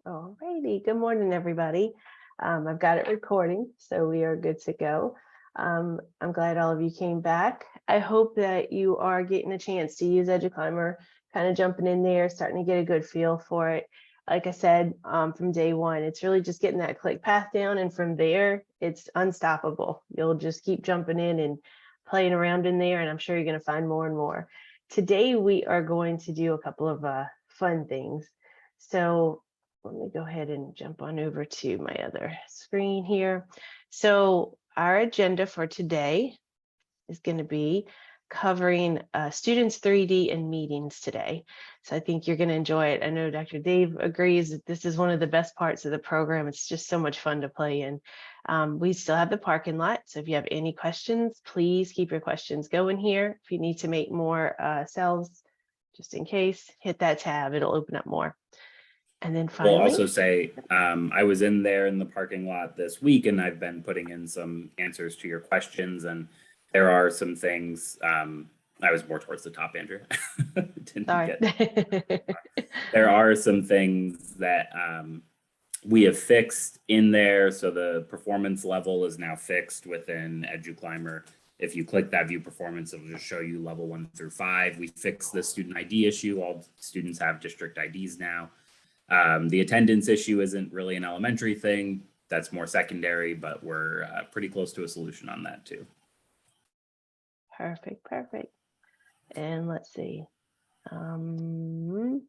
All righty. Good morning, everybody. I've got it recording, so we are good to go. I'm glad all of you came back. I hope that you are getting a chance to use eduClimber, kind of jumping in there, starting to get a good feel for it. Like I said, from day one, it's really just getting that click path down, and from there, it's unstoppable. You'll just keep jumping in and playing around in there, and I'm sure you're going to find more and more. Today, we are going to do a couple of fun things. So let me go ahead and jump on over to my other screen here. So our agenda for today is going to be covering students 3D and meetings today. So I think you're going to enjoy it. I know Dr. Dave agrees that this is one of the best parts of the program. It's just so much fun to play in. We still have the parking lot. So if you have any questions, please keep your questions going here. If you need to make more cells, just in case, hit that tab. It'll open up more. And then We'll finally, also say, I was in there in the parking lot this week and I've been putting in some answers to your questions, and there are some things, I was more towards the top, Andrew. sorry. There are some things that we have fixed in there. So the performance level is now fixed within eduClimber. If you click that view performance, it will just show you level 1 through 5. We fixed the student ID issue. All students have district IDs now. The attendance issue isn't really an elementary thing. That's more secondary, but we're pretty close to a solution on that too. Perfect. And let's see. I'll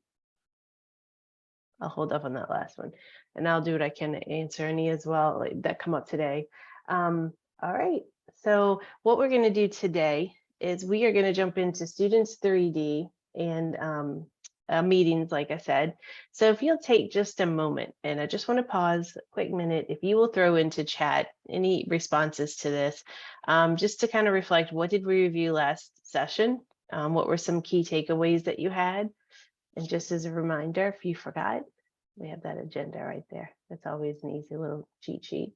hold up on that last one, and I'll do what I can to answer any as well that come up today. All right. So what we're going to do today is we are going to jump into students 3D and meetings, like I said. So if you'll take just a moment, and I just want to pause a quick minute, if you will throw into chat any responses to this, just to kind of reflect, what did we review last session? What were some key takeaways that you had? And just as a reminder, if you forgot, we have that agenda right there. That's always an easy little cheat sheet,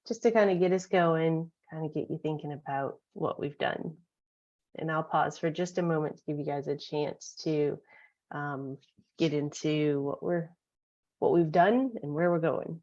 just to kind of get us going, kind of get you thinking about what we've done. And I'll pause for just a moment to give you guys a chance to get into what we've done and where we're going.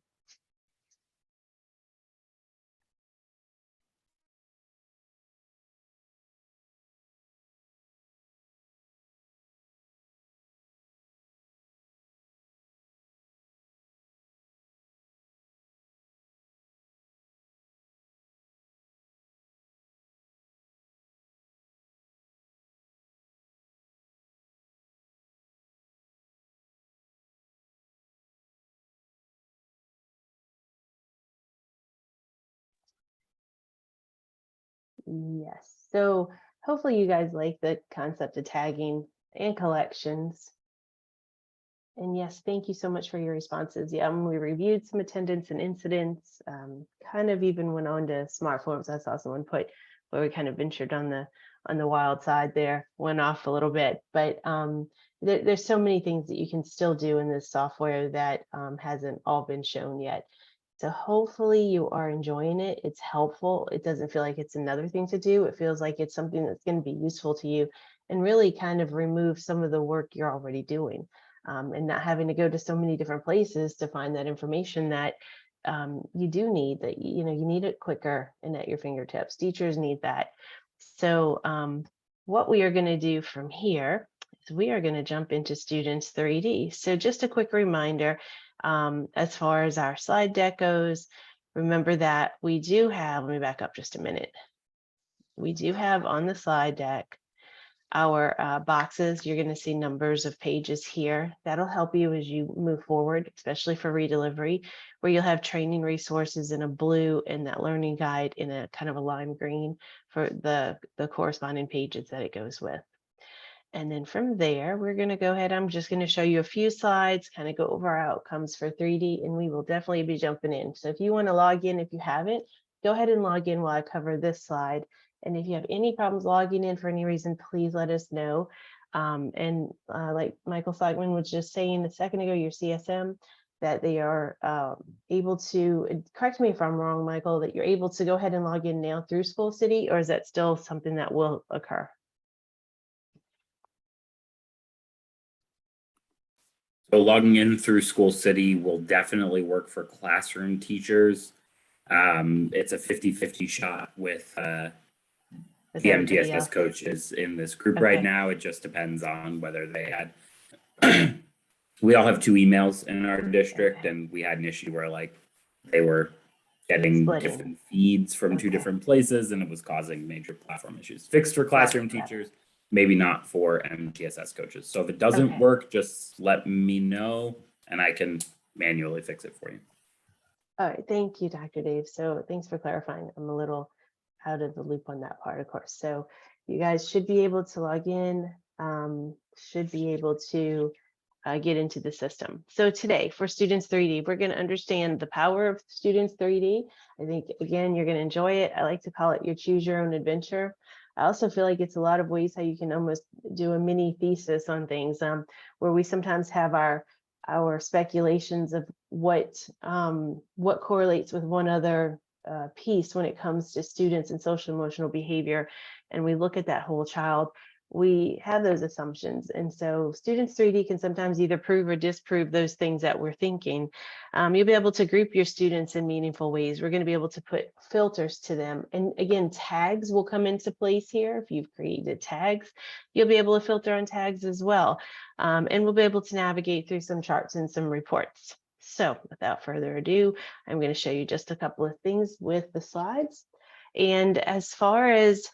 Yes. So hopefully you guys like the concept of tagging and collections. And yes, thank you so much for your responses. Yeah, we reviewed some attendance and incidents, kind of even went on to smart forms. I saw someone put where we kind of ventured on the wild side there, went off a little bit, but there's so many things that you can still do in this software that hasn't all been shown yet. So hopefully you are enjoying it. It's helpful. It doesn't feel like it's another thing to do. It feels like it's something that's going to be useful to you and really kind of remove some of the work you're already doing, and not having to go to so many different places to find that information that you do need, that you need it quicker and at your fingertips. Teachers need that. So what we are going to do from here is we are going to jump into Students 3D. So just a quick reminder, as far as our slide deck goes, remember that we do have, let me back up just a minute. We do have on the slide deck our boxes. You're going to see numbers of pages here. That'll help you as you move forward, especially for redelivery, where you'll have training resources in a blue and that learning guide in a kind of a lime green for the corresponding pages that it goes with. And then from there, we're going to go ahead. I'm just going to show you a few slides, kind of go over our outcomes for 3D, and we will definitely be jumping in. So if you want to log in, if you haven't, go ahead and log in while I cover this slide. And if you have any problems logging in for any reason, please let us know. Like Michael Seligman was just saying a second ago, your CSM, that they are able to, correct me if I'm wrong, Michael, that you're able to go ahead and log in now through School City, or is that still something that will occur? So logging in through School City will definitely work for classroom teachers. It's a 50-50 shot with With the everybody MTSS else. coaches in this group right Okay. now. It just depends on whether they had. We all have 2 emails in our district, Okay. and we had an issue where like they were getting Splitting. different feeds from 2 Okay. different places, and it was causing major platform issues. Fixed for classroom Got it. teachers, maybe not for MTSS coaches. So if it doesn't Okay. work, just let me know, and I can manually fix it for you. All right, thank you, Dr. Dave. So thanks for clarifying. I'm a little out of the loop on that part, of course. So you guys should be able to log in, should be able to get into the system. So today for Students 3D, we're going to understand the power of Students 3D. I think, again, you're going to enjoy it. I like to call it your choose your own adventure. I also feel like it's a lot of ways how you can almost do a mini thesis on things, where we sometimes have our speculations of what correlates with one other piece when it comes to students and social emotional behavior, and we look at that whole child. We have those assumptions, and so Students 3D can sometimes either prove or disprove those things that we're thinking. You'll be able to group your students in meaningful ways. We're going to be able to put filters to them, and again, tags will come into place here. If you've created tags, you'll be able to filter on tags as well. And we'll be able to navigate through some charts and some reports. So without further ado, I'm going to show you just a couple of things with the slides. And as far as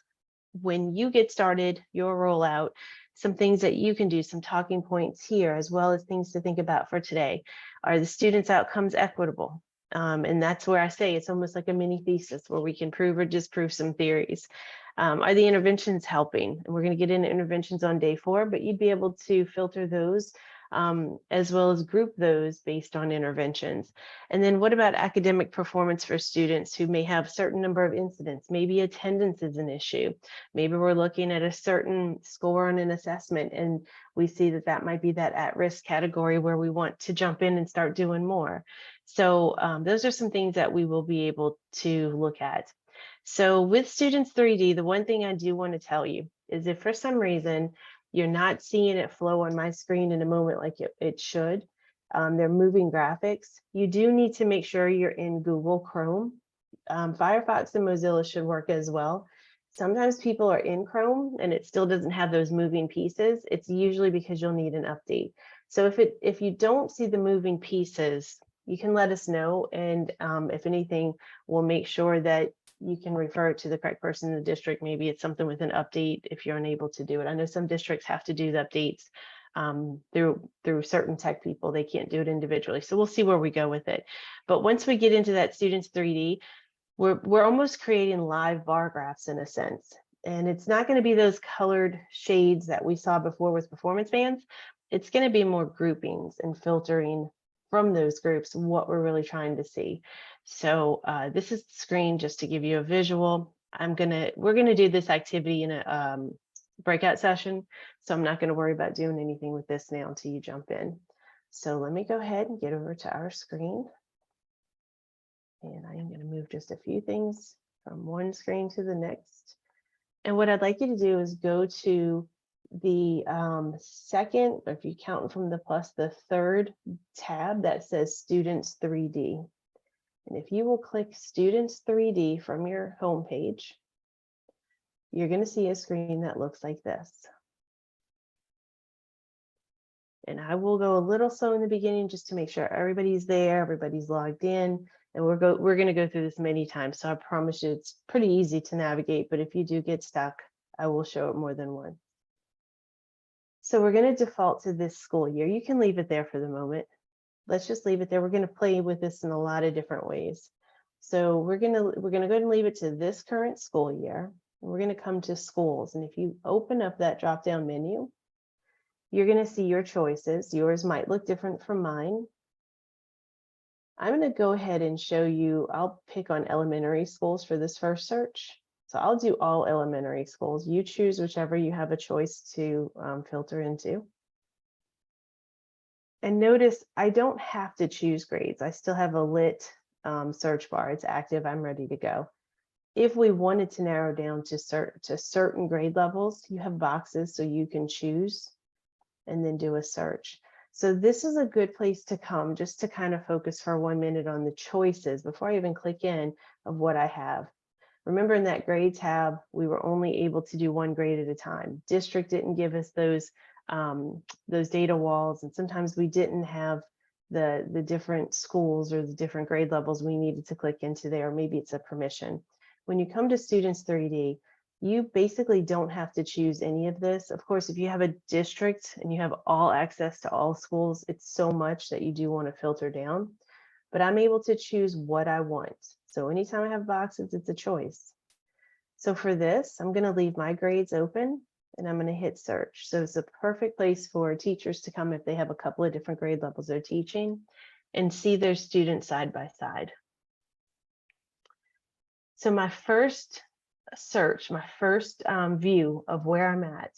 when you get started, your rollout, some things that you can do, some talking points here, as well as things to think about for today. Are the students' outcomes equitable? And that's where I say it's almost like a mini thesis where we can prove or disprove some theories. Are the interventions helping? And we're going to get into interventions on day 4, but you'd be able to filter those as well as group those based on interventions. And then what about academic performance for students who may have a certain number of incidents? Maybe attendance is an issue. Maybe we're looking at a certain score on an assessment and we see that that might be that at-risk category where we want to jump in and start doing more. So those are some things that we will be able to look at. So with Students 3D, the one thing I do want to tell you is if for some reason you're not seeing it flow on my screen in a moment like it should, they're moving graphics, you do need to make sure you're in Google Chrome. Firefox and Mozilla should work as well. Sometimes people are in Chrome and it still doesn't have those moving pieces. It's usually because you'll need an update. So if you don't see the moving pieces, you can let us know. And if anything, we'll make sure that you can refer it to the correct person in the district. Maybe it's something with an update if you're unable to do it. I know some districts have to do the updates through certain tech people. They can't do it individually. So we'll see where we go with it. But once we get into that Students 3D, we're almost creating live bar graphs in a sense. And it's not going to be those colored shades that we saw before with performance bands. It's going to be more groupings and filtering from those groups what we're really trying to see. So this is the screen just to give you a visual. We're gonna do this activity in a breakout session, so I'm not going to worry about doing anything with this now until you jump in. So let me go ahead and get over to our screen. And I am going to move just a few things from one screen to the next. And what I'd like you to do is go to the second, or if you count from the plus, the third tab that says Students 3D. And if you will click Students 3D from your home page, you're going to see a screen that looks like this. And I will go a little slow in the beginning just to make sure everybody's there, everybody's logged in, and we're going to go through this many times. So I promise you it's pretty easy to navigate, but if you do get stuck, I will show it more than once. So we're going to default to this school year. You can leave it there for the moment. Let's just leave it there. We're going to play with this in a lot of different ways. So we're going to go ahead and leave it to this current school year. And we're going to come to schools. And if you open up that drop-down menu, you're going to see your choices. Yours might look different from mine. I'm going to go ahead and show you, I'll pick on elementary schools for this first search. So I'll do all elementary schools. You choose whichever you have a choice to filter into. And notice I don't have to choose grades. I still have a lit search bar. It's active. I'm ready to go. If we wanted to narrow down to certain grade levels, you have boxes so you can choose and then do a search. So this is a good place to come just to kind of focus for 1 minute on the choices before I even click in of what I have. Remember in that grade tab, we were only able to do one grade at a time. District didn't give us those data walls, and sometimes we didn't have the different schools or the different grade levels we needed to click into there. Maybe it's a permission. When you come to Students 3D, you basically don't have to choose any of this. Of course, if you have a district and you have all access to all schools, it's so much that you do want to filter down. But I'm able to choose what I want. So anytime I have boxes, it's a choice. So for this, I'm going to leave my grades open and I'm going to hit search. So it's a perfect place for teachers to come if they have a couple of different grade levels they're teaching and see their students side by side. So my first search, my first view of where I'm at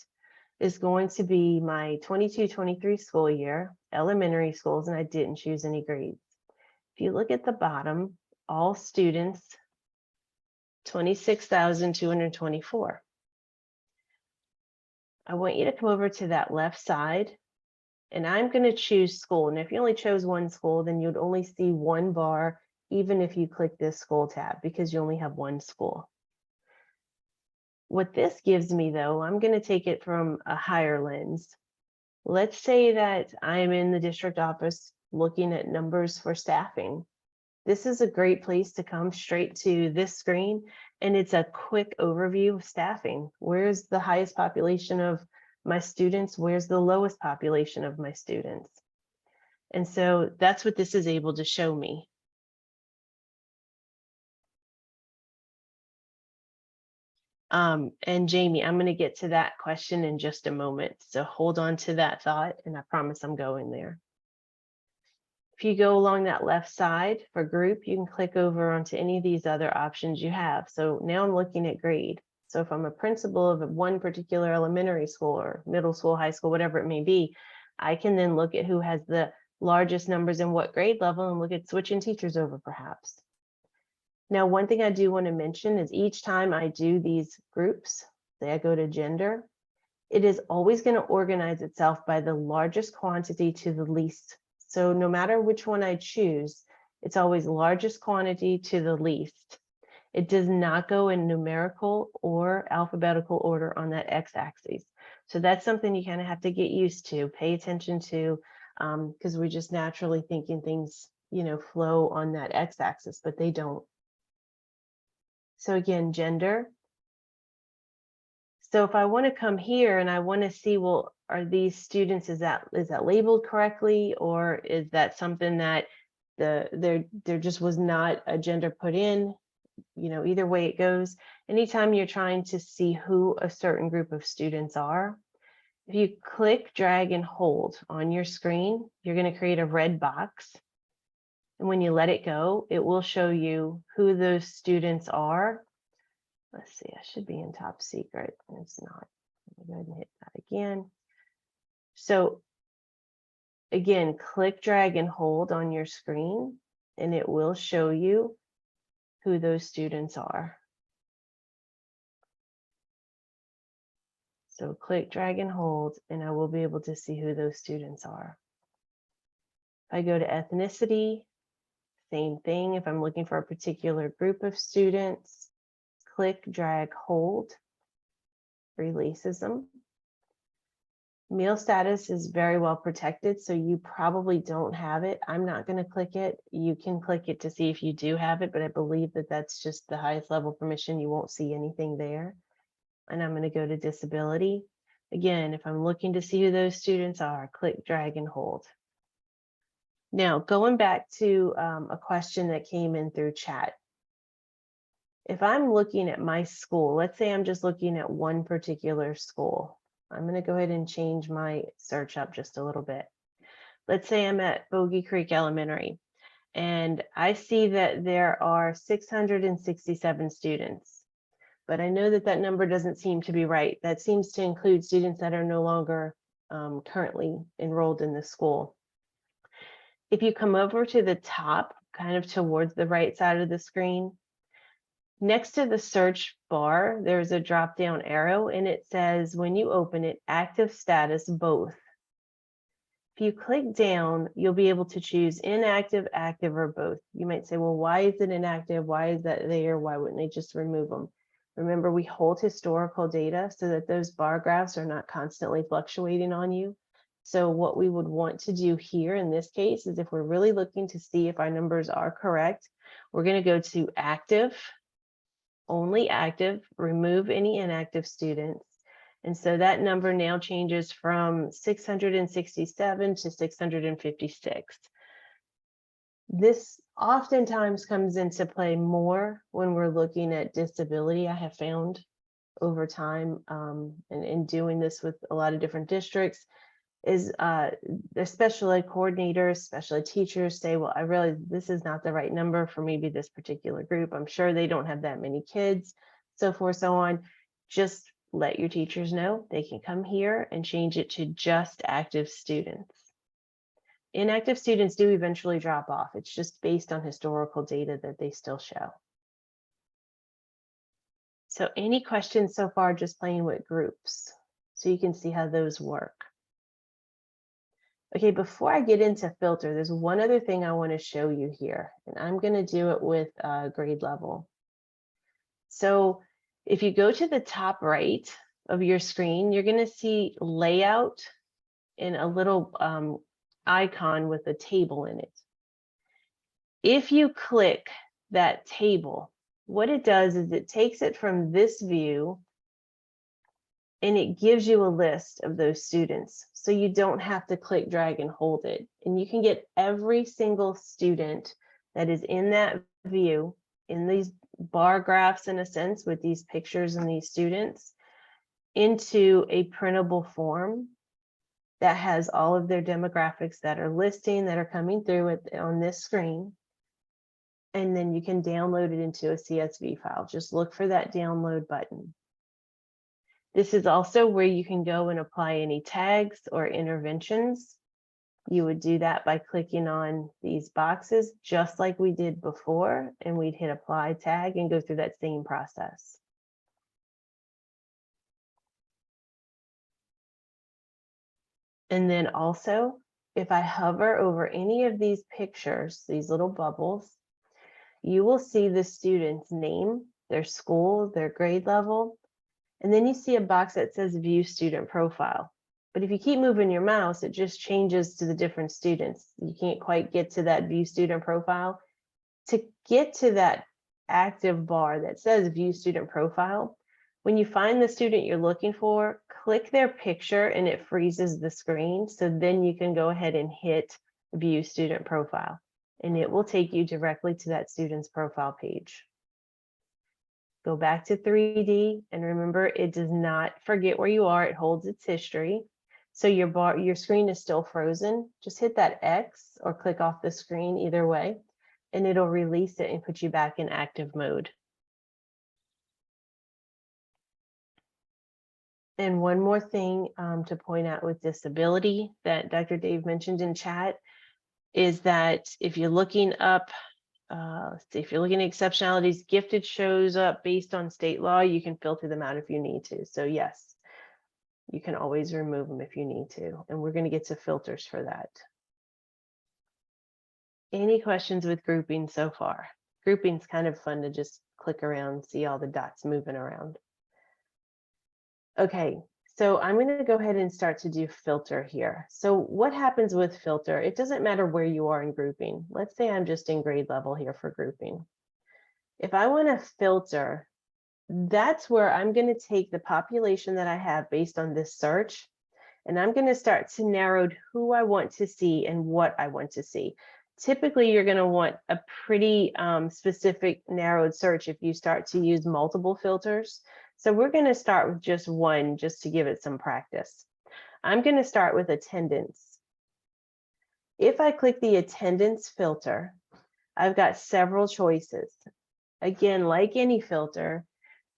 is going to be my 22-23 school year, elementary schools, and I didn't choose any grades. If you look at the bottom, all students, 26,224. I want you to come over to that left side, and I'm going to choose school. And if you only chose one school, then you'd only see one bar, even if you click this school tab, because you only have one school. What this gives me, though, I'm going to take it from a higher lens. Let's say that I'm in the district office looking at numbers for staffing. This is a great place to come straight to this screen, and it's a quick overview of staffing. Where's the highest population of my students? Where's the lowest population of my students? And so that's what this is able to show me. And Jamie, I'm going to get to that question in just a moment. So hold on to that thought, and I promise I'm going there. If you go along that left side for group, you can click over onto any of these other options you have. So now I'm looking at grade. So if I'm a principal of one particular elementary school or middle school, high school, whatever it may be, I can then look at who has the largest numbers in what grade level and look at switching teachers over perhaps. Now, one thing I do want to mention is each time I do these groups, say I go to gender, it is always going to organize itself by the largest quantity to the least. So no matter which one I choose, it's always largest quantity to the least. It does not go in numerical or alphabetical order on that x-axis. So that's something you kind of have to get used to, pay attention to, because we're just naturally thinking things, flow on that x-axis, but they don't. So again, gender. So if I want to come here and I want to see, well, are these students, is that labeled correctly, or is that something that there just was not a gender put in? Either way it goes. Anytime you're trying to see who a certain group of students are, if you click, drag, and hold on your screen, you're going to create a red box. And when you let it go, it will show you who those students are. Let's see, I should be in top secret. It's not. Let me go ahead and hit that again. So again, click, drag, and hold on your screen, and it will show you who those students are. So click, drag, and hold, and I will be able to see who those students are. If I go to ethnicity, same thing. If I'm looking for a particular group of students, click, drag, hold, releases them. Meal status is very well protected, so you probably don't have it. I'm not going to click it. You can click it to see if you do have it, but I believe that that's just the highest level permission. You won't see anything there. And I'm going to go to disability. Again, if I'm looking to see who those students are, click, drag, and hold. Now, going back to a question that came in through chat. If I'm looking at my school, let's say I'm just looking at one particular school. I'm going to go ahead and change my search up just a little bit. Let's say I'm at Bogey Creek Elementary, and I see that there are 667 students. But I know that that number doesn't seem to be right. That seems to include students that are no longer currently enrolled in the school. If you come over to the top, kind of towards the right side of the screen, next to the search bar, there's a drop-down arrow, and it says, when you open it, active status both. If if you click down, you'll be able to choose inactive, active, or both. You might say, well, why is it inactive? Why is that there? Why wouldn't they just remove them? Remember, we hold historical data so that those bar graphs are not constantly fluctuating on you. So what we would want to do here in this case is if we're really looking to see if our numbers are correct, we're going to go to active, only active, remove any inactive students. And so that number now changes from 667 to 656. This oftentimes comes into play more when we're looking at disability, I have found over time, and in doing this with a lot of different districts, is the special ed coordinators, special ed teachers say, well, I realize this is not the right number for maybe this particular group. I'm sure they don't have that many kids, so forth, so on. Just let your teachers know they can come here and change it to just active students. Inactive students do eventually drop off. It's just based on historical data that they still show. So any questions so far just playing with groups? So you can see how those work. Okay, before I get into filter, there's one other thing I want to show you here, and I'm going to do it with grade level. So if you go to the top right of your screen, you're going to see layout in a little icon with a table in it. If you click that table, what it does is it takes it from this view and it gives you a list of those students. So you don't have to click, drag, and hold it. And you can get every single student that is in that view, in these bar graphs in a sense, with these pictures and these students, into a printable form that has all of their demographics that are listing, that are coming through it on this screen. And then you can download it into a CSV file. Just look for that download button. This is also where you can go and apply any tags or interventions. You would do that by clicking on these boxes, just like we did before, and we'd hit apply tag and go through that same process. And then also, if I hover over any of these pictures, these little bubbles, you will see the student's name, their school, their grade level, and then you see a box that says view student profile. But if you keep moving your mouse, it just changes to the different students. You can't quite get to that view student profile. To get to that active bar that says view student profile, when you find the student you're looking for, click their picture and it freezes the screen. So then you can go ahead and hit view student profile, and it will take you directly to that student's profile page. Go back to 3D, and remember, it does not forget where you are. It holds its history. So your screen is still frozen. Just hit that X or click off the screen, either way, and it'll release it and put you back in active mode. And one more thing to point out with disability that Dr. Dave mentioned in chat is that if you're looking up, let's see, if you're looking at exceptionalities, gifted shows up based on state law. You can filter them out if you need to. So yes, you can always remove them if you need to. And we're going to get to filters for that. Any questions with grouping so far? Grouping's kind of fun to just click around, see all the dots moving around. Okay, so I'm going to go ahead and start to do filter here. So what happens with filter? It doesn't matter where you are in grouping. Let's say I'm just in grade level here for grouping. If I want to filter, that's where I'm going to take the population that I have based on this search, and I'm going to start to narrow who I want to see and what I want to see. Typically, you're going to want a pretty specific narrowed search if you start to use multiple filters. So we're going to start with just one, just to give it some practice. I'm going to start with attendance. If I click the attendance filter, I've got several choices. Again, like any filter,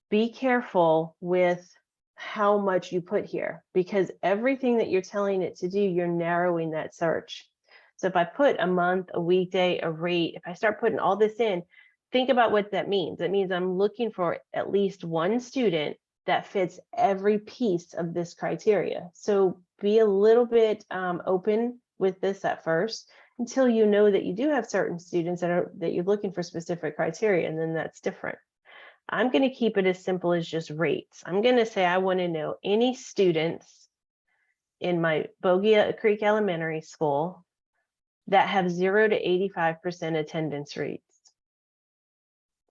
be careful with how much you put here, because everything that you're telling it to do, you're narrowing that search. So if I put a month, a weekday, a rate, if I start putting all this in, think about what that means. It means I'm looking for at least one student that fits every piece of this criteria. So be a little bit open with this at first until you know that you do have certain students that you're looking for specific criteria, and then that's different. I'm going to keep it as simple as just rates. I'm going to say I want to know any students in my Bogia Creek Elementary School that have 0 to 85% attendance rates.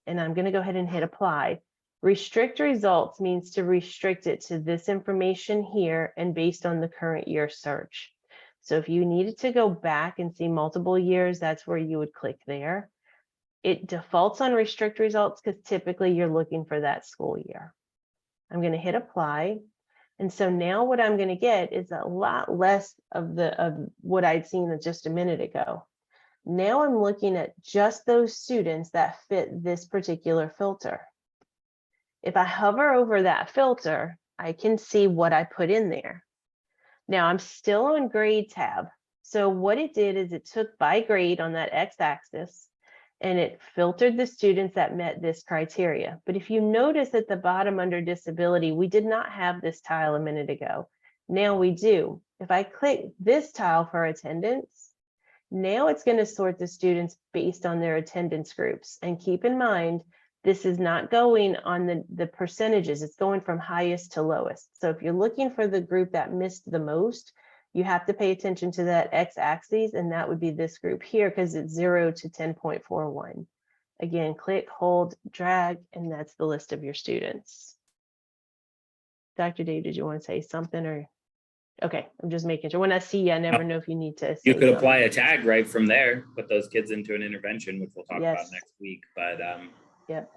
And I'm going to go ahead and hit apply. Restrict results means to restrict it to this information here and based on the current year search. So if you needed to go back and see multiple years, that's where you would click there. It defaults on restrict results because typically you're looking for that school year. I'm going to hit apply. And so now what I'm going to get is a lot less of what I'd seen just a minute ago. Now I'm looking at just those students that fit this particular filter. If I hover over that filter, I can see what I put in there. Now I'm still on grade tab. So what it did is it took by grade on that x-axis and it filtered the students that met this criteria. But if you notice at the bottom under disability, we did not have this tile a minute ago. Now we do. If I click this tile for attendance, now it's going to sort the students based on their attendance groups. And keep in mind, this is not going on the percentages. It's going from highest to lowest. So if you're looking for the group that missed the most, you have to pay attention to that x-axis, and that would be this group here because it's 0 to 10.41. Again, click, hold, drag, and that's the list of your students. Dr. Dave, did you want to say something or? Okay, I'm just making sure. When I see you, I never know if you need to say You could something. apply a tag right from there, put those kids into an intervention, which we'll talk about next week. But yep.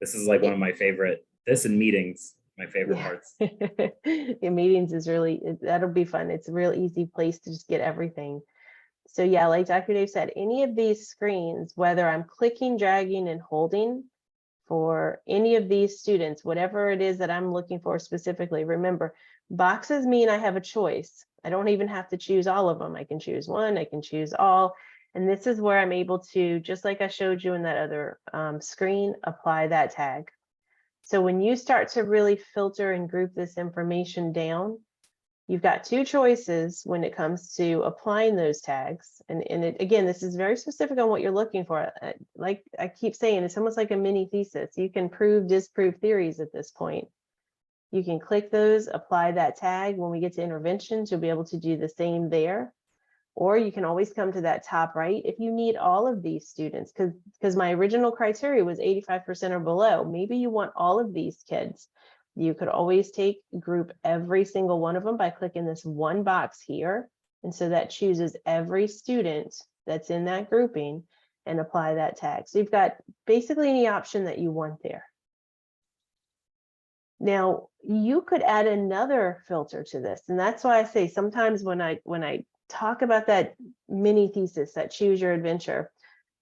This is like one of my favorite, this and meetings, my favorite parts. Yeah, meetings is really, that'll be fun. It's a real easy place to just get everything. So yeah, like Dr. Dave said, any of these screens, whether I'm clicking, dragging, and holding for any of these students, whatever it is that I'm looking for specifically, remember, boxes mean I have a choice. I don't even have to choose all of them. I can choose one, I can choose all. And this is where I'm able to, just like I showed you in that other screen, apply that tag. So when you start to really filter and group this information down, you've got two choices when it comes to applying those tags. And again, this is very specific on what you're looking for. Like I keep saying, it's almost like a mini thesis. You can prove, disprove theories at this point. You can click those, apply that tag. When we get to interventions, you'll be able to do the same there. Or you can always come to that top right if you need all of these students, because my original criteria was 85% or below. Maybe you want all of these kids. You could always group every single one of them by clicking this one box here. And so that chooses every student that's in that grouping and apply that tag. So you've got basically any option that you want there. Now, you could add another filter to this. And that's why I say sometimes when I talk about that mini thesis, that choose your adventure,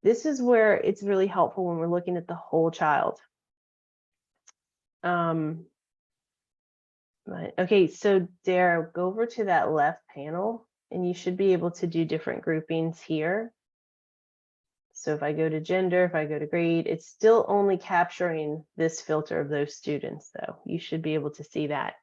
this is where it's really helpful when we're looking at the whole child. Okay, so Dara, go over to that left panel and you should be able to do different groupings here. So if I go to gender, if I go to grade, it's still only capturing this filter of those students though. You should be able to see that.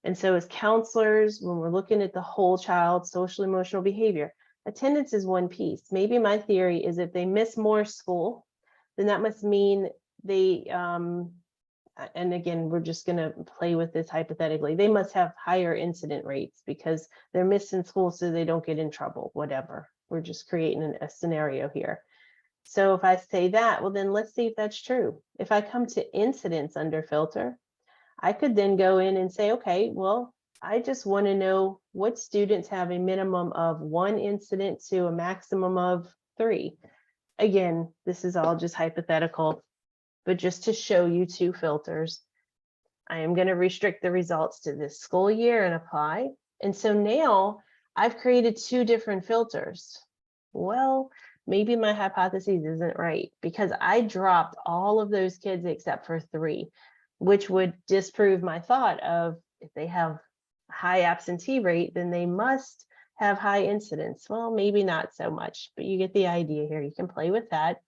And so as counselors, when we're looking at the whole child, social emotional behavior, attendance is one piece. Maybe my theory is if they miss more school, then that must mean they, and again, we're just going to play with this hypothetically, they must have higher incident rates because they're missing school so they don't get in trouble, whatever. We're just creating a scenario here. So if I say that, well, then let's see if that's true. If I come to incidents under filter, I could then go in and say, okay, well, I just want to know what students have a minimum of 1 incident to a maximum of 3. Again, this is all just hypothetical, but just to show you 2 filters, I am going to restrict the results to this school year and apply. And so now I've created 2 different filters. Well, maybe my hypothesis isn't right because I dropped all of those kids except for 3. Which would disprove my thought of if they have high absentee rate, then they must have high incidence. Well, maybe not so much, but you get the idea here. You can play with that.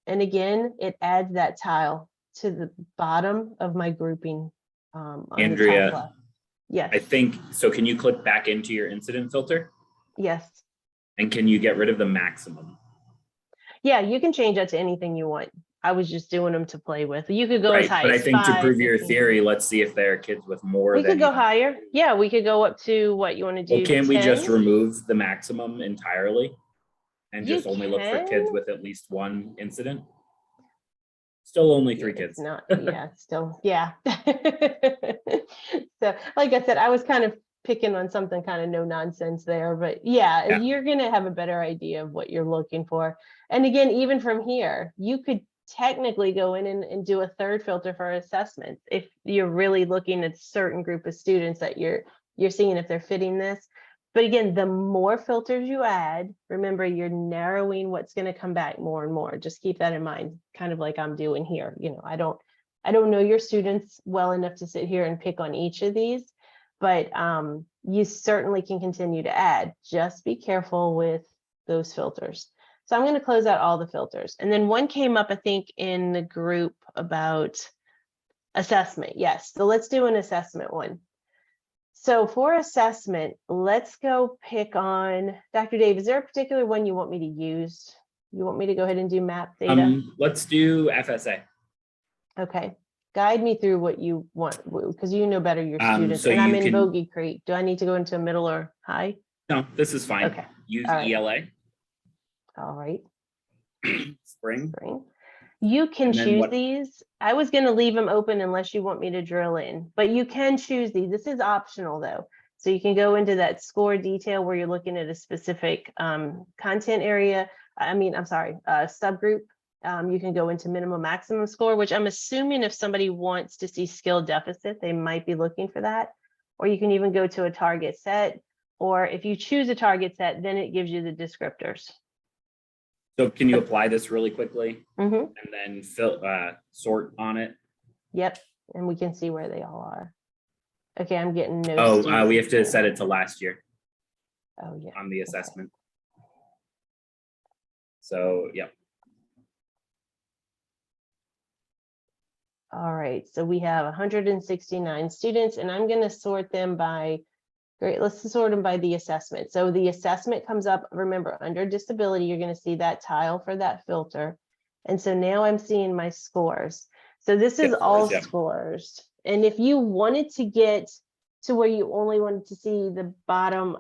And again, it adds that tile to the bottom of my grouping. On Andrea, the top left. Yes. I think, so can you click back into your incident filter? Yes. And can you get rid of the maximum? Yeah, you can change that to anything you want. I was just doing them to play with. You could go as Right, high but I as think to 5, prove your 15. theory, let's see if there are kids with more We than could go even- higher. Yeah, we could go up to what you want to Well, do. can't we just 10? remove the maximum entirely? And You just only look for kids can. with at least one incident? Still only 3 It's kids. not, yeah, still, yeah. So, like I said, I was kind of picking on something kind of no nonsense there, but yeah, Yeah. you're gonna have a better idea of what you're looking for. And again, even from here, you could technically go in and do a third filter for assessments if you're really looking at a certain group of students that you're seeing if they're fitting this. But again, the more filters you add, remember you're narrowing what's going to come back more and more. Just keep that in mind, kind of like I'm doing here. You know, I don't know your students well enough to sit here and pick on each of these, but you certainly can continue to add. Just be careful with those filters. So I'm going to close out all the filters. And then one came up, I think, in the group about assessment. Yes, so let's do an assessment one. So for assessment, let's go pick on, Dr. Dave, is there a particular one you want me to use? You want me to go ahead and do map data? Let's do FSA. Okay, guide me through what you want, because you know better your students. So And I'm you in can- Bogey Creek. Do I need to go into middle or high? No, this is fine. Okay. Use All right. ELA, All right, spring. spring. You can And then choose what- these. I was going to leave them open unless you want me to drill in, but you can choose these. This is optional though. So you can go into that score detail where you're looking at a specific content area. I'm sorry, subgroup. You can go into minimum maximum score, which I'm assuming if somebody wants to see skill deficit, they might be looking for that. Or you can even go to a target set. Or if you choose a target set, then it gives you the descriptors. So can you apply this really quickly Mm-hmm. and then sort on it? Yep, and we can see where they all are. Okay, I'm getting no. Oh, we have to students set there. it to last year Oh, yeah. on the okay. assessment. So, yeah. All right, so we have 169 students, and I'm going to sort them by, great, let's sort them by the assessment. So the assessment comes up, remember, under disability, you're going to see that tile for that filter. And so now I'm seeing my scores. So this is Yep, all yep. scores. And if you wanted to get to where you only wanted to see the bottom,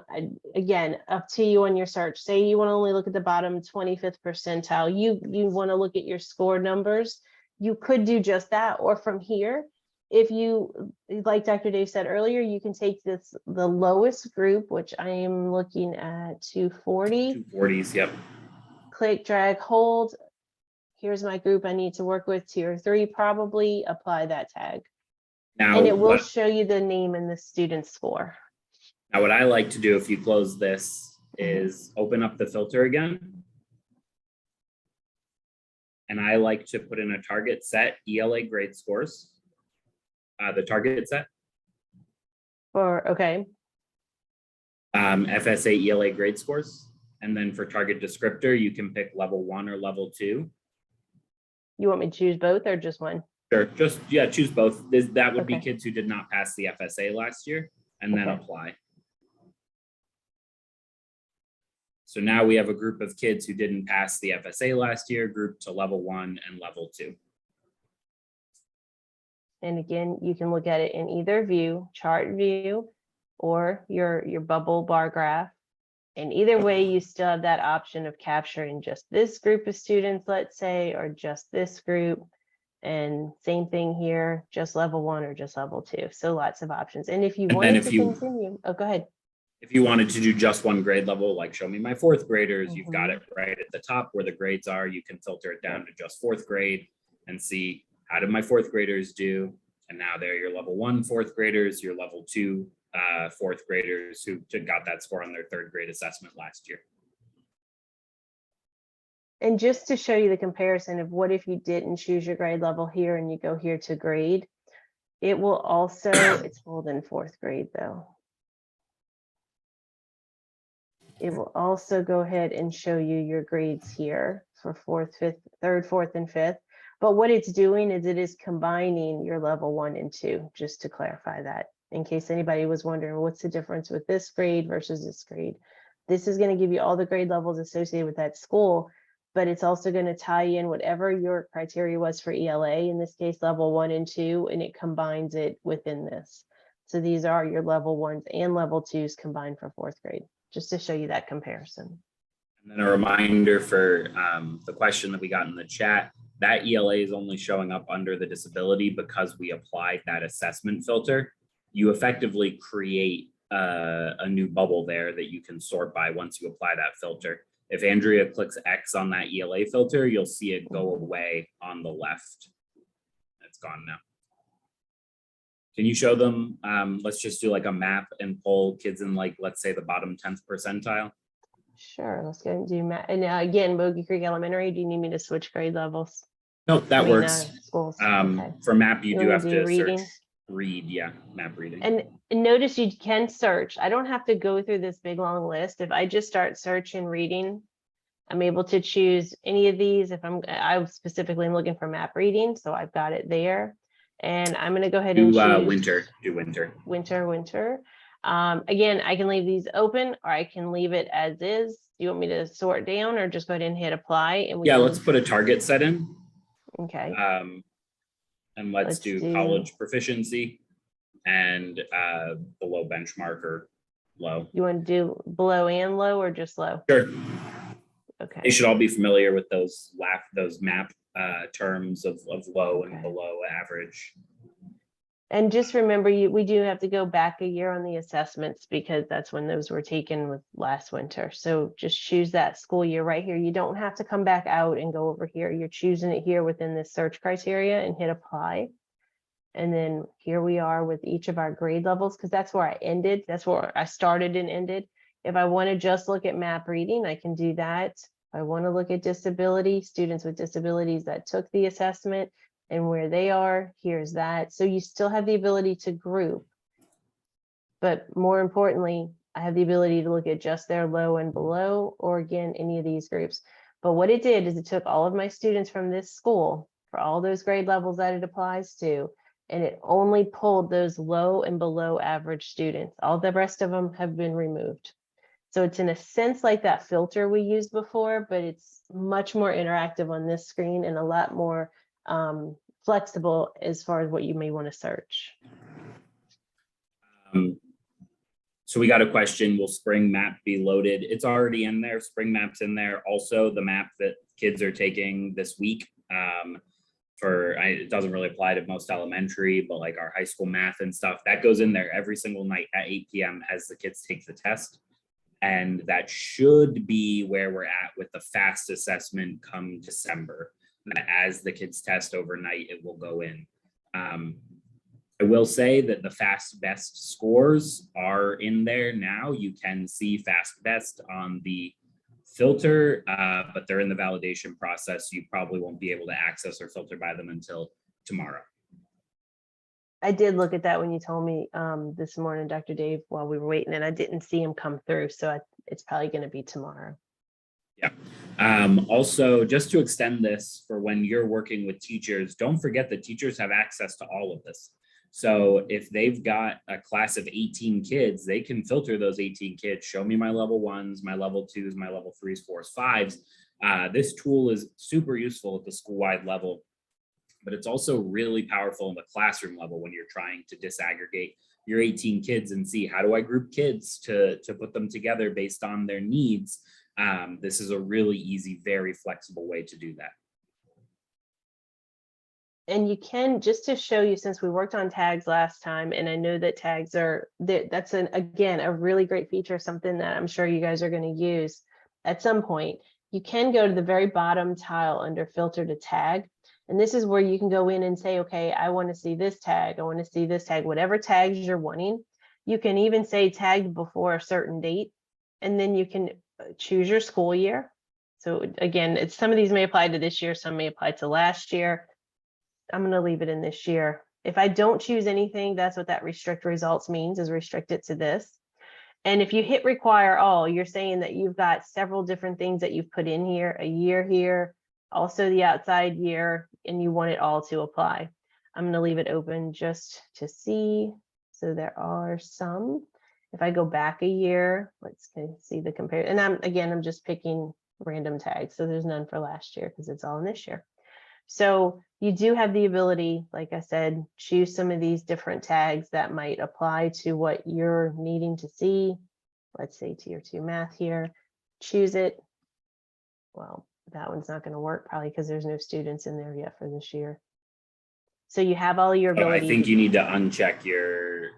again, up to you on your search. Say you want to only look at the bottom 25th percentile, you want to look at your score numbers, you could do just that. Or from here, if you, like Dr. Dave said earlier, you can take the lowest group, which I am looking at 240. 240s, yep. Click, drag, hold. Here's my group I need to work with, tier 3, probably apply that tag. Now, And it will show you the name and the student score. Now, what I like to do if you close this is open up the filter again. And I like to put in a target set, ELA grade scores, the target set. Okay. FSA ELA grade scores. And then for target descriptor, you can pick level 1 or level 2. You want me to choose both or just one? Sure, choose both. That would be Okay. kids who did not pass the FSA last year, and then apply. So now we have a group of kids who didn't pass the FSA last year, grouped to level 1 and level 2. And again, you can look at it in either view, chart view, or your bubble bar graph. And either way, you still have that option of capturing just this group of students, let's say, or just this group. And same thing here, just level 1 or just level 2. So lots of options. And if you wanted to continue, oh, go ahead. If you wanted to do just one grade level, like show me my 4th graders, you've got it right at the top where the grades are. You can filter it down to just 4th grade and see how did my 4th graders do. And now they're your level 1 4th graders, your level 2 4th graders who got that score on their 3rd grade assessment last year. And just to show you the comparison of what if you didn't choose your grade level here and you go here to grade, it will also, it's pulled in 4th grade though. It will also go ahead and show you your grades here for 4th, 5th, 3rd, 4th, and 5th. But what it's doing is it is combining your level 1 and 2, just to clarify that. in case anybody was wondering what's the difference with this grade versus this grade. This is going to give you all the grade levels associated with that school, but it's also going to tie in whatever your criteria was for ELA, in this case, level 1 and 2, and it combines it within this. So these are your level 1s and level 2s combined for 4th grade, just to show you that comparison. And then a reminder for the question that we got in the chat, that ELA is only showing up under the disability because we applied that assessment filter. You effectively create a new bubble there that you can sort by once you apply that filter. If Andrea clicks X on that ELA filter, you'll see it go away on the left. It's gone now. Can you show them? Let's just do like a map and pull kids in, like, let's say the bottom 10th percentile. Sure, let's go and do math. And again, Bogey Creek Elementary, do you need me to switch grade levels? Nope, that works. Schools. Okay. For map, you do have to reading? search read, yeah, map reading. And notice you can search. I don't have to go through this big long list. If I just start searching reading, I'm able to choose any of these. If I specifically am looking for map reading, so I've got it there. And I'm going to go ahead and choose winter. Do winter. Winter. Again, I can leave these open or I can leave it as is. Do you want me to sort down or just go ahead and hit apply? And let's put a target set in. Okay. And let's do college proficiency and below benchmark or low. You want to do below and low or just low? Sure. Okay. They should all be familiar with those map terms of low and below average. And just remember, we do have to go back a year on the assessments because that's when those were taken with last winter. So just choose that school year right here. You don't have to come back out and go over here. You're choosing it here within this search criteria and hit apply. And then here we are with each of our grade levels, because that's where I ended. That's where I started and ended. If I want to just look at map reading, I can do that. If I want to look at disability, students with disabilities that took the assessment, and where they are, here's that. So you still have the ability to group, but more importantly, I have the ability to look at just their low and below, or again, any of these groups. But what it did is it took all of my students from this school for all those grade levels that it applies to, and it only pulled those low and below average students. All the rest of them have been removed. So it's in a sense like that filter we used before, but it's much more interactive on this screen and a lot more flexible as far as what you may want to search. So we got a question, will spring map be loaded? It's already in there. Spring map's in there. Also the map that kids are taking this week it doesn't really apply to most elementary, but like our high school math and stuff, that goes in there every single night at 8 p.m. as the kids take the test. And that should be where we're at with the FAST assessment come December. That as the kids test overnight, it will go in. I will say that the FAST best scores are in there now. You can see FAST best on the filter, but they're in the validation process. You probably won't be able to access or filter by them until tomorrow. I did look at that when you told me this morning, Dr. Dave, while we were waiting, and I didn't see him come through. So it's probably going to be tomorrow. Yeah. Also, just to extend this for when you're working with teachers, don't forget that teachers have access to all of this. So if they've got a class of 18 kids, they can filter those 18 kids, show me my level 1s, my level 2s, my level 3s, 4s, 5s. This tool is super useful at the school-wide level, but it's also really powerful in the classroom level when you're trying to disaggregate your 18 kids and see, how do I group kids to put them together based on their needs? This is a really easy, very flexible way to do that. And you can, just to show you, since we worked on tags last time, and I know that tags are, that's again, a really great feature, something that I'm sure you guys are going to use at some point. You can go to the very bottom tile under filter to tag. And this is where you can go in and say, okay, I want to see this tag. I want to see this tag, whatever tags you're wanting. You can even say tagged before a certain date, and then you can choose your school year. So again, some of these may apply to this year, some may apply to last year. I'm going to leave it in this year. If I don't choose anything, that's what that restrict results means, is restrict it to this. And if you hit require all, you're saying that you've got several different things that you've put in here, a year here, also the outside year, and you want it all to apply. I'm going to leave it open just to see. So there are some. If I go back a year, let's see the comparison. And I'm just picking random tags. So there's none for last year because it's all in this year. So you do have the ability, like I said, choose some of these different tags that might apply to what you're needing to see. Let's say tier 2 math here, choose it. Well, that one's not going to work probably because there's no students in there yet for this year. So you have all your Oh, ability. I think you need to uncheck your,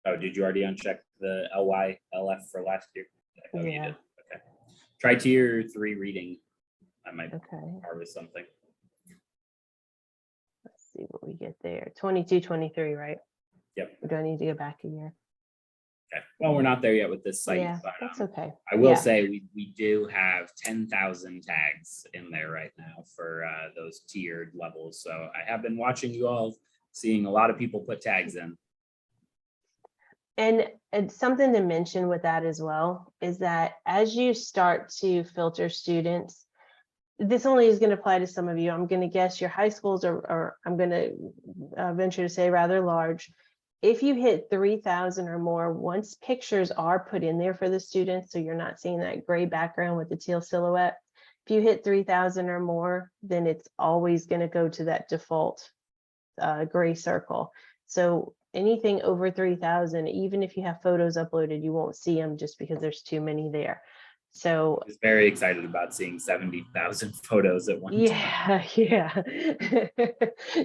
oh, did you already uncheck the LY, LF for last year? Oh, Yeah. You did. Okay. Try tier 3 reading. I might Okay. harvest something. Let's see what we get there. 22, 23, right? Yep. Or do I need to go back a year? Okay. Well, we're not there yet with this site. Yeah, but, that's okay. I will Yeah. say we do have 10,000 tags in there right now for those tiered levels. So I have been watching you all, seeing a lot of people put tags in. And it's something to mention with that as well, is that as you start to filter students, this only is going to apply to some of you. I'm going to guess your high schools are I'm going to venture to say rather large. If you hit 3,000 or more, once pictures are put in there for the students, so you're not seeing that gray background with the teal silhouette, if you hit 3,000 or more, then it's always going to go to that default gray circle. So anything over 3,000, even if you have photos uploaded, you won't see them just because there's too many there. So I was very excited about seeing 70,000 photos at one time. yeah.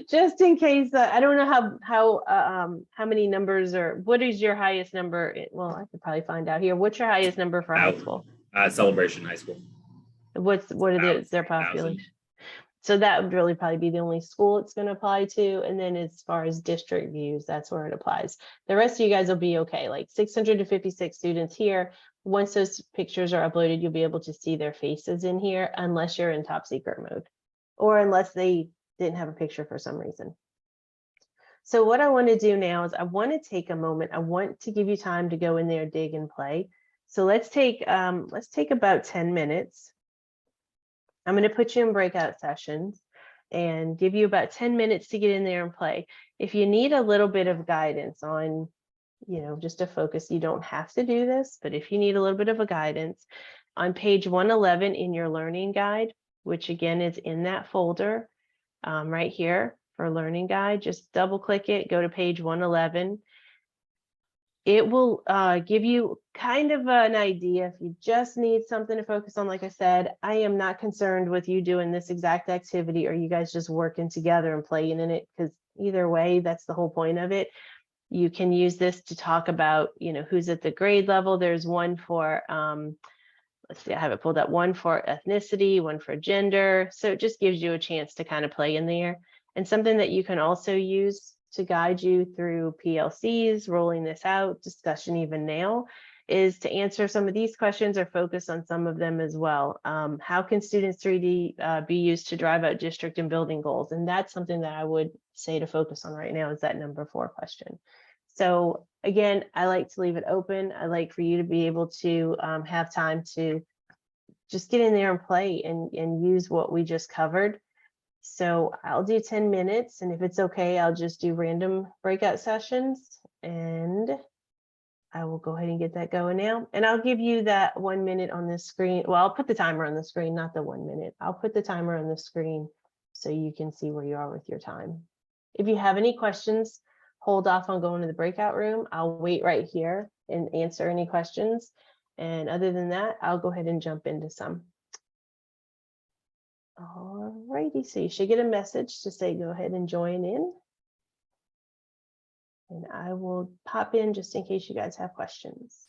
Just in case, I don't know how many numbers, or what is your highest number? Well, I could probably find out here. What's your highest number for high school? Celebration High School. What are their population? So that would really probably be the only school it's going to apply to. And then as far as district views, that's where it applies. The rest of you guys will be okay. Like 656 students here. Once those pictures are uploaded, you'll be able to see their faces in here, unless you're in top secret mode, or unless they didn't have a picture for some reason. So what I want to do now is I want to take a moment. I want to give you time to go in there, dig and play. So let's take about 10 minutes. I'm going to put you in breakout sessions and give you about 10 minutes to get in there and play. If you need a little bit of guidance on, just a focus, you don't have to do this, but if you need a little bit of a guidance, on page 111 in your learning guide, which again is in that folder right here for learning guide, just double click it, go to page 111. It will give you kind of an idea if you just need something to focus on. Like I said, I am not concerned with you doing this exact activity or you guys just working together and playing in it, because either way, that's the whole point of it. You can use this to talk about, who's at the grade level. There's one for, let's see, I have it pulled up, one for ethnicity, one for gender. So it just gives you a chance to kind of play in there. And something that you can also use to guide you through PLCs, rolling this out, discussion even now, is to answer some of these questions or focus on some of them as well. How can students 3D be used to drive out district and building goals? And that's something that I would say to focus on right now, is that number 4 question. So again, I like to leave it open. I like for you to be able to have time to just get in there and play and use what we just covered. So I'll do 10 minutes, and if it's okay, I'll just do random breakout sessions, and I will go ahead and get that going now. And I'll give you that 1 minute on this screen. Well, I'll put the timer on the screen, not the 1 minute. I'll put the timer on the screen so you can see where you are with your time. If you have any questions, hold off on going to the breakout room. I'll wait right here and answer any questions. And other than that, I'll go ahead and jump into some. All righty, so you should get a message to say go ahead and join in. And I will pop in just in case you guys have questions.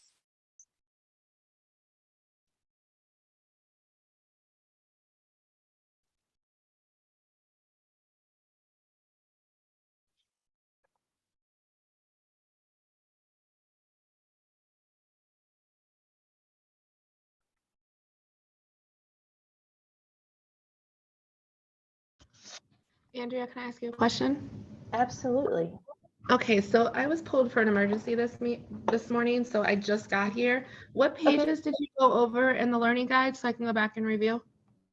Andrea, can I ask you a question? Absolutely. Okay, so I was pulled for an emergency this morning, so I just got here. What pages did you go over in the learning guide so I can go back and review?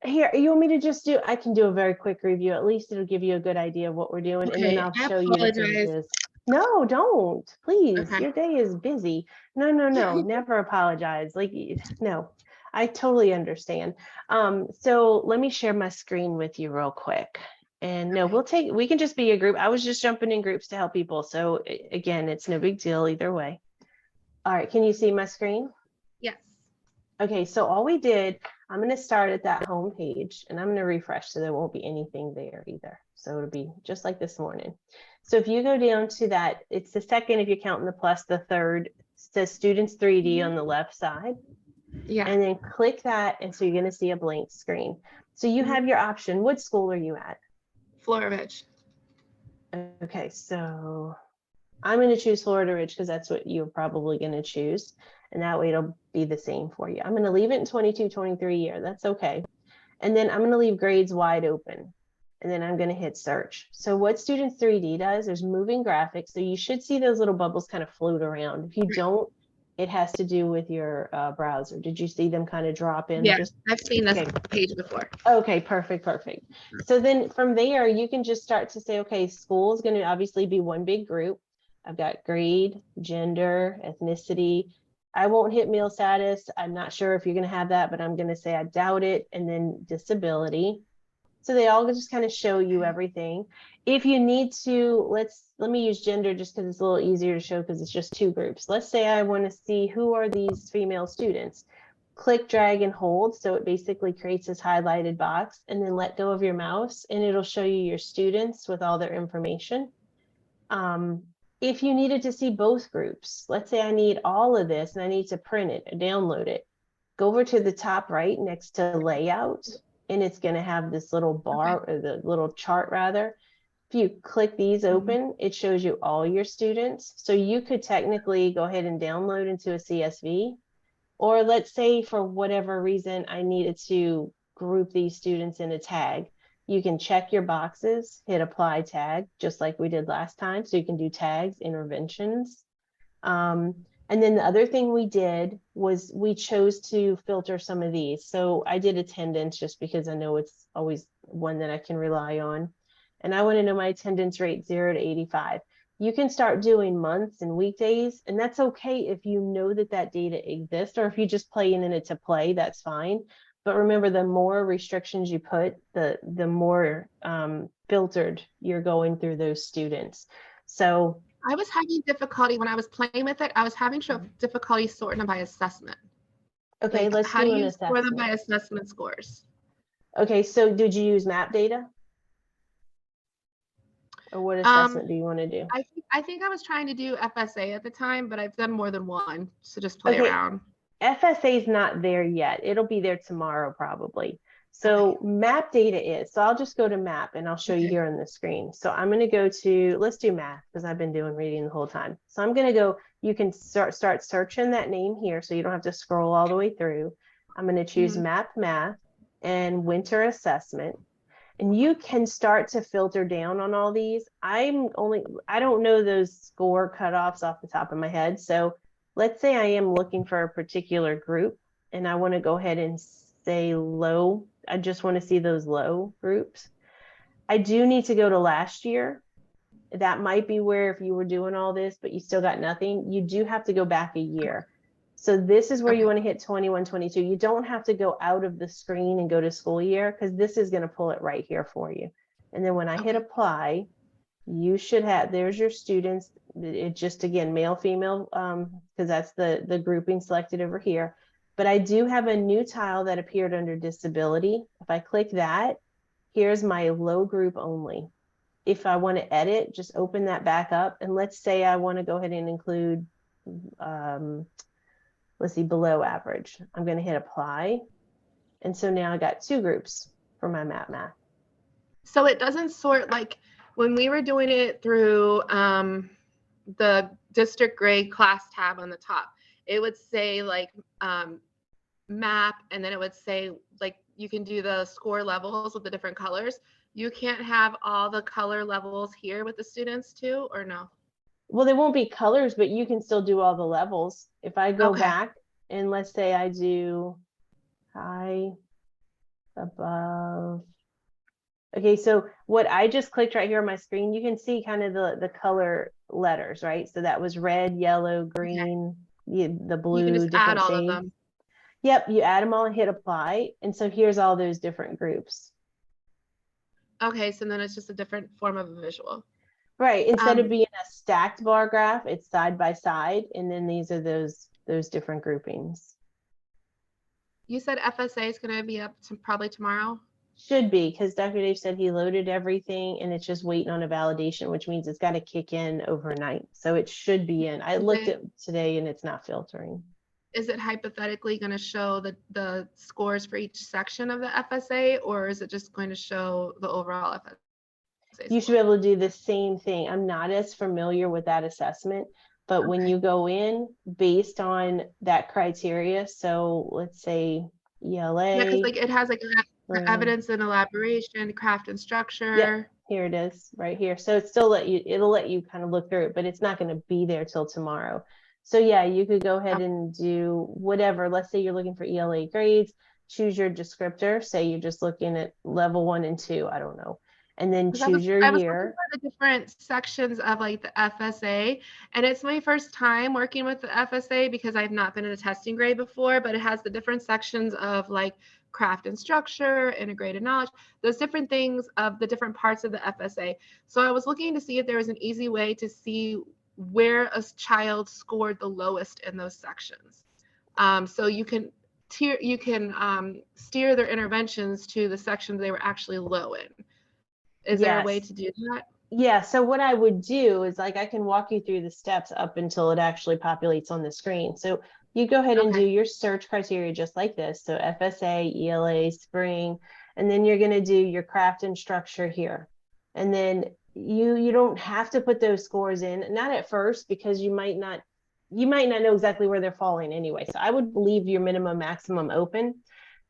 Here, you want me to just I can do a very quick review. At least it'll give you a good idea of what we're doing, and then I'll show you the pages. No, don't, please. Okay. Your day is busy. No, no, no, never apologize. Like, no, I totally understand. So let me share my screen with you real quick. And no, we can just be a group. I was just jumping in groups to help people. So again, it's no big deal either way. All right, can you see my screen? Yes. Okay, so all we did, I'm going to start at that home page and I'm going to refresh so there won't be anything there either. So it'll be just like this morning. So if you go down to that, it's the second, if you're counting the plus, the third, says Students 3D on the left side, Yeah. and then click that. And so you're going to see a blank screen. So you have your option. What school are you at? Florida Ridge. Okay, so I'm going to choose Florida Ridge because that's what you're probably going to choose. And that way it'll be the same for you. I'm going to leave it in 22, 23 year. That's okay. And then I'm going to leave grades wide open. And then I'm going to hit search. So what Students 3D does, there's moving graphics. So you should see those little bubbles kind of float around. If you don't, it has to do with your browser. Did you see them kind of drop in? Yeah, Just I've seen this okay. page before. Okay, perfect, perfect. So then from there, you can just start to say, okay, school is going to obviously be one big group. I've got grade, gender, ethnicity. I won't hit meal status. I'm not sure if you're going to have that, but I'm going to say I doubt it. And then disability. So they all just kind of show you everything. If you need to, let me use gender just because it's a little easier to show because it's just two groups. Let's say I want to see who are these female students. Click, drag, and hold. So it basically creates this highlighted box, and then let go of your mouse and it'll show you your students with all their information. If you needed to see both groups, let's say I need all of this and I need to print it or download it, go over to the top right next to layout, and it's going to have this little bar or the little chart rather. If you click these open, it shows you all your students. So you could technically go ahead and download into a CSV. Or let's say for whatever reason, I needed to group these students in a tag. You can check your boxes, hit apply tag, just like we did last time. So you can do tags, interventions. And then the other thing we did was we chose to filter some of these. So I did attendance just because I know it's always one that I can rely on. And I want to know my attendance rate 0 to 85. You can start doing months and weekdays, and that's okay if you know that that data exists, or if you just play in it to play, that's fine. But remember, the more restrictions you put, the more filtered you're going through those students. So I was having difficulty when I was playing with it. I was having difficulty sorting them by assessment. okay, Like, let's how do do an you score them by assessment. assessment scores? Okay, so did you use map data? Or what assessment do you want to do? I think I was trying to do FSA at the time, but I've done more than one, so just play Okay, around. FSA is not there yet. It'll be there tomorrow probably. So map data is, so I'll just go to map and I'll show you here on the screen. So I'm going to go to, let's do math because I've been doing reading the whole time. So I'm going to go, you can start searching that name here so you don't have to scroll all the way through. I'm going to choose map math and winter assessment. And you can start to filter down on all these. I don't know those score cutoffs off the top of my head. So let's say I am looking for a particular group and I want to go ahead and say low. I just want to see those low groups. I do need to go to last year. That might be where if you were doing all this, but you still got nothing, you do have to go back a year. So this is where you want to hit 21, 22. You don't have to go out of the screen and go to school year because this is going to pull it right here for you. And then when I hit apply, you should have, there's your students. It just, again, male, female, because that's the grouping selected over here. But I do have a new tile that appeared under disability. If I click that, here's my low group only. If I want to edit, just open that back up. And let's say I want to go ahead and include, let's see, below average. I'm going to hit apply. And so now I got two groups for my map math. So it doesn't sort like when we were doing it through the district grade class tab on the top, it would say like map, and then it would say like you can do the score levels with the different colors. You can't have all the color levels here with the students too, or no? Well, there won't be colors, but you can still do all the levels. If I go back and let's say I do high, above. Okay, so what I just clicked right here on my screen, you can see kind of the color letters, right? So that was red, yellow, green, the blue, You can just add different all of shades. them. Yep, you add them all and hit apply. And so here's all those different groups. Okay, so then it's just a different form of a visual. Right. Instead of being a stacked bar graph, it's side by side. And then these are those different groupings. You said FSA is going to be up to probably tomorrow? Should be, because Dr. Dave said he loaded everything and it's just waiting on a validation, which means it's got to kick in overnight. So it should be in. I looked at today and it's not filtering. Is it hypothetically going to show the scores for each section of the FSA, or is it just going to show the overall FSA? You should be able to do the same thing. I'm not as familiar with that assessment, but when you go in based on that criteria, so let's say ELA. Yeah, because like it has like evidence and elaboration, craft and structure. Yep, here it is right here. So it's still it'll let you kind of look through it, but it's not going to be there till tomorrow. So yeah, you could go ahead and do whatever. Let's say you're looking for ELA grades, choose your descriptor. Say you're just looking at level 1 and 2. I don't know. And then choose your year. I was year. looking for the different sections of like the FSA, and it's my first time working with the FSA because I've not been in a testing grade before, but it has the different sections of like craft and structure, integrated knowledge, those different things of the different parts of the FSA. So I was looking to see if there was an easy way to see where a child scored the lowest in those sections. So you can steer their interventions to the sections they were actually low in. Is there a way to do that? Yeah, so what I would do is like I can walk you through the steps up until it actually populates on the screen. So you go ahead and do your search criteria just like this. So FSA, ELA, spring, and then you're going to do your craft and structure here. And then you don't have to put those scores in, not at first, because you might not know exactly where they're falling anyway. So I would leave your minimum maximum open.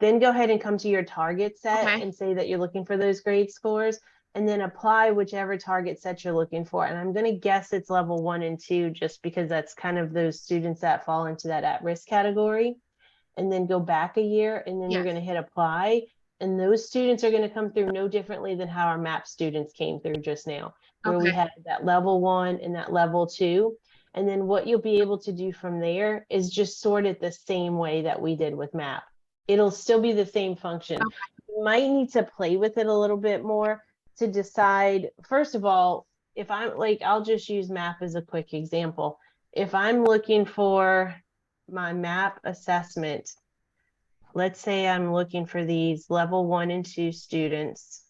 Then go ahead and come to your target set and say that you're looking for those grade scores, and then apply whichever target set you're looking for. And I'm going to guess it's level 1 and 2, just because that's kind of those students that fall into that at-risk category. And then go back a year, and then you're going to hit apply. And those students are going to come through no differently than how our MAP students came through just now, where we had that level 1 and that level 2. And then what you'll be able to do from there is just sort it the same way that we did with MAP. It'll still be the same function. You might need to play with it a little bit more to decide, first of all, if I'm like, I'll just use MAP as a quick example. If I'm looking for my MAP assessment, let's say I'm looking for these level 1 and 2 students,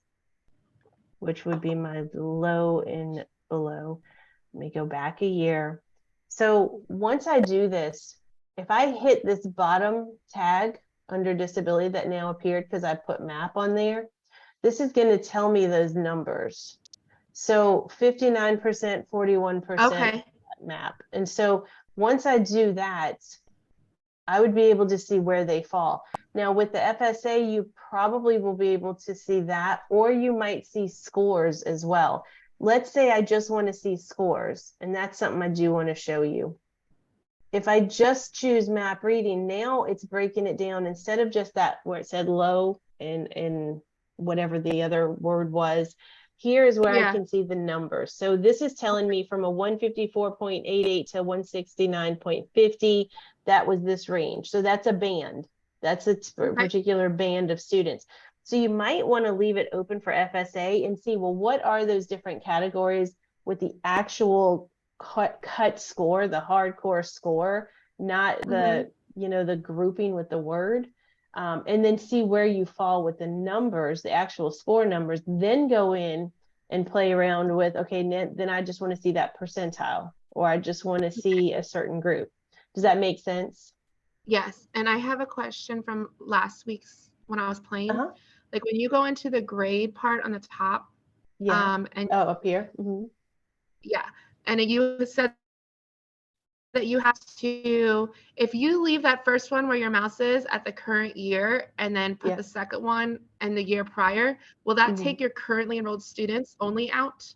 which would be my low and below. Let me go back a year. So once I do this, if I hit this bottom tag under disability that now appeared because I put MAP on there, this is going to tell me those numbers. So 59%, 41% MAP. And so once I do that, I would be able to see where they fall. Now with the FSA, you probably will be able to see that, or you might see scores as well. Let's say I just want to see scores, and that's something I do want to show you. If I just choose MAP reading, now it's breaking it down instead of just that where it said low and whatever the other word was. Here is where I can see the numbers. So this is telling me from a 154.88 to 169.50, that was this range. So that's a band. That's a particular band of students. So you might want to leave it open for FSA and see, well, what are those different categories with the actual cut score, the hardcore score, not the, the grouping with the word. And then see where you fall with the numbers, the actual score numbers, then go in and play around with, okay, then I just want to see that percentile, or I just want to see a certain group. Does that make sense? Yes. And I have a question from last week's when I was playing. Like when you go into the grade part on the top. And up here. Yeah. And you said that you have to, if you leave that first one where your mouse is at the current year and then put the second one and the year prior, will that take your currently enrolled students only out?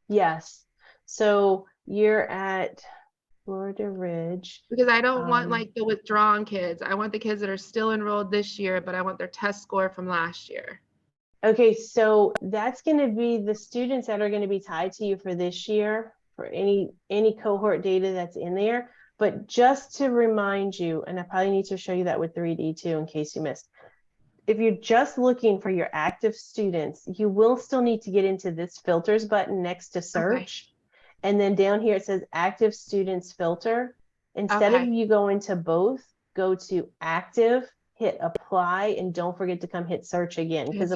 Yes. So you're at Florida Ridge. Because I don't want like the withdrawn kids. I want the kids that are still enrolled this year, but I want their test score from last year. Okay, so that's going to be the students that are going to be tied to you for this year for any cohort data that's in there. But just to remind you, and I probably need to show you that with 3D too, in case you missed. If you're just looking for your active students, you will still need to get into this filters button next to search. And then down here, it says active students filter. Instead of you going to both, go to active, hit apply, and don't forget to come hit search again. Because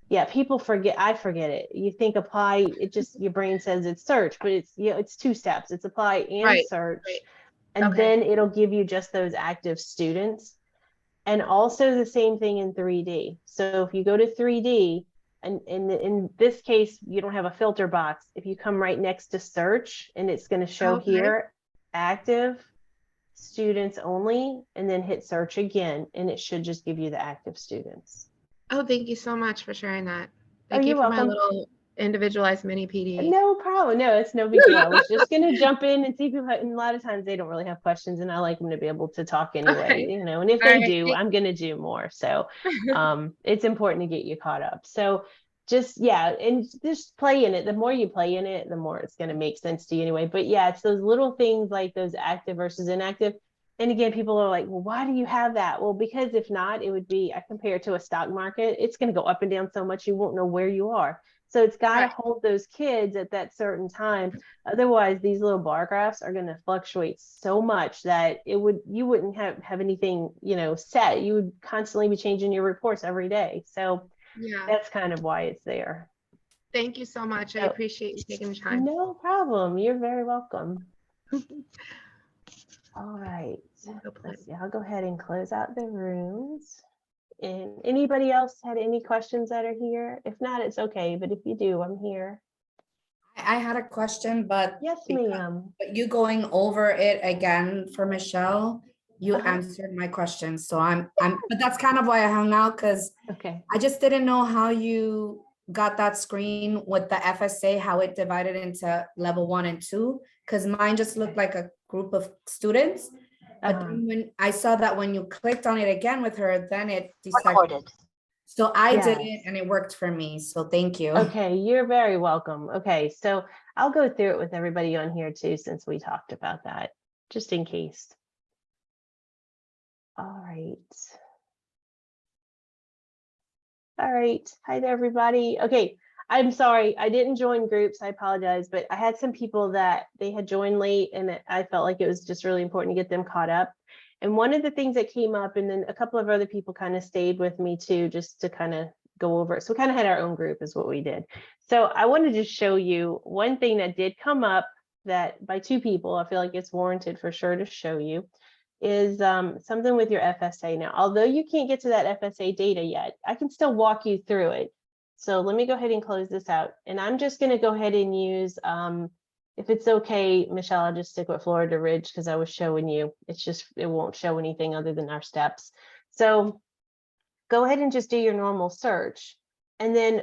yeah, people forget, I forget it. You think apply, it just, your brain says it's search, but it's, you know, it's 2 steps. It's apply and search. And then it'll give you just those active students. And also the same thing in 3D. So if you go to 3D, and in this case, you don't have a filter box. If you come right next to search, and it's going to show here, active students only, and then hit search again, and it should just give you the active students. Oh, thank you so much for sharing that. Thank you you're for welcome. my little individualized mini PD. No problem. No, it's no big deal. I was just going to jump in and see people, and a lot of times they don't really have questions, and I like them to be able to talk anyway, you know, and if they do, I'm going to do more. So it's important to get you caught up. So just, yeah, and just play in it. The more you play in it, the more it's going to make sense to you anyway. But yeah, it's those little things like those active versus inactive. And again, people are like, well, why do you have that? Well, because if not, it would be, I compare it to a stock market. It's going to go up and down so much, you won't know where you are. So it's got to hold those kids at that certain time. Otherwise, these little bar graphs are going to fluctuate so much that you wouldn't have anything, you know, set. You would constantly be changing your reports every day. So that's kind of why it's there. Thank you so much. I appreciate you taking the time. No problem. You're very welcome. All right. Let's see. I'll go ahead and close out the rooms. And anybody else had any questions that are here? If not, it's okay. But if you do, I'm here. I had a question, but yes, ma'am. But you going over it again for Michelle, you answered my question. So but that's kind of why I hung out, because I just didn't know how you got that screen with the FSA, how it divided into level 1 and 2, because mine just looked like a group of students. But then when I saw that when you clicked on it again with her, then it decided. So I did it and it worked for me. So thank you. Okay, you're very welcome. Okay, so I'll go through it with everybody on here too, since we talked about that, just in case. All right. All right. Hi there, everybody. Okay, I'm sorry, I didn't join groups. I apologize, but I had some people that they had joined late, and I felt like it was just really important to get them caught up. And one of the things that came up, and then a couple of other people kind of stayed with me too, just to kind of go over it. So we kind of had our own group is what we did. So I wanted to show you one thing that did come up that by 2 people, I feel like it's warranted for sure to show you, is something with your FSA. Now, although you can't get to that FSA data yet, I can still walk you through it. So let me go ahead and close this out. And I'm just going to go ahead and use, if it's okay, Michelle, I'll just stick with Florida Ridge because I was showing you. It's just, it won't show anything other than our steps. So go ahead and just do your normal search. And then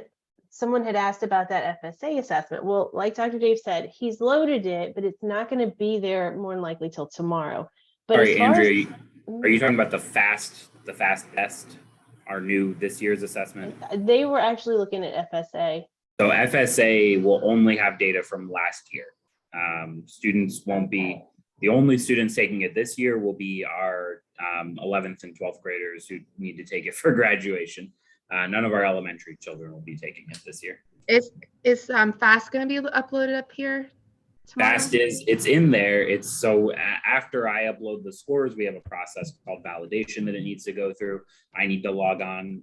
someone had asked about that FSA assessment. Well, like Dr. Dave said, he's loaded it, but it's not going to be there more than likely till tomorrow. But sorry, Andrea, are you talking about the FAST test? Our new this year's assessment? They were actually looking at FSA. So FSA will only have data from last year. Students won't be, the only students taking it this year will be our 11th and 12th graders who need to take it for graduation. None of our elementary children will be taking it this year. Is FAST going to be uploaded up here tomorrow? FAST it's in there. It's so after I upload the scores, we have a process called validation that it needs to go through. I need to log on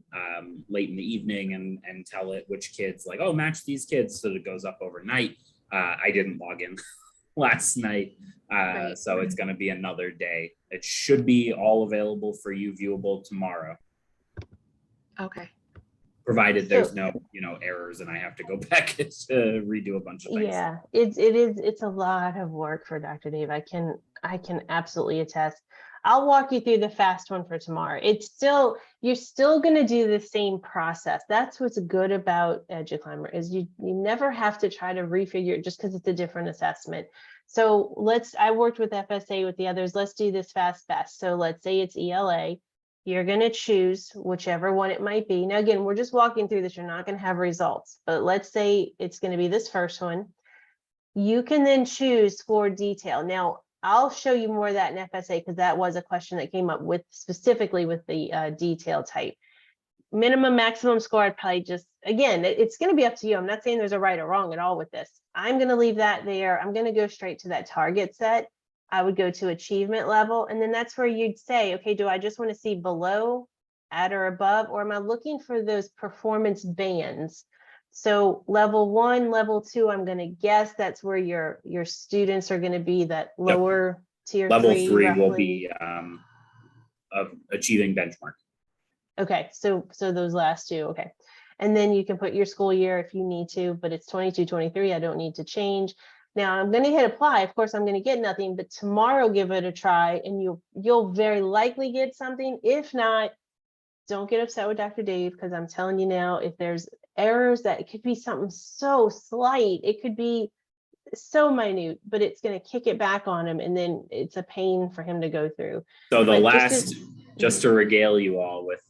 late in the evening and tell it which kids, like, oh, match these kids, so that it goes up overnight. I didn't log in last night, so it's going to be another day. It should be all available for you, viewable tomorrow. Okay. Provided there's no, errors and I have to go back to redo a bunch of things. Yeah, it's a lot of work for Dr. Dave. I can absolutely attest. I'll walk you through the FAST one for tomorrow. You're still going to do the same process. That's what's good about eduClimber is you never have to try to refigure it just because it's a different assessment. So I worked with FSA with the others. Let's do this FAST. So let's say it's ELA. You're going to choose whichever one it might be. Now, again, we're just walking through this. You're not going to have results, but let's say it's going to be this first one. You can then choose score detail. Now, I'll show you more of that in FSA because that was a question that came up with specifically with the detail type. Minimum, maximum score, I'd probably just, again, it's going to be up to you. I'm not saying there's a right or wrong at all with this. I'm going to leave that there. I'm going to go straight to that target set. I would go to achievement level, and then that's where you'd say, okay, do I just want to see below, at, or above, or am I looking for those performance bands? So level 1, level 2, I'm going to guess that's where your students are going to be, that lower tier Level 3 3 roughly. will be of achieving benchmark. Okay, so those last two, okay. And then you can put your school year if you need to, but it's 22, 23, I don't need to change. Now I'm gonna hit apply, of course I'm gonna get nothing, but tomorrow give it a try and you'll very likely get something. If not, don't get upset with Dr. Dave, because I'm telling you now, if there's errors, that it could be something so slight, it could be so minute, but it's gonna kick it back on him and then it's a pain for him to go through. So the But last, just to regale you all with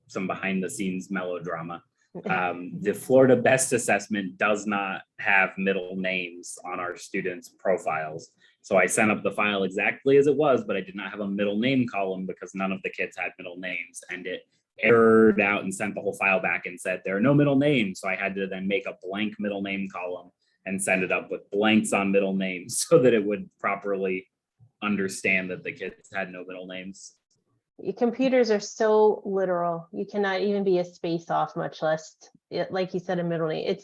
some behind the scenes melodrama, the Florida Best Assessment does not have middle names on our students' profiles. So I sent up the file exactly as it was, but I did not have a middle name column because none of the kids had middle names, and it errored out and sent the whole file back and said there are no middle names. So I had to then make a blank middle name column and send it up with blanks on middle names so that it would properly understand that the kids had no middle names. Your computers are so literal. You cannot even be a space off, much less, like you said, a middle name.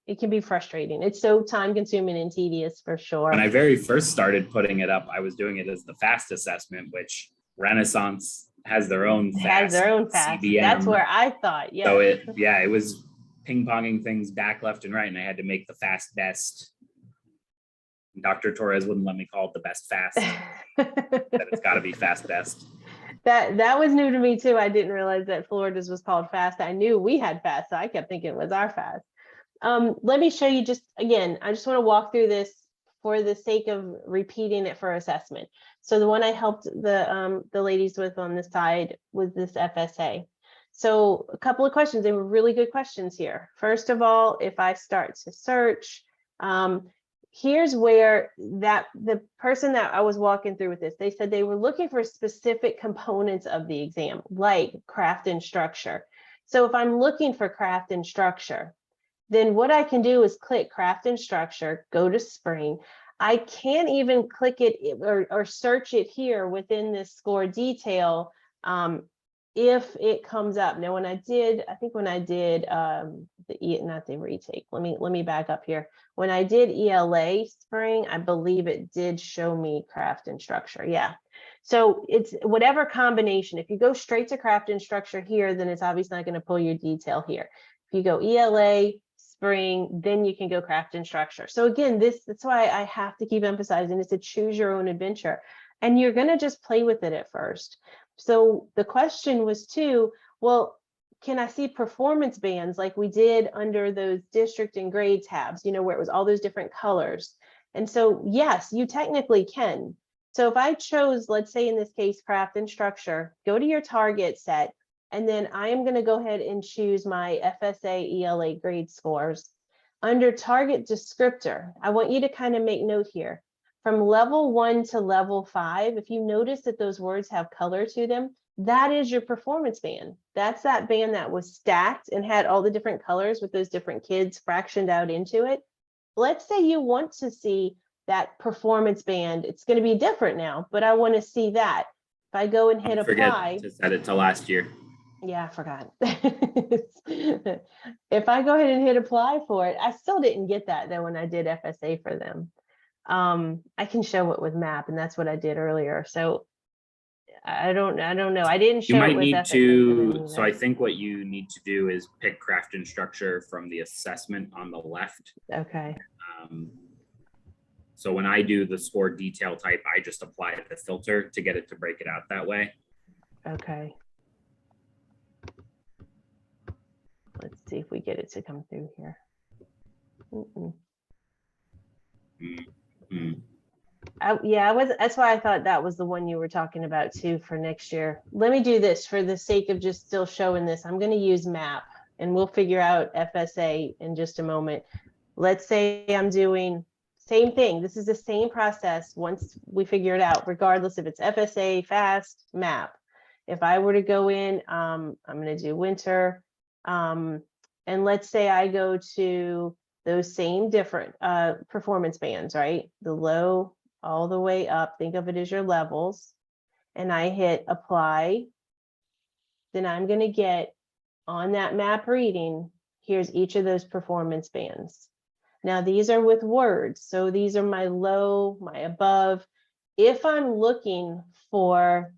It can be frustrating. It's so time consuming and tedious for sure. When I very first started putting it up, I was doing it as the FAST assessment, which Renaissance has their own FAST. Has their own FAST. CBM. That's where I thought, yeah. So it was ping-ponging things back, left, and right, and I had to make the FAST best. Dr. Torres wouldn't let me call it the best FAST. That it's got to be FAST best. That was new to me too. I didn't realize that Florida's was called FAST. I knew we had FAST, so I kept thinking it was our FAST. Let me show you just, again, I just want to walk through this for the sake of repeating it for assessment. So the one I helped the ladies with on this side was this FSA. So a couple of questions, they were really good questions here. First of all, if I start to search, here's where the person that I was walking through with this, they said they were looking for specific components of the exam, like craft and structure. So if I'm looking for craft and structure, then what I can do is click craft and structure, go to spring. I can't even click it or search it here within this score detail if it comes up. Now, when I did, I think when I did not the retake, let me back up here. When I did ELA spring, I believe it did show me craft and structure. Yeah. So it's whatever combination. If you go straight to craft and structure here, then it's obviously not going to pull your detail here. If you go ELA, spring, then you can go craft and structure. So again, that's why I have to keep emphasizing it's a choose your own adventure. And you're going to just play with it at first. So the question was too, well, can I see performance bands like we did under those district and grade tabs, where it was all those different colors? And so, yes, you technically can. So if I chose, let's say in this case, craft and structure, go to your target set, and then I am going to go ahead and choose my FSA ELA grade scores. Under target descriptor, I want you to kind of make note here. From level 1 to level 5, if you notice that those words have color to them, that is your performance band. That's that band that was stacked and had all the different colors with those different kids fractioned out into it. Let's say you want to see that performance band. It's going to be different now, but I want to see that. If I go and hit apply. To set it to last year. Yeah, I forgot. If I go ahead and hit apply for it, I still didn't get that though when I did FSA for them. I can show it with map, and that's what I did earlier. So I don't know. I didn't show You might it with need FSA to, so I think what you need to do is pick craft and structure from the assessment on the left. Okay. So when I do the score detail type, I just apply the filter to get it to break it out that way. Okay. Let's see if we get it to come through here. That's why I thought that was the one you were talking about too for next year. Let me do this for the sake of just still showing this. I'm going to use map, and we'll figure out FSA in just a moment. let's say I'm doing same thing. This is the same process once we figure it out, regardless if it's FSA, FAST, MAP. If I were to go in, I'm going to do winter. And let's say I go to those same different performance bands, right? The low all the way up. Think of it as your levels. And I hit apply. Then I'm going to get on that map reading. Here's each of those performance bands. Now these are with words. So these are my low, my above. If I'm looking for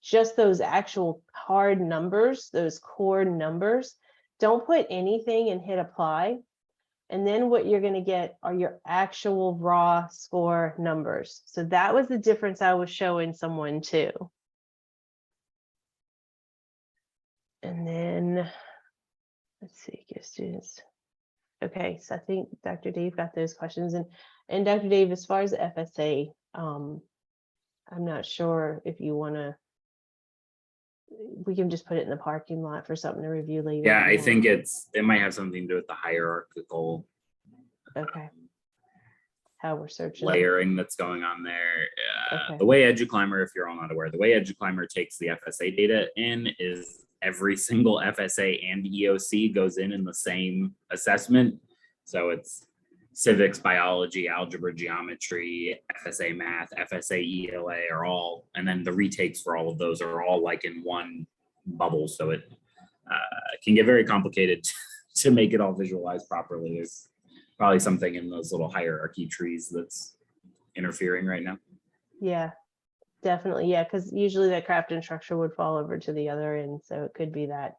just those actual hard numbers, those core numbers, don't put anything and hit apply. And then what you're going to get are your actual raw score numbers. So that was the difference I was showing someone too. And then let's see, give students. Okay, so I think Dr. Dave got those questions. And Dr. Dave, as far as the FSA, I'm not sure if you want to, we can just put it in the parking lot for something to review later. Yeah, I think it might have something to do with the hierarchical okay. How we're searching layering that's going on there. Okay. The way eduClimber, if you're all not aware, the way eduClimber takes the FSA data in is every single FSA and EOC goes in the same assessment. So it's civics, biology, algebra, geometry, FSA math, FSA ELA are all, and then the retakes for all of those are all like in one bubble. So it can get very complicated to make it all visualized properly. There's probably something in those little hierarchy trees that's interfering right now. Yeah, definitely. Yeah, because usually that craft and structure would fall over to the other end. So it could be that.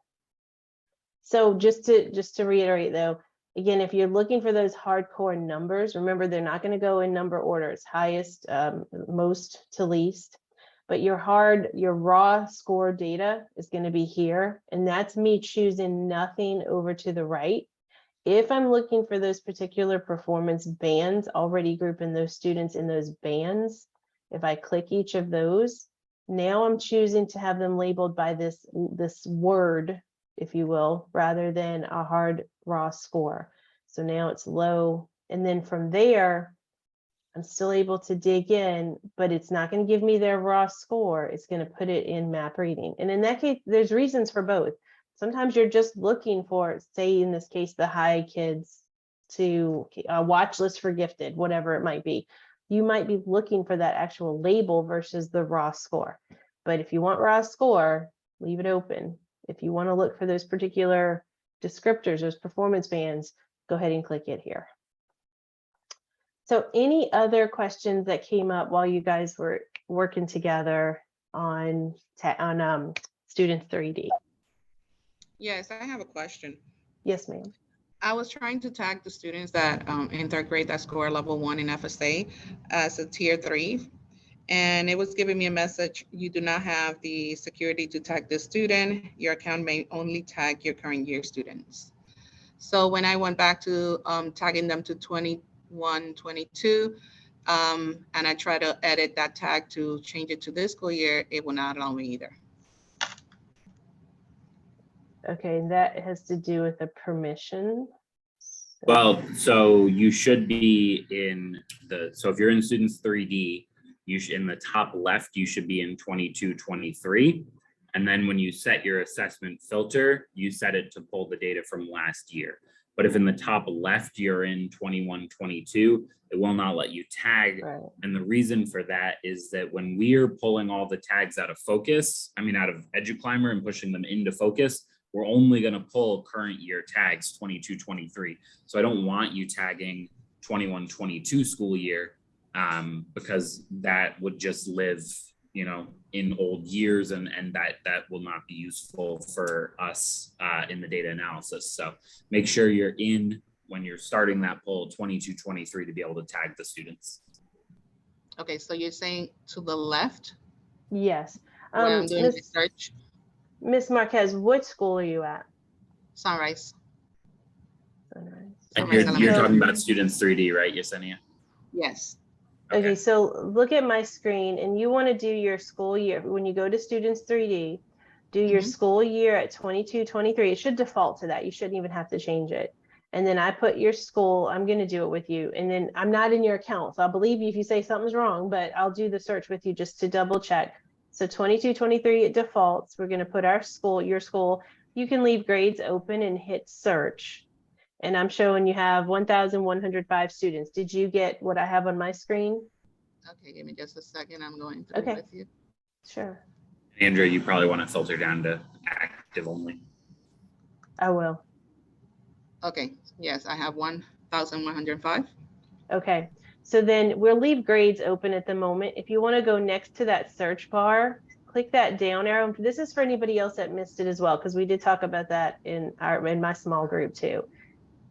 So just to reiterate though, again, if you're looking for those hardcore numbers, remember they're not going to go in number order. It's highest, most to least. But your raw score data is going to be here. And that's me choosing nothing over to the right. If I'm looking for those particular performance bands, already grouping those students in those bands, if I click each of those, now I'm choosing to have them labeled by this word, if you will, rather than a hard raw score. So now it's low. And then from there, I'm still able to dig in, but it's not going to give me their raw score. It's going to put it in map reading. And in that case, there's reasons for both. Sometimes you're just looking for, say in this case, the high kids to a watch list for gifted, whatever it might be. You might be looking for that actual label versus the raw score. But if you want raw score, leave it open. If you want to look for those particular descriptors, those performance bands, go ahead and click it here. So any other questions that came up while you guys were working together on Students 3D? Yes, I have a question. Yes, ma'am. I was trying to tag the students that in third grade that score level 1 in FSA as a tier 3. And it was giving me a message, you do not have the security to tag this student. Your account may only tag your current year students. So when I went back to tagging them to 21, 22, and I try to edit that tag to change it to this school year, it will not allow me either. Okay, that has to do with the permission. Well, so you should be in so if you're in Students 3D, you should, in the top left, you should be in 22, 23. And then when you set your assessment filter, you set it to pull the data from last year. But if in the top left, you're in 21, 22, it will not let you tag. Right. And the reason for that is that when we're pulling all the tags out of focus, out of eduClimber and pushing them into focus, we're only going to pull current year tags 22, 23. So I don't want you tagging 21, 22 school year because that would just live, in old years and that will not be useful for us in the data analysis. So make sure you're in when you're starting that poll 22, 23 to be able to tag the students. Okay, so you're saying to the left? Yes. When I'm doing research. Miss Marquez, what school are you at? Sunrise. Sunrise. And you're talking about Students 3D, right, Yesenia? Yes. Okay, so look at my screen and you want to do your school year. When you go to Students 3D, do your school year at 22, 23. It should default to that. You shouldn't even have to change it. And then I put your school, I'm going to do it with you. And then I'm not in your account. So I'll believe you if you say something's wrong, but I'll do the search with you just to double check. So 22, 23, it defaults. We're going to put our school, your school. You can leave grades open and hit search. And I'm showing you have 1,105 students. Did you get what I have on my screen? Okay, give me just a second. I'm going through with you. Sure. Andrea, you probably want to filter down to active only. I will. Okay, yes, I have 1,105. Okay, so then we'll leave grades open at the moment. If you want to go next to that search bar, click that down arrow. This is for anybody else that missed it as well, because we did talk about that in my small group too.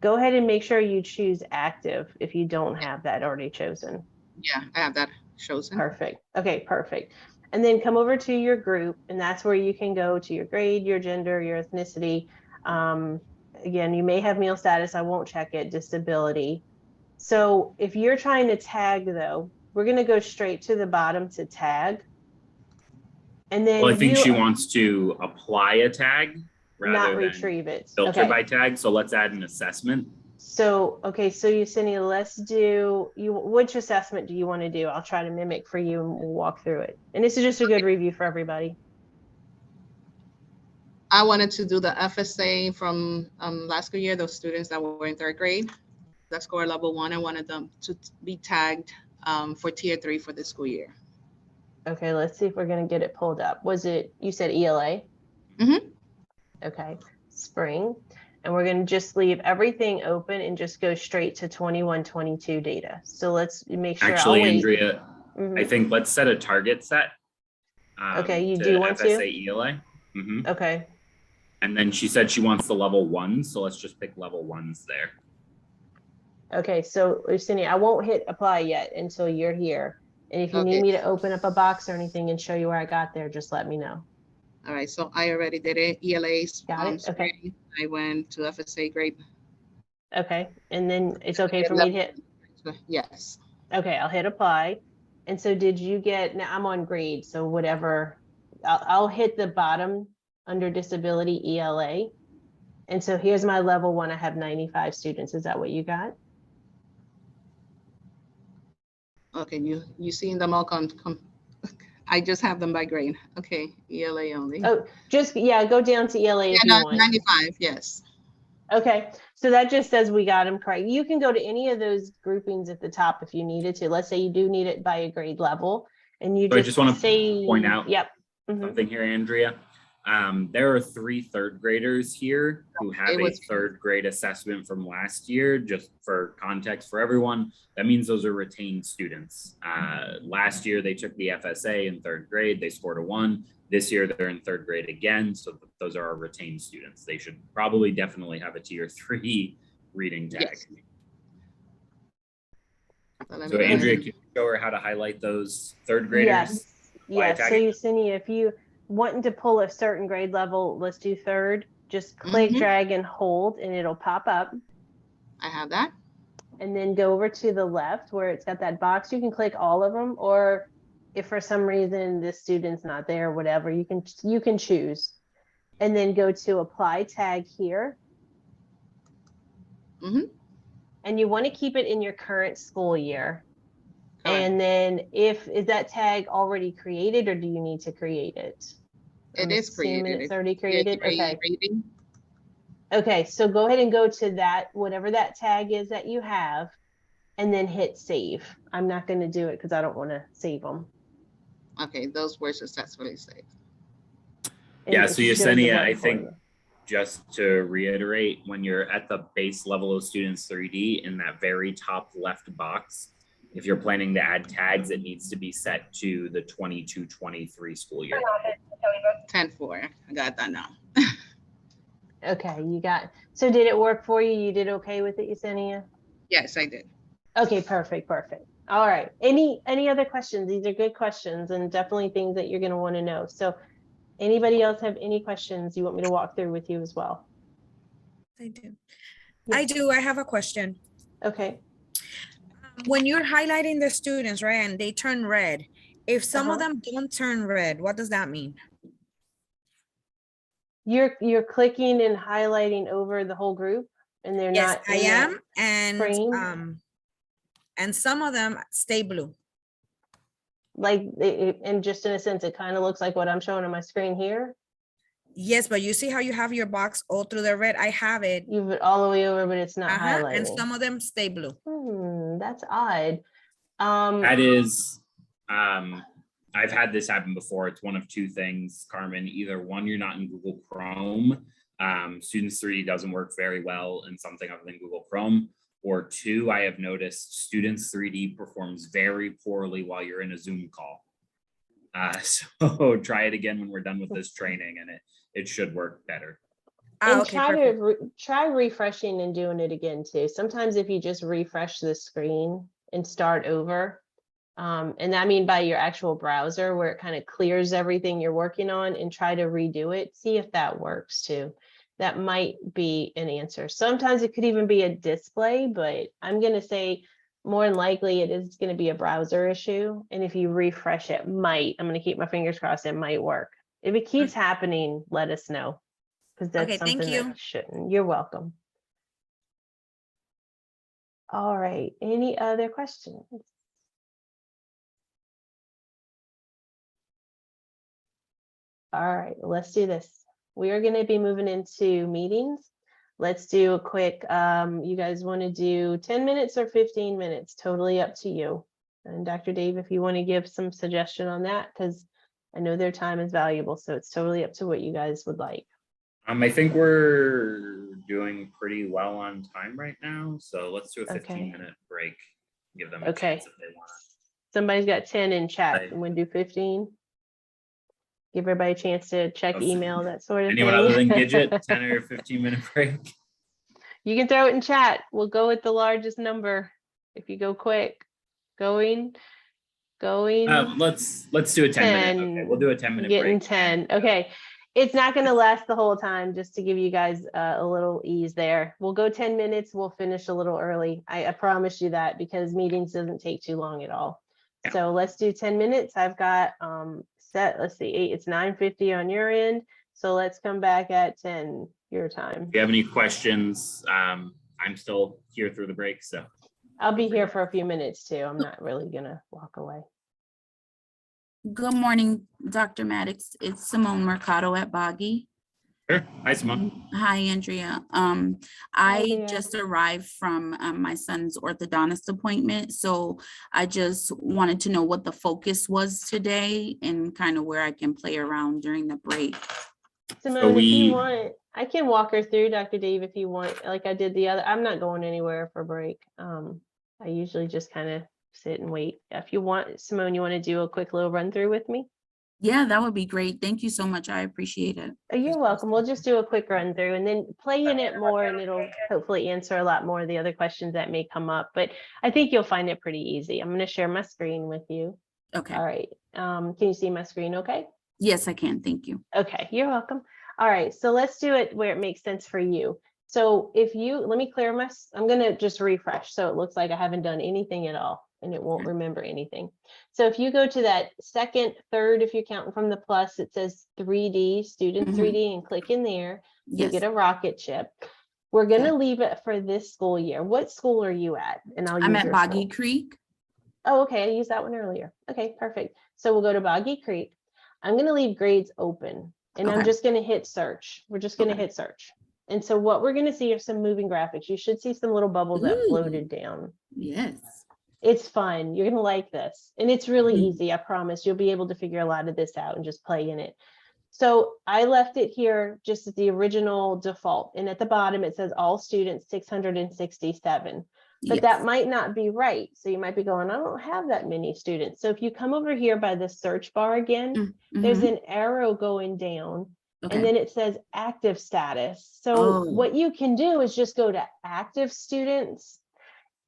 Go ahead and make sure you choose active if you don't have that already chosen. Yeah, I have that chosen. Perfect. Okay, perfect. And then come over to your group, and that's where you can go to your grade, your gender, your ethnicity. Again, you may have meal status. I won't check it, disability. So if you're trying to tag though, we're going to go straight to the bottom to tag. And then Well, I think she wants to apply a tag rather not retrieve than it. filter by tag. So let's add an assessment. So, okay, so Yesenia, let's do which assessment do you want to do? I'll try to mimic for you and we'll walk through it. And this is just a good review for everybody. I wanted to do the FSA from last school year, those students that were in 3rd grade, that score level 1. I wanted them to be tagged for tier 3 for this school year. Okay, let's see if we're going to get it pulled up. Was it, you said ELA? Mm-hmm. Okay, spring. And we're going to just leave everything open and just go straight to 21-22 data. So let's make sure. Actually, Andrea, I think let's set a target set. Okay, you do want FSA to? ELA. Okay. And then she said she wants the level 1. So let's just pick level 1s there. Okay, so Lucinia, I won't hit apply yet until you're here. And if you need me to open up a box or anything and show you where I got there, just let me know. All right, so I already did it. ELA's. Got it. Okay. I went to FSA grade. Okay, and then it's okay for me to hit. Yes. Okay, I'll hit apply. And so did you get, now I'm on grade, so whatever, I'll hit the bottom under disability ELA. And so here's my level 1, I have 95 students. Is that what you got? Okay, you seen them all come. I just have them by grade. Okay, ELA only. Oh, just, yeah, go down to ELA if you want. 95, yes. Okay, so that just says we got them correct. You can go to any of those groupings at the top if you needed to. Let's say you do need it by a grade level, and you So I just want to point out something here, Andrea. There are 3 3rd graders here who have a 3rd grade assessment from last year. Just for context for everyone, that means those are retained students. Last year they took the FSA in 3rd grade, they scored a 1. This year they're in 3rd grade again, so those are our retained students. They should probably definitely have a tier 3 reading tag. Yes. So Andrea, can you show her how to highlight those 3rd graders? Yes. So Yesenia, if you wanting to pull a certain grade level, let's do 3rd, just click, drag and hold and it'll pop up. I have that. And then go over to the left where it's got that box. You can click all of them, or if for some reason this student's not there, whatever, you can choose. And then go to apply tag here. And you want to keep it in your current school year. Correct. And then is that tag already created or do you need to create it? It is created. It's already created. Okay. Okay, so go ahead and go to that, whatever that tag is that you have, and then hit save. I'm not going to do it because I don't want to save them. Okay, those were successfully saved. Yeah, so Yesenia, I think just to reiterate, when you're at the base level of students 3D in that very top left box, if you're planning to add tags, it needs to be set to the 22-23 school year. 10-4, I got that now. Okay, you got, so did it work for you? You did okay with it, Yesenia? Yes, I did. Okay, perfect. All right, any other questions? These are good questions and definitely things that you're going to want to know. So anybody else have any questions you want me to walk through with you as well? I do. Yes. I do. I have a question. Okay. When you're highlighting the students, right, and they turn red, if some of them don't turn red, what does that mean? You're clicking and highlighting over the whole group? and they're Yes, not I in that am. And frame? some of them stay blue. Like, and just in a sense, it kind of looks like what I'm showing on my screen here. Yes, but you see how you have your box all through the red? I have it. You've it all the way over, but it's not And highlighting. some of them stay blue. That's odd. That is, I've had this happen before. It's one of two things, Carmen. Either one, you're not in Google Chrome. Students 3D doesn't work very well in something other than Google Chrome. Or two, I have noticed Students 3D performs very poorly while you're in a Zoom call. So try it again when we're done with this training, and it should work better. And Okay, try perfect. to try refreshing and doing it again too. Sometimes if you just refresh the screen and start over, and I mean by your actual browser where it kind of clears everything you're working on, and try to redo it, see if that works too. That might be an answer. Sometimes it could even be a display, but I'm going to say more than likely it is going to be a browser issue. And if you refresh it, I'm going to keep my fingers crossed, it might work. If it keeps happening, let us know, because that's Okay, thank something you. that shouldn't. You're welcome. All right, any other questions? All right, let's do this. We are going to be moving into meetings. Let's do a quick, you guys want to do 10 minutes or 15 minutes? Totally up to you. And Dr. Dave, if you want to give some suggestion on that, because I know their time is valuable, so it's totally up to what you guys would like. I think we're doing pretty well on time right now. So let's do a 15-minute break. Give them a chance if they want. Somebody's got 10 in chat. Right. And we'll do 15. Give everybody a chance to check email, that sort of Anyone thing. other than Gidget, 10 or 15-minute break? You can throw it in chat. We'll go with the largest number. If you go quick, going. Let's do a 10-minute. Okay, we'll do a 10-minute Getting break. 10. Okay. It's not going to last the whole time, just to give you guys a little ease there. We'll go 10 minutes. We'll finish a little early. I promise you that, because meetings doesn't take too long at all. Yeah. So let's do 10 minutes. I've got set, let's see, it's 9:50 on your end. So let's come back at 10 your time. If you have any questions, I'm still here through the break, so. I'll be here for a few minutes too. I'm not really gonna walk away. Good morning, Dr. Maddox. It's Simone Mercado at Boggy. Sure. Hi, Simone. Hi, Andrea. I just arrived from my son's orthodontist appointment, so I just wanted to know what the focus was today and kind of where I can play around during the break. Simone, if you want, I can walk her through, Dr. Dave, if you want, like I did the other. I'm not going anywhere for break. I usually just kind of sit and wait. If you want, Simone, you want to do a quick little run through with me? Yeah, that would be great. Thank you so much. I appreciate it. You're welcome. We'll just do a quick run through and then play in it more, and it'll hopefully answer a lot more of the other questions that may come up. But I think you'll find it pretty easy. I'm going to share my screen with you. Okay. All right. Can you see my screen okay? Yes, I can. Thank you. Okay, you're welcome. All right, so let's do it where it makes sense for you. So if you, let me clear my, I'm going to just refresh. So it looks like I haven't done anything at all, and it won't remember anything. So if you go to that second, third, if you're counting from the plus, it says 3D, student 3D, and click in there, you get a rocket ship. We're going to leave it for this school year. What school are you at? And I'm at Boggy Creek. Oh, okay, I used that one earlier. Okay, perfect. So we'll go to Boggy Creek. I'm going to leave grades open, and I'm just going to hit search. We're just going to hit search. And so what we're going to see are some moving graphics. You should see some little bubbles that floated down. Yes. It's fun. You're going to like this. And it's really easy. I promise you'll be able to figure a lot of this out and just play in it. So I left it here just as the original default. And at the bottom, it says all students 667. But that might not be right. So you might be going, I don't have that many students. So if you come over here by the search bar again, there's an arrow going down. And then it says active status. So what you can do is just go to active students.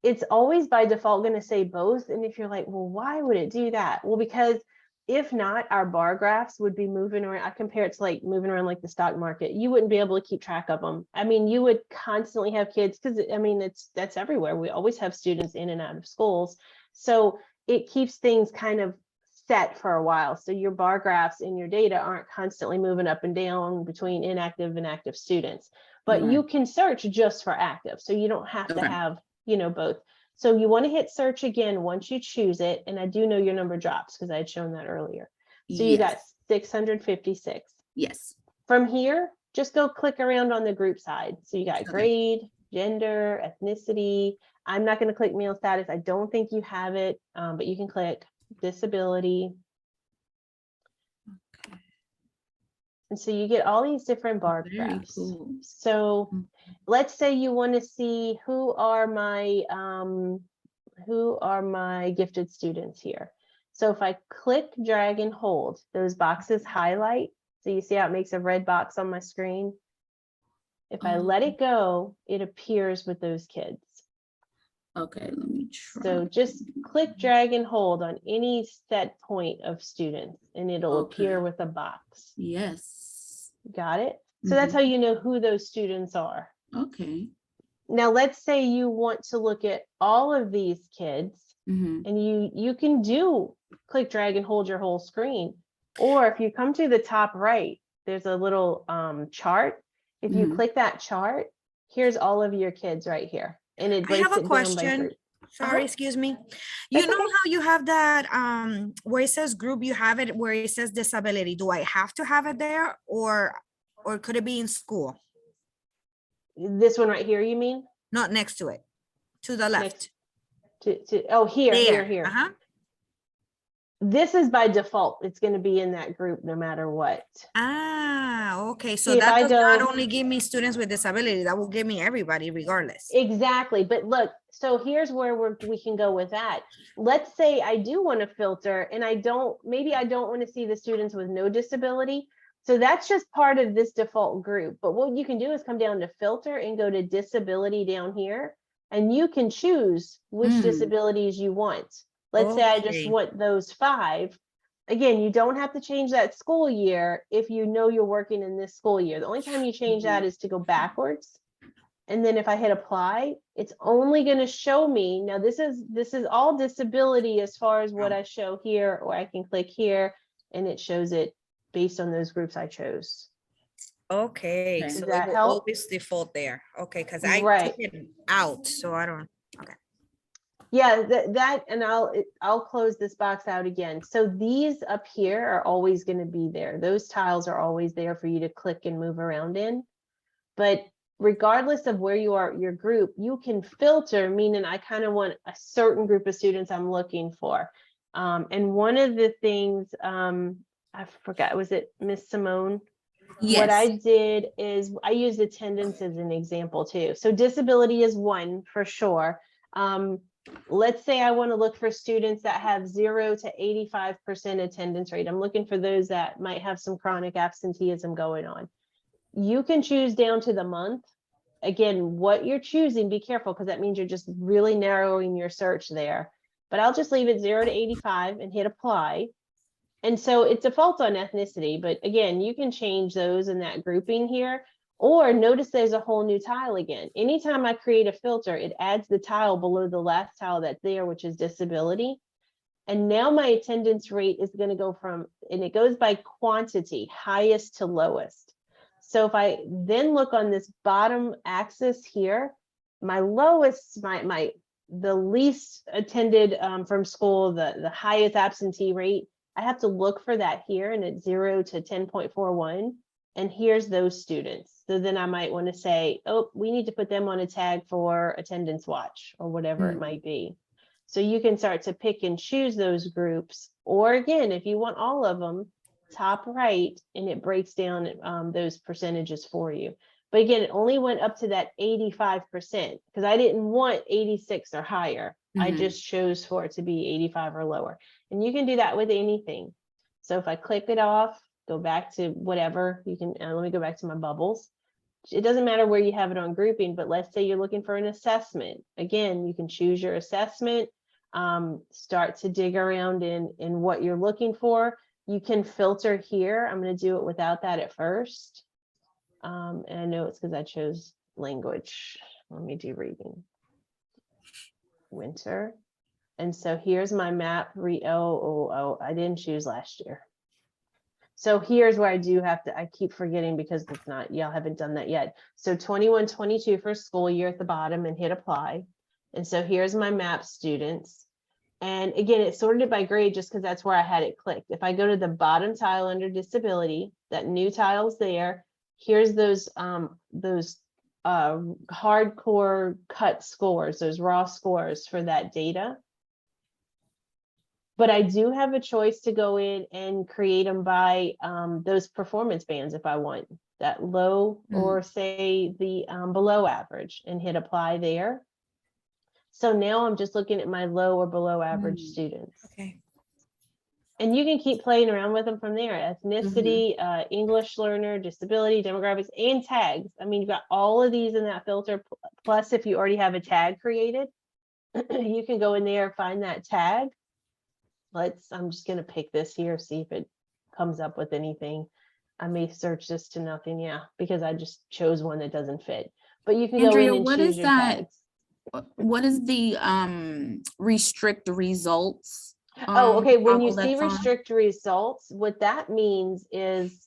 It's always by default going to say both. And if you're like, well, why would it do that? Well, because if not, our bar graphs would be moving around. I compare it to like moving around like the stock market. You wouldn't be able to keep track of them. I mean, you would constantly have kids, because I mean, that's everywhere. We always have students in and out of schools. So it keeps things kind of set for a while. So your bar graphs in your data aren't constantly moving up and down between inactive and active students, but Right. you can search just for active. So you don't have to Okay. have, both. So you want to hit search again once you choose it. And I do know your number drops because I had shown that earlier. So you got 656. Yes. From here, just go click around on the group side. So you got Okay. grade, gender, ethnicity. I'm not going to click meal status. I don't think you have it, but you can click disability. And so you get all these different bar Very graphs. cool. So Mm. let's say you want to see who are my gifted students here. So if I click, drag, and hold, those boxes highlight. So you see how it makes a red box on my screen? If I let it go, it appears with those kids. Okay, let me try. So just click, drag, and hold on any set point of students, and it'll appear Okay. with a box. Yes. Got it? So that's how you know who those students are. Okay. Now, let's say you want to look at all of these kids, and you can do click, drag, and hold your whole screen. Or if you come to the top right, there's a little chart. If you click that chart, here's all of your kids right here. And it I breaks have a it down by question. group. Sorry, excuse me. That's You know okay. how you have that where it says group, you have it where it says disability. Do I have to have it there, or could it be in school? This one right here, you mean? Not next to it, to the left. Here. Uh-huh. This is by default. It's going to be in that group no matter what. Ah, okay. So See, if that I does not go- only give me students with disability, that will give me everybody regardless. Exactly. But look, so here's where we can go with that. Let's say I do want to filter and maybe I don't want to see the students with no disability. So that's just part of this default group. But what you can do is come down to filter and go to disability down here, and you can choose which disabilities you want. Let's say I just Okay. want those 5. Again, you don't have to change that school year if you know you're working in this school year. The only time you change that is to go backwards. And then if I hit apply, it's only going to show me. Now this is all disability as far as what I show here, or I can click here and it shows it based on those groups I chose. Okay, Okay. so Does it that will help? always default there. Okay, because I Right. took it out, so I don't. Yeah, that and I'll close this box out again. So these up here are always going to be there. Those tiles are always there for you to click and move around in. But regardless of where you are, your group, you can filter, meaning I kind of want a certain group of students I'm looking for. And one of the things, I forgot, was it Miss Simone? Yes. What I did is I used attendance as an example too. So disability is one for sure. Let's say I want to look for students that have 0 to 85% attendance rate. I'm looking for those that might have some chronic absenteeism going on. You can choose down to the month. Again, what you're choosing, be careful, because that means you're just really narrowing your search there. But I'll just leave it 0 to 85 and hit apply. And so it defaults on ethnicity, but again, you can change those in that grouping here. Or notice there's a whole new tile again. Anytime I create a filter, it adds the tile below the last tile that's there, which is disability. And now my attendance rate is going to go from, and it goes by quantity, highest to lowest. So if I then look on this bottom axis here, my lowest, the least attended from school, the highest absentee rate, I have to look for that here, and it's 0 to 10.41. And here's those students. So then I might want to say, oh, we need to put them on a tag for attendance watch or whatever it might be. So you can start to pick and choose those groups. Or again, if you want all of them, top right, and it breaks down those percentages for you. But again, it only went up to that 85% because I didn't want 86 or higher. I just chose for it to be 85 or lower. And you can do that with anything. So if I click it off, go back to whatever, you can, let me go back to my bubbles. It doesn't matter where you have it on grouping, but let's say you're looking for an assessment. Again, you can choose your assessment, start to dig around in what you're looking for. You can filter here. I'm going to do it without that at first. And I know it's because I chose language. Let me do reading. Winter. And so here's my map. I didn't choose last year. So here's where I do have to, I keep forgetting because it's not, y'all haven't done that yet. So 21-22 for school year at the bottom and hit apply. And so here's my map students. And again, it's sorted by grade just because that's where I had it clicked. If I go to the bottom tile under disability, that new tile's there. Here's those hardcore cut scores, those raw scores for that data. But I do have a choice to go in and create them by those performance bands if I want that low or say the below average and hit apply there. So now I'm just looking at my low or below average students. Okay. And you can keep playing around with them from there. Ethnicity, English learner, disability, demographics, and tags. I mean, you've got all of these in that filter. Plus, if you already have a tag created, you can go in there, find that tag. I'm just going to pick this here, see if it comes up with anything. I may search this to nothing, yeah, because I just chose one that doesn't fit. But you can Andrea, go in and what choose is your that? tags. What is the restrict results? Okay. When you toggle see that's on? restrict results, what that means is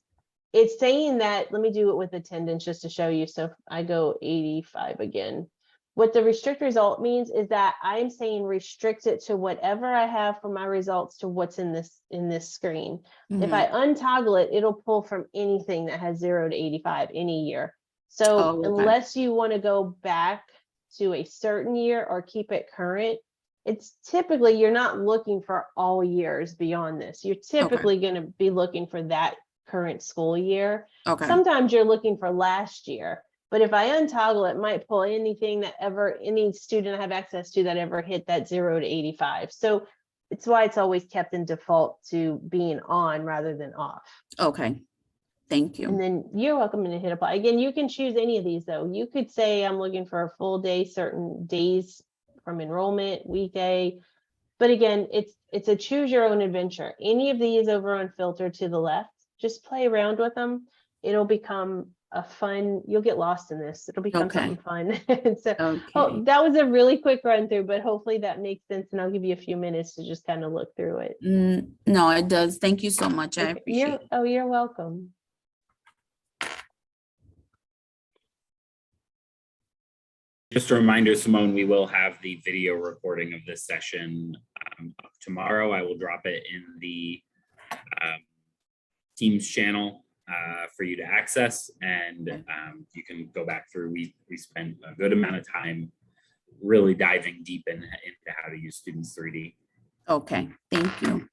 it's saying that, let me do it with attendance just to show you. So if I go 85 again, what the restrict result means is that I'm saying restrict it to whatever I have for my results to what's in this screen. If I untoggle it, it'll pull from anything that has 0 to 85 any year. So unless you want to go back to a certain year or keep it current, it's typically, you're not looking for all years beyond this. You're typically going to be looking for that current school year. Sometimes you're looking for last year, but if I untoggle it, might pull anything that any student I have access to that ever hit that 0 to 85. So it's why it's always kept in default to being on rather than off. Okay. Thank you. And then you're welcome to hit apply. Again, you can choose any of these though. You could say I'm looking for a full day, certain days from enrollment, weekday. But again, it's a choose your own adventure. Any of these over on filter to the left, just play around with them. It'll become a fun, you'll get lost in this. It'll become something fun. So that was a really quick run through, but hopefully that makes sense. And I'll give you a few minutes to just kind of look through it. No, it does. Thank you so much. I appreciate it. Oh, you're welcome. Just a reminder, Simone, we will have the video recording of this session up tomorrow. I will drop it in the Teams channel for you to access, and you can go back through. We spent a good amount of time really diving deep into how to use Students 3D. Okay, thank you.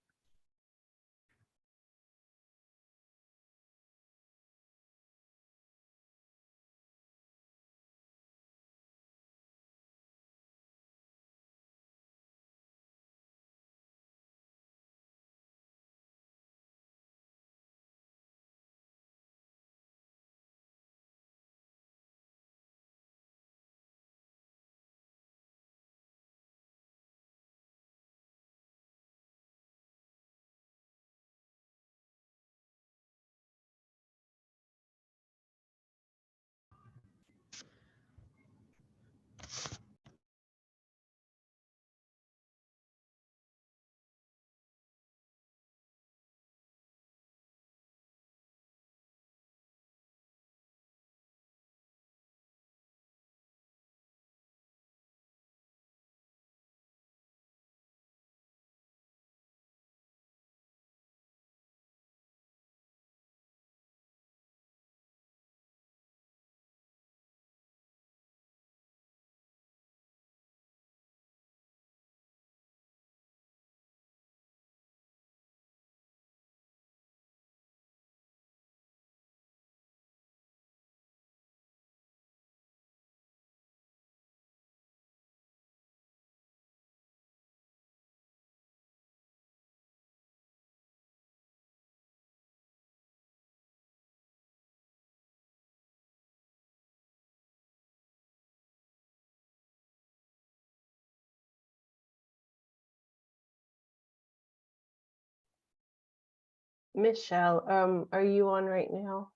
Michelle, are you on right now?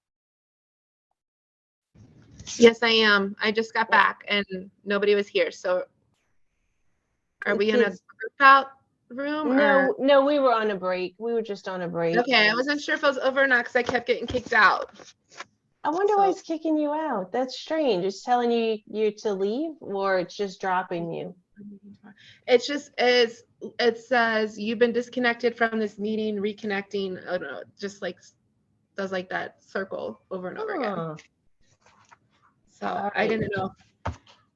Yes, I am. I just got back and nobody was here. So are we gonna breakout room? No, no, we were on a break. We were just on a break. Okay, I wasn't sure if it was over or not because I kept getting kicked out. I wonder why So- it's kicking you out. That's strange. It's telling you to leave, or it's just dropping you. It's just it says you've been disconnected from this meeting, reconnecting. Oh no, just like does like that circle over and over again. Huh. So All I right. didn't know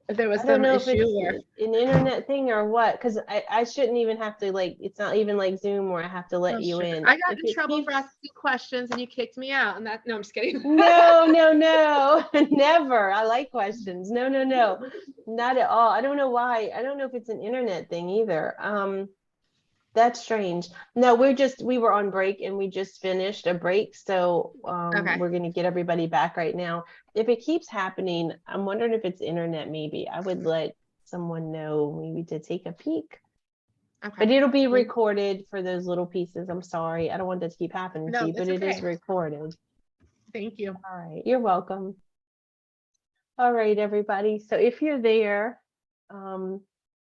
if there was I don't some know if issue or it's an internet thing or what, because I shouldn't even have to, like, it's not even like Zoom where I have to let Oh, you sure. in. I got If in it trouble for keeps- asking questions and you kicked me out. And that no, I'm just kidding. No, no, no, never. I like questions. No, no, no, not at all. I don't know why. I don't know if it's an internet thing either. That's strange. No, we were on break and we just finished a break. So Okay. we're gonna get everybody back right now. If it keeps happening, I'm wondering if it's internet maybe. I would let someone know maybe to take a peek. Okay. But it'll be recorded for those little pieces. I'm sorry. I don't want that to keep happening No, to you, that's but it is okay. recorded. Thank you. All right, you're welcome. All right, everybody. So if you're there,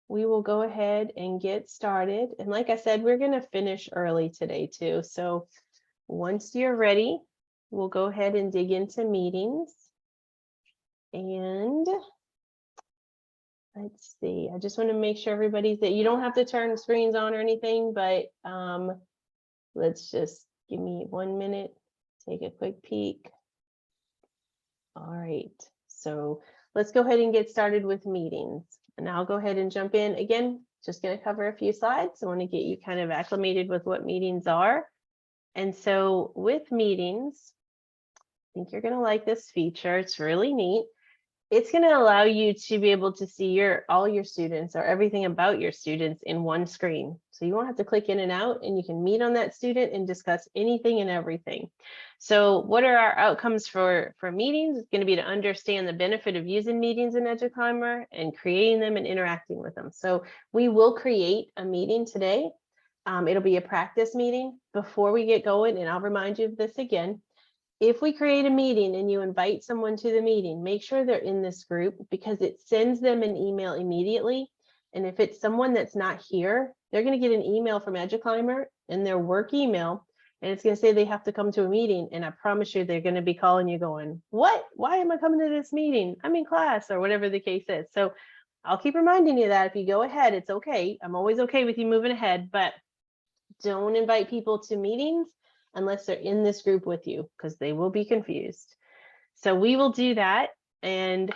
we will go ahead and get started. And like I said, we're going to finish early today too. So once you're ready, we'll go ahead and dig into meetings. And let's see, I just want to make sure everybody's that you don't have to turn screens on or anything, but let's just give me 1 minute, take a quick peek. All right, so let's go ahead and get started with meetings. And I'll go ahead and jump in. Again, just going to cover a few slides. I want to get you kind of acclimated with what meetings are. And so with meetings, I think you're going to like this feature. It's really neat. It's going to allow you to be able to see all your students or everything about your students in one screen. So you won't have to click in and out, and you can meet on that student and discuss anything and everything. So what are our outcomes for meetings? It's going to be to understand the benefit of using meetings in eduClimber and creating them and interacting with them. So we will create a meeting today. It'll be a practice meeting before we get going, and I'll remind you of this again. If we create a meeting and you invite someone to the meeting, make sure they're in this group because it sends them an email immediately. And if it's someone that's not here, they're going to get an email from eduClimber in their work email, and it's going to say they have to come to a meeting. And I promise you, they're going to be calling you going, what? Why am I coming to this meeting? I'm in class, or whatever the case is. So I'll keep reminding you that if you go ahead, it's okay. I'm always okay with you moving ahead, but don't invite people to meetings unless they're in this group with you, because they will be confused. So we will do that. And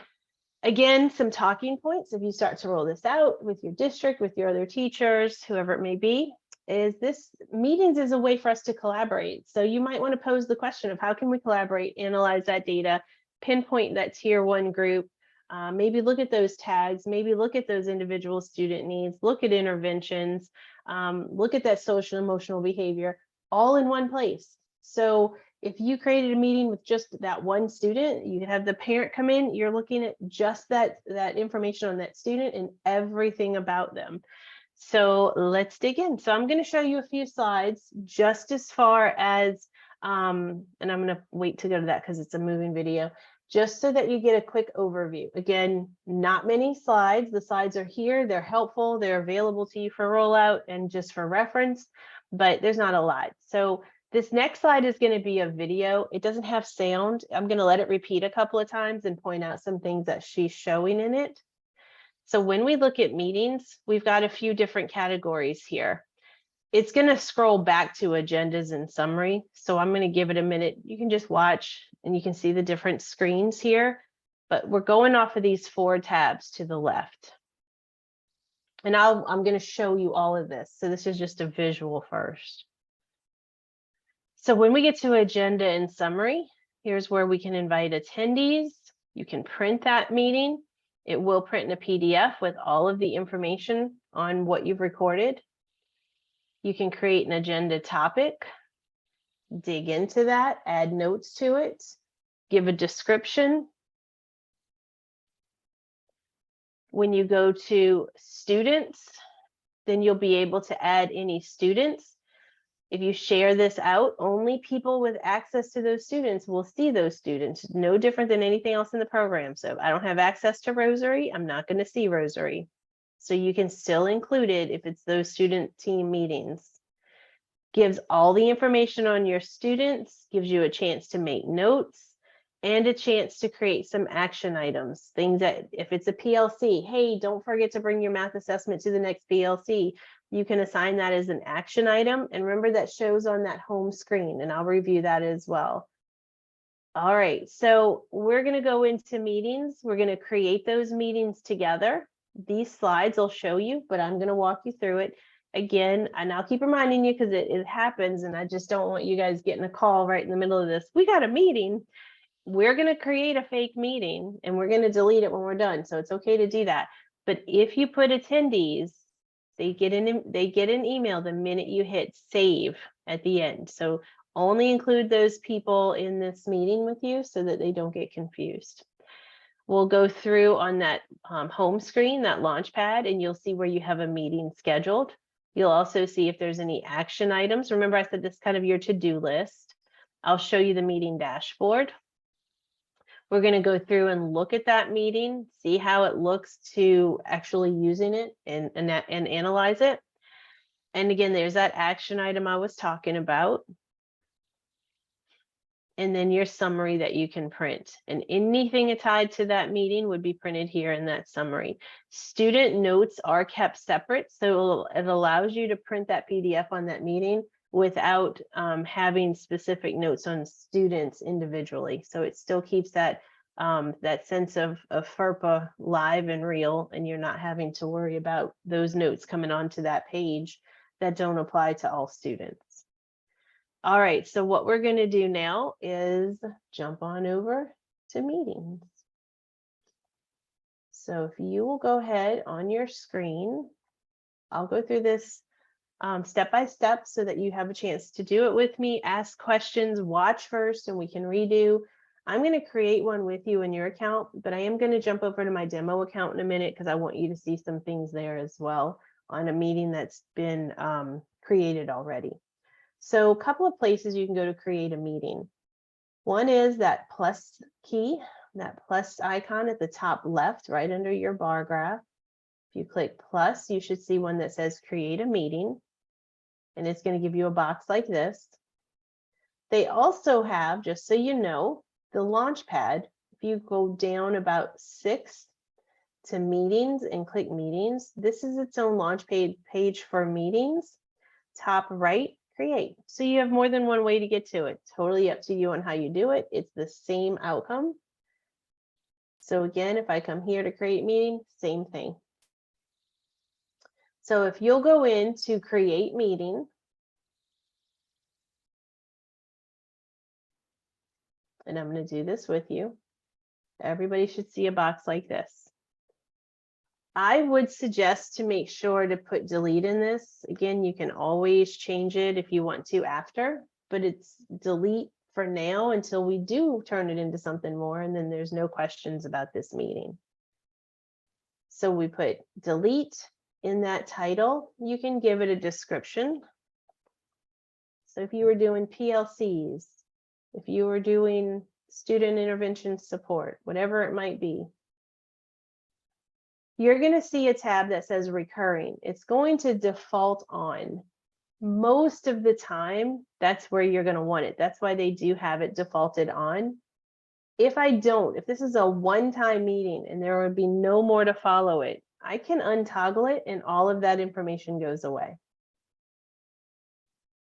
again, some talking points if you start to roll this out with your district, with your other teachers, whoever it may be, is this meetings is a way for us to collaborate. So you might want to pose the question of how can we collaborate, analyze that data, pinpoint that tier 1 group, maybe look at those tags, maybe look at those individual student needs, look at interventions, look at that social emotional behavior, all in one place. So if you created a meeting with just that one student, you could have the parent come in, you're looking at just that information on that student and everything about them. So let's dig in. So I'm going to show you a few slides just as far as, and I'm going to wait to go to that because it's a moving video, just so that you get a quick overview. Again, not many slides. The slides are here. They're helpful. They're available to you for rollout and just for reference, but there's not a lot. So this next slide is going to be a video. It doesn't have sound. I'm going to let it repeat a couple of times and point out some things that she's showing in it. So when we look at meetings, we've got a few different categories here. It's going to scroll back to agendas and summary. So I'm going to give it a minute. You can just watch and you can see the different screens here, but we're going off of these 4 tabs to the left. And I'm going to show you all of this. So this is just a visual first. So when we get to agenda and summary, here's where we can invite attendees. You can print that meeting. It will print in a PDF with all of the information on what you've recorded. You can create an agenda topic, dig into that, add notes to it, give a description. When you go to students, then you'll be able to add any students. If you share this out, only people with access to those students will see those students, no different than anything else in the program. So if I don't have access to Rosary, I'm not going to see Rosary. So you can still include it if it's those student team meetings. Gives all the information on your students, gives you a chance to make notes, and a chance to create some action items. Things that, if it's a PLC, hey, don't forget to bring your math assessment to the next PLC. You can assign that as an action item. And remember, that shows on that home screen, and I'll review that as well. All right, so we're going to go into meetings. We're going to create those meetings together. These slides I'll show you, but I'm going to walk you through it again. And I'll keep reminding you because it happens, and I just don't want you guys getting a call right in the middle of this. We got a meeting. We're going to create a fake meeting, and we're going to delete it when we're done. So it's okay to do that. But if you put attendees, they get an email the minute you hit save at the end. So only include those people in this meeting with you so that they don't get confused. We'll go through on that home screen, that launch pad, and you'll see where you have a meeting scheduled. You'll also see if there's any action items. Remember, I said this is kind of your to-do list. I'll show you the meeting dashboard. We're going to go through and look at that meeting, see how it looks to actually using it and analyze it. And again, there's that action item I was talking about. And then your summary that you can print. And anything tied to that meeting would be printed here in that summary. Student notes are kept separate, so it allows you to print that PDF on that meeting without having specific notes on students individually. So it still keeps that that sense of FERPA live and real, and you're not having to worry about those notes coming onto that page that don't apply to all students. All right, so what we're going to do now is jump on over to meetings. So if you will go ahead on your screen, I'll go through this step by step so that you have a chance to do it with me, ask questions, watch first, and we can redo. I'm going to create one with you in your account, but I am going to jump over to my demo account in a minute because I want you to see some things there as well on a meeting that's been created already. So a couple of places you can go to create a meeting. One is that plus key, that plus icon at the top left, right under your bar graph. If you click plus, you should see one that says create a meeting, and it's going to give you a box like this. They also have, just so you know, the launch pad. If you go down about 6 to meetings and click meetings, this is its own launch page for meetings. Top right, create. So you have more than one way to get to it. Totally up to you on how you do it. It's the same outcome. So again, if I come here to create meeting, same thing. So if you'll go in to create meeting, and I'm going to do this with you, everybody should see a box like this. I would suggest to make sure to put delete in this. Again, you can always change it if you want to after, but it's delete for now until we do turn it into something more, and then there's no questions about this meeting. So we put delete in that title. You can give it a description. So if you were doing PLCs, if you were doing student intervention support, whatever it might be, you're going to see a tab that says recurring. It's going to default on. Most of the time, that's where you're going to want it. That's why they do have it defaulted on. If this is a one-time meeting and there would be no more to follow it, I can untoggle it and all of that information goes away.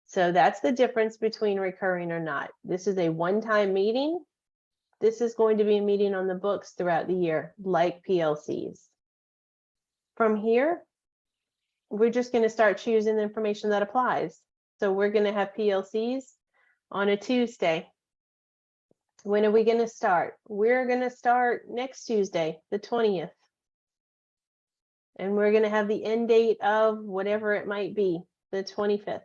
So that's the difference between recurring or not. This is a one-time meeting. This is going to be a meeting on the books throughout the year, like PLCs. From here, we're just going to start choosing the information that applies. So we're going to have PLCs on a Tuesday. When are we going to start? We're going to start next Tuesday, the 20th. And we're going to have the end date of whatever it might be, the 25th.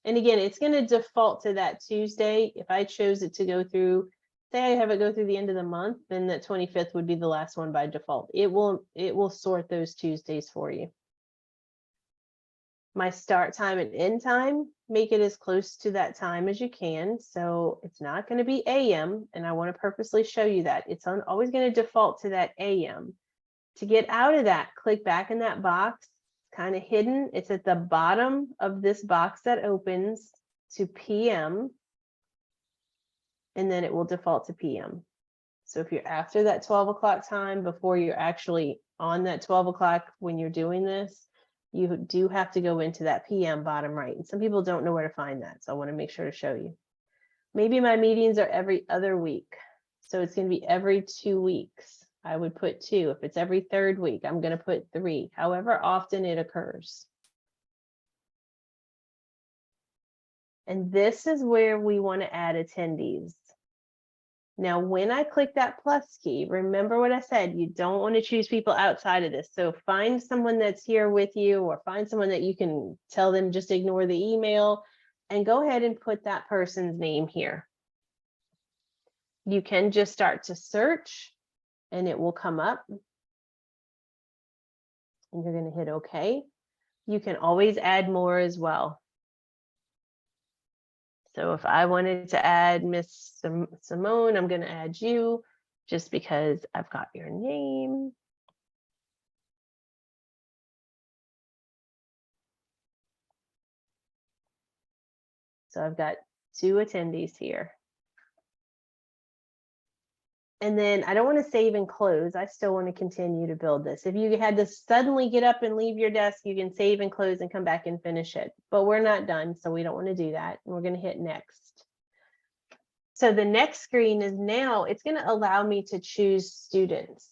And again, it's going to default to that Tuesday. If I chose it to go through, say I have it go through the end of the month, then the 25th would be the last one by default. It will sort those Tuesdays for you. My start time and end time, make it as close to that time as you can. So it's not going to be AM, and I want to purposely show you that. It's always going to default to that AM. To get out of that, click back in that box, kind of hidden. It's at the bottom of this box that opens to PM, and then it will default to PM. So if you're after that 12 o'clock time, before you're actually on that 12 o'clock when you're doing this, you do have to go into that PM bottom right. And some people don't know where to find that. So I want to make sure to show you. Maybe my meetings are every other week. So it's going to be every 2 weeks. I would put 2. If it's every 3rd week, I'm going to put 3, however often it occurs. And this is where we want to add attendees. Now, when I click that plus key, remember what I said, you don't want to choose people outside of this. So find someone that's here with you, or find someone that you can tell them just ignore the email, and go ahead and put that person's name here. You can just start to search and it will come up. And you're going to hit OK. You can always add more as well. So if I wanted to add Miss Simone, I'm going to add you just because I've got your name. So I've got 2 attendees here. And then I don't want to save and close. I still want to continue to build this. If you had to suddenly get up and leave your desk, you can save and close and come back and finish it. But we're not done, so we don't want to do that. And we're going to hit next. So the next screen is now, it's going to allow me to choose students.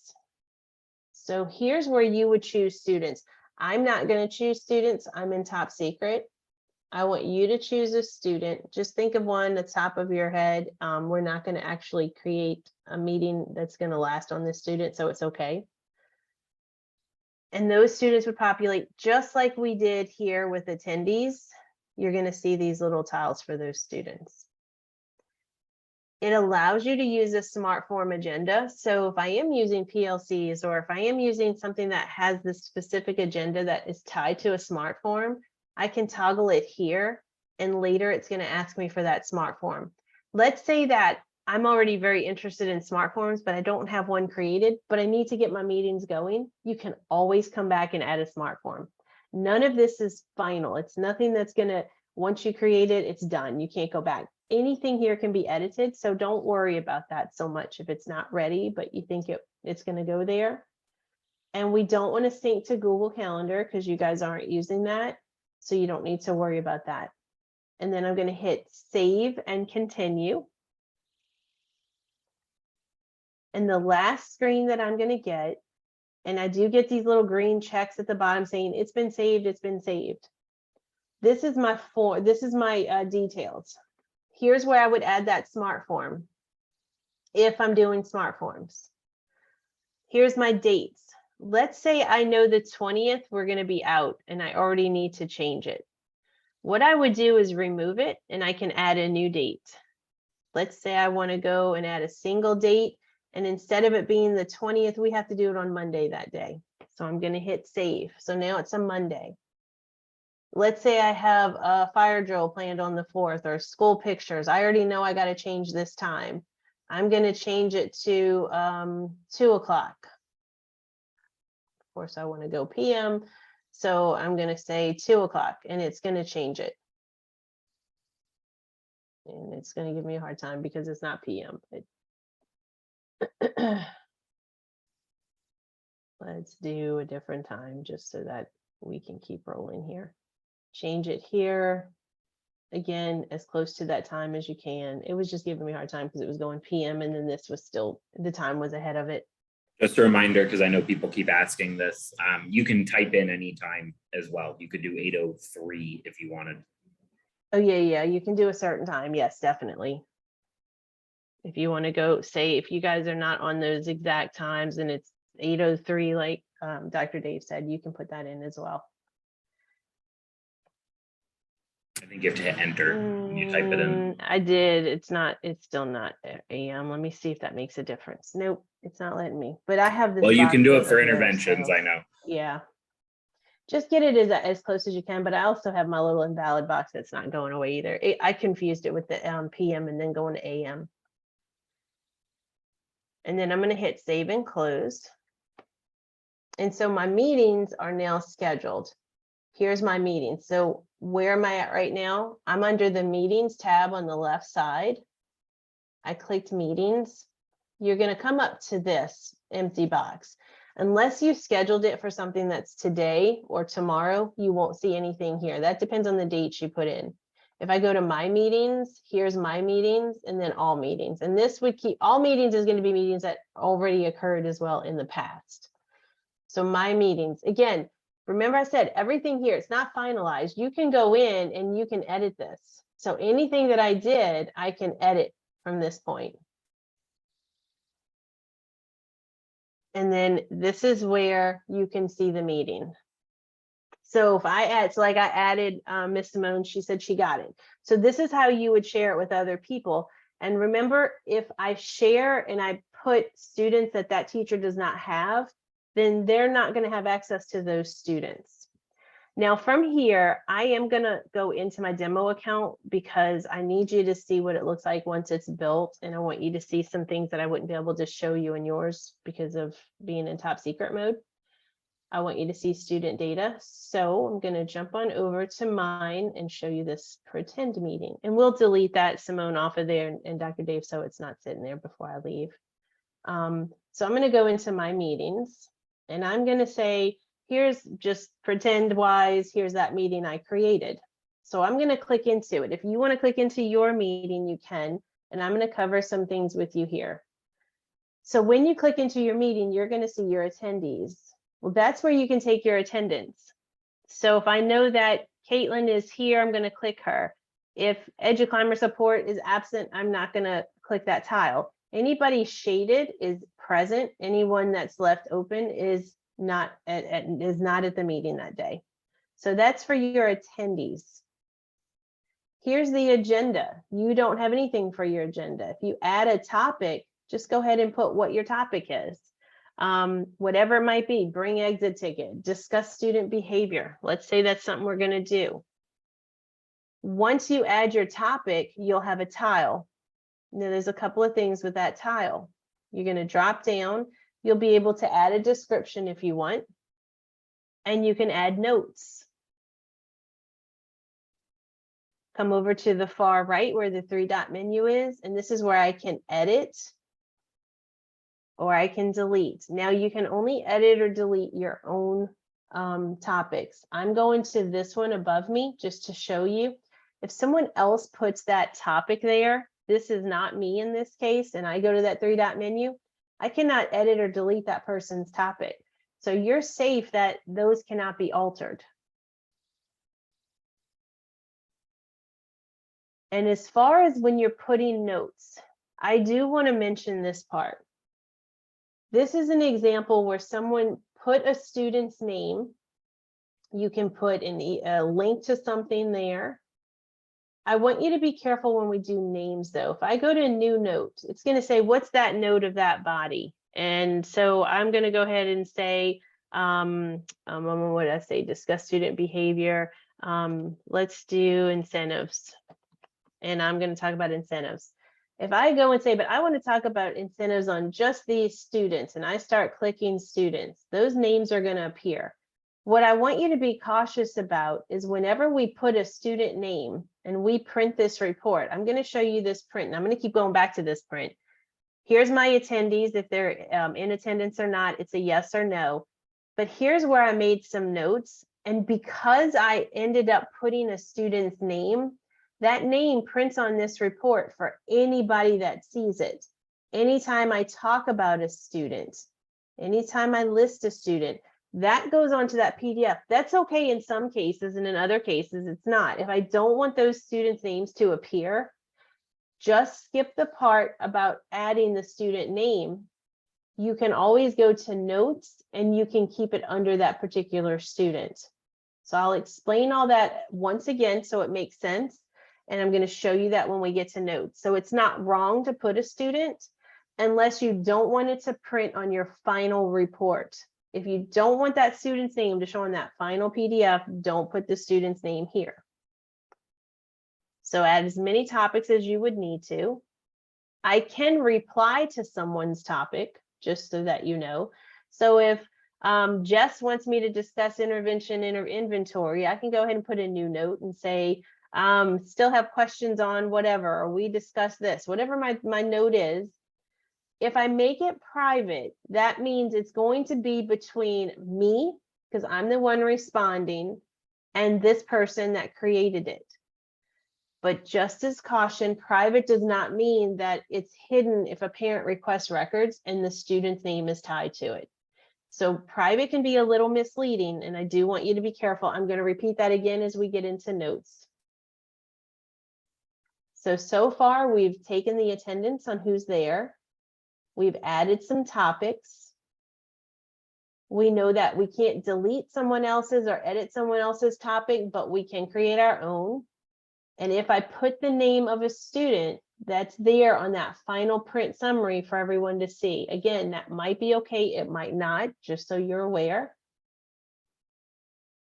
So here's where you would choose students. I'm not going to choose students. I'm in top secret. I want you to choose a student. Just think of one at the top of your head. We're not going to actually create a meeting that's going to last on this student, so it's okay. And those students would populate just like we did here with attendees. You're going to see these little tiles for those students. It allows you to use a smart form agenda. So if I am using PLCs, or if I am using something that has this specific agenda that is tied to a smart form, I can toggle it here, and later it's going to ask me for that smart form. Let's say that I'm already very interested in smart forms, but I don't have one created, but I need to get my meetings going. You can always come back and add a smart form. None of this is final. It's nothing that's going to, once you create it, it's done. You can't go back. Anything here can be edited, so don't worry about that so much if it's not ready, but you think it's going to go there. And we don't want to sync to Google Calendar because you guys aren't using that. So you don't need to worry about that. And then I'm going to hit save and continue. And the last screen that I'm going to get, and I do get these little green checks at the bottom saying it's been saved, it's been saved. This is my form. This is my details. Here's where I would add that smart form if I'm doing smart forms. Here's my dates. Let's say I know the 20th we're going to be out and I already need to change it. What I would do is remove it and I can add a new date. Let's say I want to go and add a single date, and instead of it being the 20th, we have to do it on Monday that day. So I'm going to hit save. So now it's a Monday. Let's say I have a fire drill planned on the 4th, or school pictures. I already know I got to change this time. I'm going to change it to 2 o'clock. Of course, I want to go PM. So I'm going to say 2 o'clock, and it's going to change it. And it's going to give me a hard time because it's not PM. Let's do a different time just so that we can keep rolling here. Change it here. Again, as close to that time as you can. It was just giving me a hard time because it was going PM, and then this was still, the time was ahead of it. Just a reminder, because I know people keep asking this, you can type in any time as well. You could do 8:03 if you wanted. Oh, yeah, you can do a certain time. Yes, definitely. If you want to go, say, if you guys are not on those exact times and it's 8:03, like Dr. Dave said, you can put that in as well. I think you have to hit enter when you type it in. I did. It's still not AM. Let me see if that makes a difference. Nope, it's not letting me. But I have this. Well, you can do it for over here, interventions, so, I know. yeah. Just get it as close as you can, but I also have my little invalid box that's not going away either. I confused it with the PM and then going to AM. And then I'm going to hit save and close. And so my meetings are now scheduled. Here's my meeting. So where am I at right now? I'm under the meetings tab on the left side. I clicked meetings. You're going to come up to this empty box. Unless you scheduled it for something that's today or tomorrow, you won't see anything here. That depends on the dates you put in. If I go to my meetings, here's my meetings, and then all meetings. And this would keep, all meetings is going to be meetings that already occurred as well in the past. So my meetings, again, remember I said everything here, it's not finalized. You can go in and you can edit this. So anything that I did, I can edit from this point. And then this is where you can see the meeting. So if I add, so like I added Miss Simone, she said she got it. So this is how you would share it with other people. And remember, if I share and I put students that that teacher does not have, then they're not going to have access to those students. Now from here, I am going to go into my demo account because I need you to see what it looks like once it's built. And I want you to see some things that I wouldn't be able to show you in yours because of being in top secret mode. I want you to see student data. So I'm going to jump on over to mine and show you this pretend meeting. And we'll delete that Simone off of there and Dr. Dave so it's not sitting there before I leave. So I'm going to go into my meetings and I'm going to say, here's just pretend wise, here's that meeting I created. So I'm going to click into it. If you want to click into your meeting, you can, and I'm going to cover some things with you here. So when you click into your meeting, you're going to see your attendees. Well, that's where you can take your attendance. So if I know that Caitlin is here, I'm going to click her. If eduClimber support is absent, I'm not going to click that tile. Anybody shaded is present. Anyone that's left open is not at the meeting that day. So that's for your attendees. Here's the agenda. You don't have anything for your agenda. If you add a topic, just go ahead and put what your topic is. Whatever it might be, bring exit ticket, discuss student behavior. Let's say that's something we're going to do. Once you add your topic, you'll have a tile. Now there's a couple of things with that tile. You're going to drop down. You'll be able to add a description if you want, and you can add notes. Come over to the far right where the 3-dot menu is, and this is where I can edit or I can delete. Now you can only edit or delete your own topics. I'm going to this one above me just to show you. If someone else puts that topic there, this is not me in this case, and I go to that 3-dot menu, I cannot edit or delete that person's topic. So you're safe that those cannot be altered. And as far as when you're putting notes, I do want to mention this part. This is an example where someone put a student's name. You can put a link to something there. I want you to be careful when we do names though. If I go to a new note, it's going to say, what's that note of that body? And so I'm going to go ahead and say, what did I say? Discuss student behavior. Let's do incentives. And I'm going to talk about incentives. If I go and say, but I want to talk about incentives on just these students, and I start clicking students, those names are going to appear. What I want you to be cautious about is whenever we put a student name and we print this report, I'm going to show you this print, and I'm going to keep going back to this print. Here's my attendees. If they're in attendance or not, it's a yes or no. But here's where I made some notes. And because I ended up putting a student's name, that name prints on this report for anybody that sees it. Anytime I talk about a student, anytime I list a student, that goes onto that PDF. That's okay in some cases, and in other cases, it's not. If I don't want those students' names to appear, just skip the part about adding the student name. You can always go to notes and you can keep it under that particular student. So I'll explain all that once again so it makes sense. And I'm going to show you that when we get to notes. So it's not wrong to put a student unless you don't want it to print on your final report. If you don't want that student's name to show on that final PDF, don't put the student's name here. So add as many topics as you would need to. I can reply to someone's topic, just so that you know. So if Jess wants me to discuss intervention in inventory. I can go ahead and put a new note and say, still have questions on whatever, or we discuss this, whatever my note is. If I make it private, that means it's going to be between me, because I'm the one responding, and this person that created it. But just as caution, private does not mean that it's hidden if a parent requests records and the student's name is tied to it. So private can be a little misleading, and I do want you to be careful. I'm going to repeat that again as we get into notes. So far we've taken the attendance on who's there. We've added some topics. We know that we can't delete someone else's or edit someone else's topic, but we can create our own. And if I put the name of a student that's there on that final print summary for everyone to see, again, that might be okay, it might not, just so you're aware.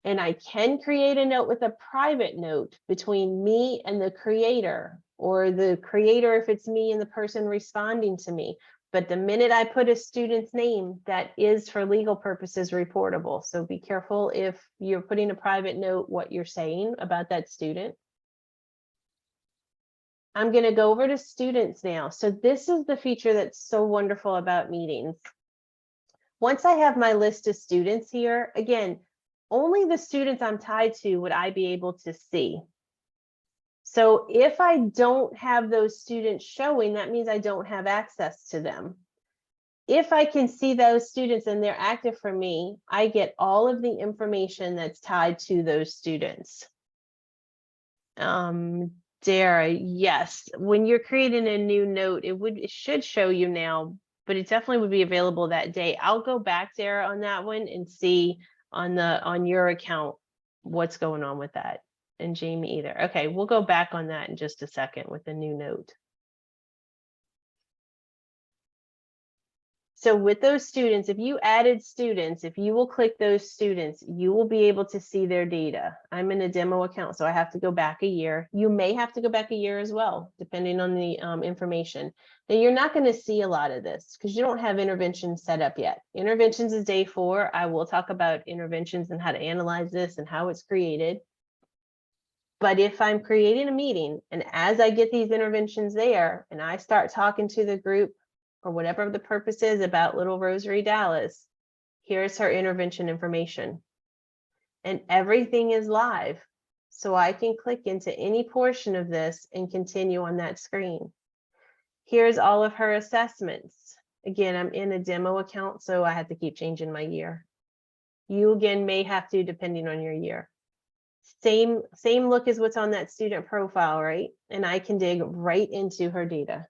And I can create a note with a private note between me and the creator, or the creator if it's me and the person responding to me. But the minute I put a student's name, that is for legal purposes reportable. So be careful if you're putting a private note, what you're saying about that student. I'm going to go over to students now. So this is the feature that's so wonderful about meetings. Once I have my list of students here, again, only the students I'm tied to would I be able to see. So if I don't have those students showing, that means I don't have access to them. If I can see those students and they're active for me, I get all of the information that's tied to those students. Dara, yes, when you're creating a new note, it should show you now, but it definitely would be available that day. I'll go back, Dara, on that one and see on your account what's going on with that. And Jamie either. Okay, we'll go back on that in just a second with a new note. So with those students, if you added students, if you will click those students, you will be able to see their data. I'm in a demo account, so I have to go back a year. You may have to go back a year as well, depending on the information. Now, you're not going to see a lot of this because you don't have interventions set up yet. Interventions is day 4. I will talk about interventions and how to analyze this and how it's created. But if I'm creating a meeting and as I get these interventions there and I start talking to the group or whatever the purpose is about little Rosary Dallas, here's her intervention information. And everything is live. So I can click into any portion of this and continue on that screen. Here's all of her assessments. Again, I'm in a demo account, so I have to keep changing my year. You again may have to, depending on your year. Same look as what's on that student profile, right? And I can dig right into her data.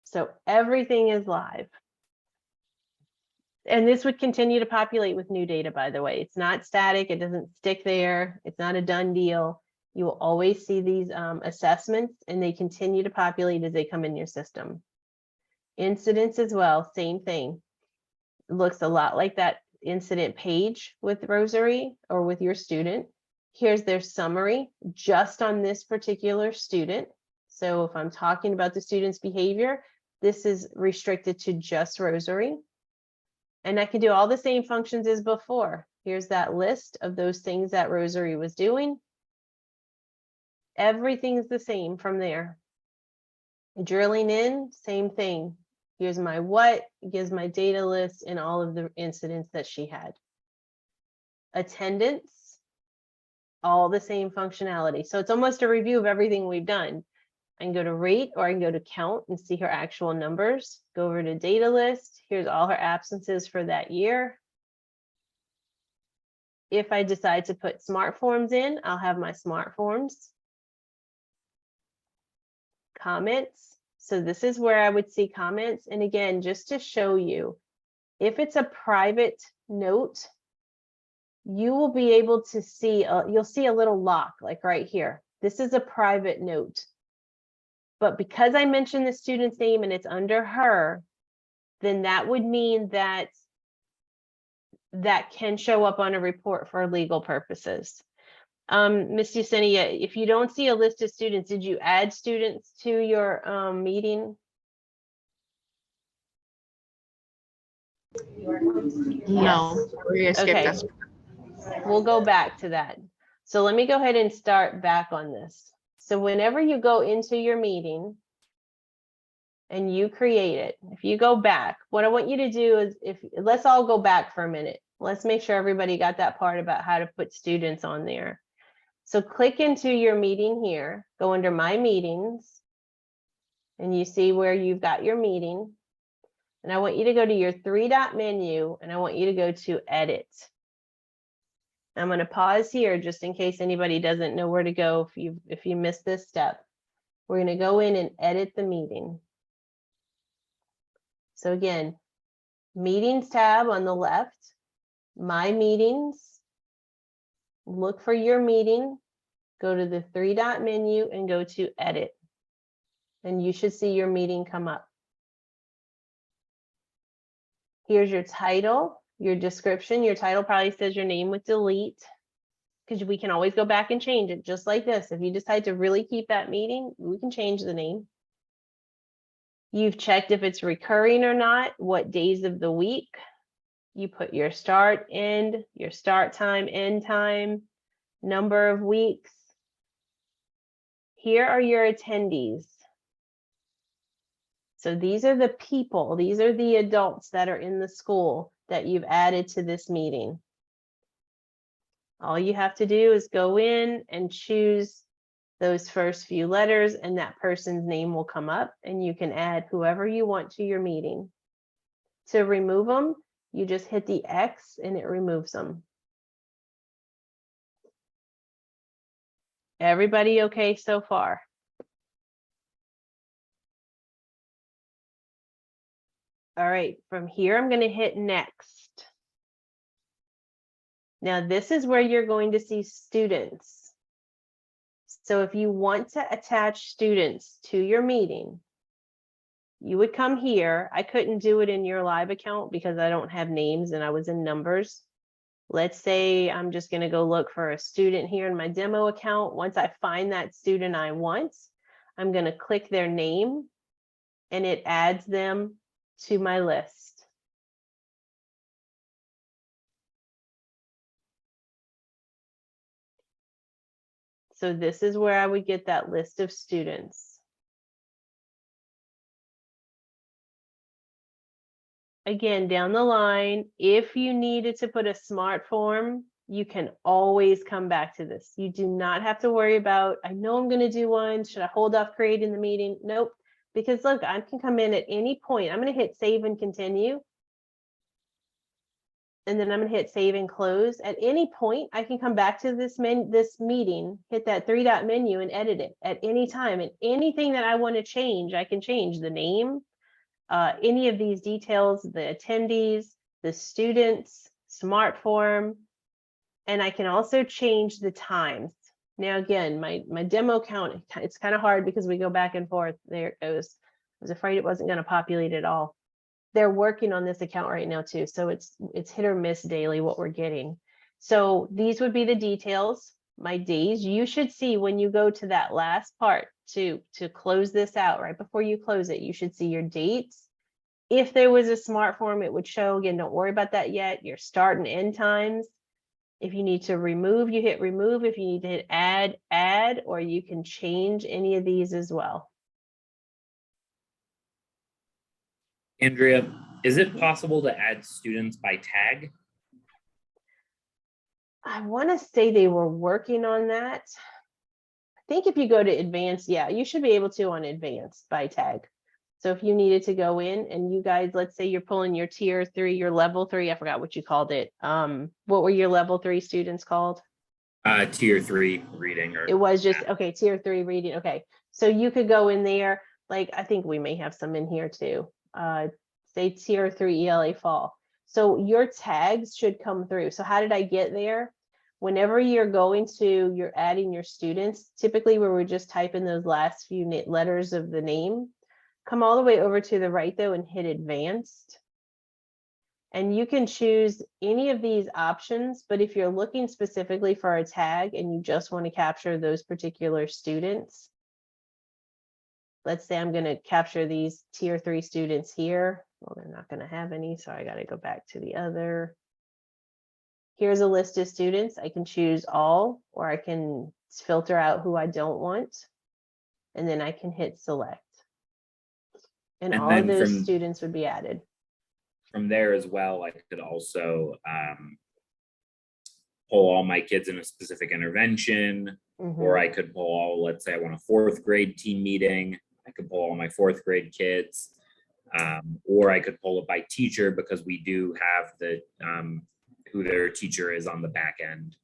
So everything is live. And this would continue to populate with new data, by the way. It's not static, it doesn't stick there, it's not a done deal. You will always see these assessments and they continue to populate as they come in your system. Incidents as well, same thing. It looks a lot like that incident page with Rosary or with your student. Here's their summary just on this particular student. So if I'm talking about the student's behavior, this is restricted to just Rosary. And I can do all the same functions as before. Here's that list of those things that Rosary was doing. Everything's the same from there. Drilling in, same thing. Here's my what, gives my data list and all of the incidents that she had. Attendance, all the same functionality. So it's almost a review of everything we've done. I can go to rate or I can go to count and see her actual numbers. Go over to data list. Here's all her absences for that year. If I decide to put smart forms in, I'll have my smart forms. Comments. So this is where I would see comments. And again, just to show you, if it's a private note, you will be able to see, you'll see a little lock like right here. This is a private note. But because I mentioned the student's name and it's under her, then that would mean that that can show up on a report for legal purposes. Ms. Yesenia, if you don't see a list of students, did you add students to your meeting? No, we're gonna skip Okay. this. We'll go back to that. So let me go ahead and start back on this. So whenever you go into your meeting and you create it, if you go back, what I want you to do is, let's all go back for a minute. Let's make sure everybody got that part about how to put students on there. So click into your meeting here, go under My Meetings, and you see where you've got your meeting. And I want you to go to your 3-dot menu, and I want you to go to Edit. I'm going to pause here just in case anybody doesn't know where to go if you missed this step. We're going to go in and edit the meeting. So again, Meetings tab on the left, My Meetings, look for your meeting, go to the 3-dot menu and go to Edit. And you should see your meeting come up. Here's your title, your description. Your title probably says your name with delete, because we can always go back and change it just like this. If you decide to really keep that meeting, we can change the name. You've checked if it's recurring or not, what days of the week. You put your start, end, your start time, end time, number of weeks. Here are your attendees. So these are the people, these are the adults that are in the school that you've added to this meeting. All you have to do is go in and choose those first few letters, and that person's name will come up, and you can add whoever you want to your meeting. To remove them, you just hit the X and it removes them. Everybody okay so far? All right, from here, I'm going to hit next. Now, this is where you're going to see students. So if you want to attach students to your meeting, you would come here. I couldn't do it in your live account because I don't have names and I was in numbers. Let's say I'm just going to go look for a student here in my demo account. Once I find that student I want, I'm going to click their name and it adds them to my list. So this is where I would get that list of students. Again, down the line, if you needed to put a smart form, you can always come back to this. You do not have to worry about, I know I'm going to do one. Should I hold off creating the meeting? Nope. Because look, I can come in at any point. I'm going to hit save and continue. And then I'm going to hit save and close. At any point, I can come back to this meeting, hit that 3-dot menu and edit it at any time. And anything that I want to change, I can change the name, any of these details, the attendees, the students, smart form, and I can also change the times. Now, again, my demo count, it's kind of hard because we go back and forth. There it goes. I was afraid it wasn't going to populate at all. They're working on this account right now too. So it's hit or miss daily what we're getting. So these would be the details, my days. You should see when you go to that last part to close this out, right before you close it, you should see your dates. If there was a smart form, it would show. Again, don't worry about that yet. Your start and end times. If you need to remove, you hit remove. If you need to hit add, add, or you can change any of these as well. Andrea, is it possible to add students by tag? I want to say they were working on that. I think if you go to advanced, yeah, you should be able to on advanced by tag. So if you needed to go in and you guys, let's say you're pulling your tier 3, your level 3, I forgot what you called it. What were your level 3 students called? Tier 3 reading. Or it was just, okay, tier 3 reading. Okay. So you could go in there, like, I think we may have some in here too. Say tier 3 ELA fall. So your tags should come through. So how did I get there? Whenever you're adding your students, typically where we're just typing those last few letters of the name, come all the way over to the right though and hit advanced. And you can choose any of these options, but if you're looking specifically for a tag and you just want to capture those particular students, let's say I'm going to capture these tier 3 students here. Well, they're not going to have any, so I got to go back to the other. Here's a list of students. I can choose all, or I can filter out who I don't want, and then I can hit select. And And all of then those students would be added. From there as well, I could also pull all my kids in a specific intervention, or I could pull all, let's say I want a 4th grade team meeting. I could pull all my 4th grade kids, or I could pull it by teacher, because we do have the who their teacher is on the back end.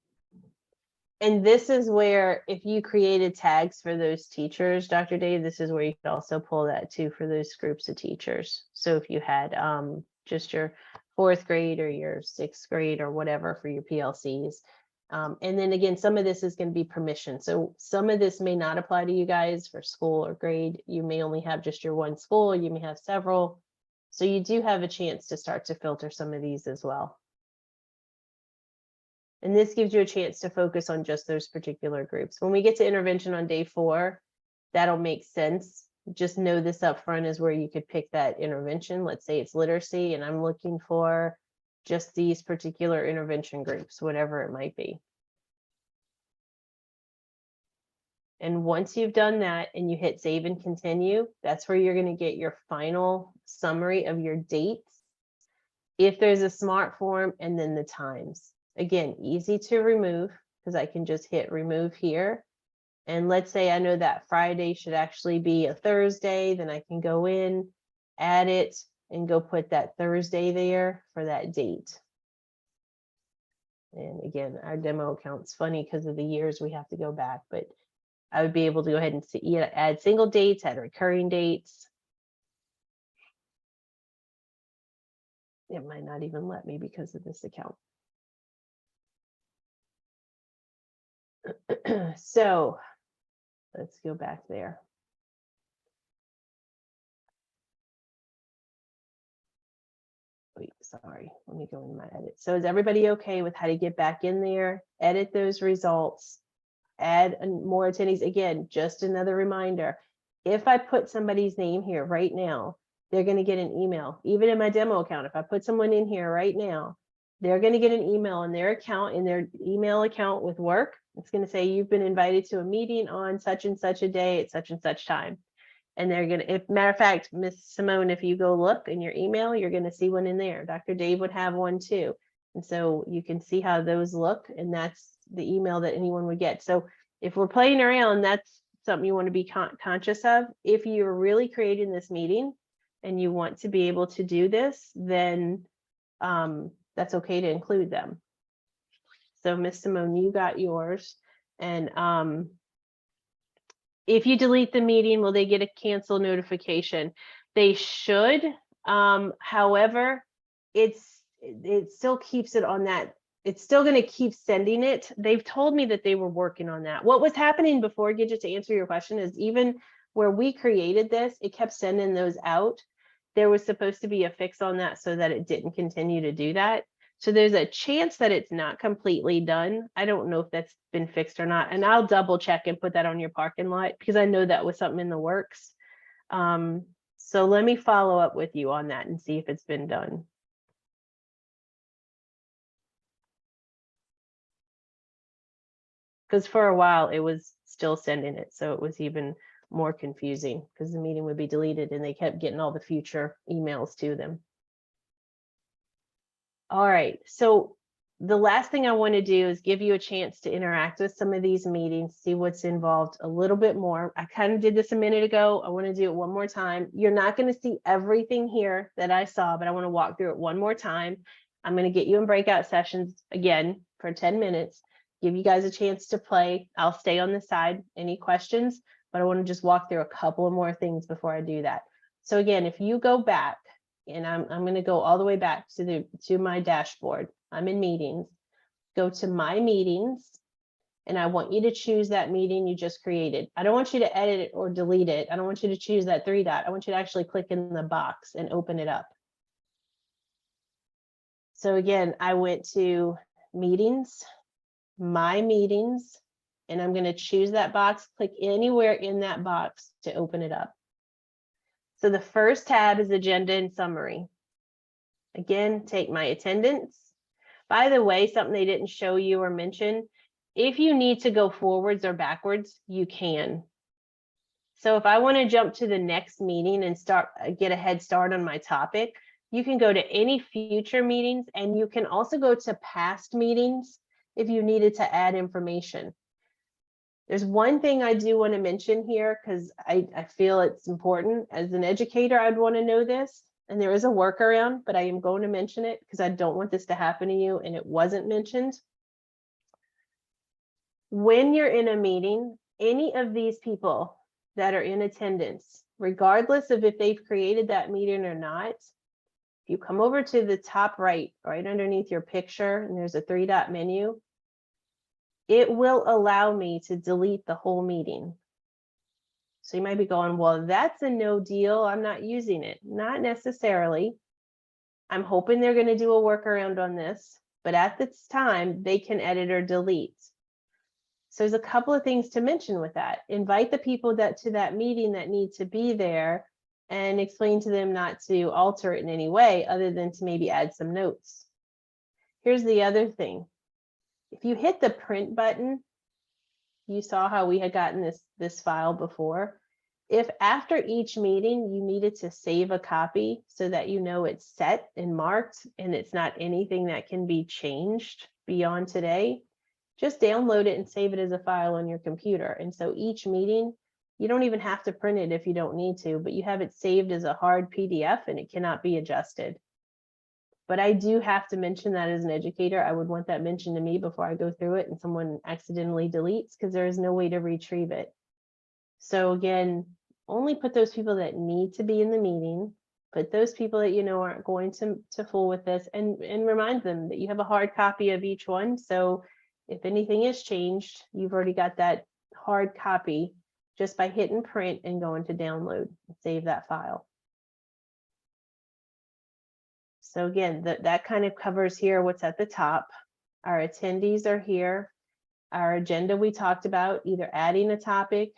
And this is where, if you created tags for those teachers, Dr. Dave, this is where you could also pull that too for those groups of teachers. So if you had just your 4th grade or your 6th grade or whatever for your PLCs. And then again, some of this is going to be permission. So some of this may not apply to you guys for school or grade. You may only have just your one school, you may have several. So you do have a chance to start to filter some of these as well. And this gives you a chance to focus on just those particular groups. When we get to intervention on day 4, that'll make sense. Just know this up front is where you could pick that intervention. Let's say it's literacy, and I'm looking for just these particular intervention groups, whatever it might be. And once you've done that and you hit save and continue, that's where you're going to get your final summary of your dates. If there's a smart form, and then the times. Again, easy to remove, because I can just hit remove here. And let's say I know that Friday should actually be a Thursday, then I can go in, add it, and go put that Thursday there for that date. And again, our demo account's funny because of the years we have to go back, but I would be able to go ahead and see, add single dates, add recurring dates. It might not even let me because of this account. So let's go back there. Wait, sorry, let me go into my edit. So is everybody okay with how to get back in there, edit those results, add more attendees? Again, just another reminder, if I put somebody's name here right now, they're going to get an email. Even in my demo account, if I put someone in here right now, they're going to get an email in their account, in their email account with work. It's going to say you've been invited to a meeting on such and such a day at such and such time. And they're going to, if matter of fact, Miss Simone, if you go look in your email, you're going to see one in there. Dr. Dave would have one too. And so you can see how those look, and that's the email that anyone would get. So if we're playing around, that's something you want to be conscious of. If you're really creating this meeting and you want to be able to do this, then that's okay to include them. So Miss Simone, you got yours. And if you delete the meeting, will they get a cancel notification? They should. However, it still keeps it on that. It's still going to keep sending it. They've told me that they were working on that. What was happening before, Gidget, to answer your question, is even where we created this, it kept sending those out. There was supposed to be a fix on that so that it didn't continue to do that. So there's a chance that it's not completely done. I don't know if that's been fixed or not. And I'll double check and put that on your parking lot, because I know that was something in the works. So let me follow up with you on that and see if it's been done. Because for a while it was still sending it. So it was even more confusing because the meeting would be deleted and they kept getting all the future emails to them. All right, so the last thing I want to do is give you a chance to interact with some of these meetings, see what's involved a little bit more. I kind of did this a minute ago. I want to do it one more time. You're not going to see everything here that I saw, but I want to walk through it one more time. I'm going to get you in breakout sessions again for 10 minutes, give you guys a chance to play. I'll stay on the side. Any questions? But I want to just walk through a couple of more things before I do that. So again, if you go back, and I'm going to go all the way back to my dashboard. I'm in meetings. Go to my meetings, and I want you to choose that meeting you just created. I don't want you to edit it or delete it. I don't want you to choose that 3 dot. I want you to actually click in the box and open it up. So again, I went to meetings, my meetings, and I'm going to choose that box, click anywhere in that box to open it up. So the first tab is agenda and summary. Again, take my attendance. By the way, something they didn't show you or mention, if you need to go forwards or backwards, you can. So if I want to jump to the next meeting and get a head start on my topic, you can go to any future meetings, and you can also go to past meetings if you needed to add information. There's one thing I do want to mention here, because I feel it's important. As an educator, I'd want to know this, and there is a workaround, but I am going to mention it because I don't want this to happen to you, and it wasn't mentioned. When you're in a meeting, any of these people that are in attendance, regardless of if they've created that meeting or not, if you come over to the top right underneath your picture, and there's a 3-dot menu, it will allow me to delete the whole meeting. So you might be going, well, that's a no deal. I'm not using it. Not necessarily. I'm hoping they're going to do a workaround on this, but at this time, they can edit or delete. So there's a couple of things to mention with that. Invite the people to that meeting that need to be there, and explain to them not to alter it in any way other than to maybe add some notes. Here's the other thing. If you hit the print button, you saw how we had gotten this file before. If after each meeting you needed to save a copy so that you know it's set and marked and it's not anything that can be changed beyond today, just download it and save it as a file on your computer. And so each meeting, you don't even have to print it if you don't need to, but you have it saved as a hard PDF and it cannot be adjusted. But I do have to mention that as an educator, I would want that mentioned to me before I go through it and someone accidentally deletes, because there is no way to retrieve it. So again, only put those people that need to be in the meeting, put those people that you know aren't going to fool with this, and remind them that you have a hard copy of each one. So if anything is changed, you've already got that hard copy just by hitting print and going to download and save that file. So again, that kind of covers here what's at the top. Our attendees are here. Our agenda we talked about, either adding a topic,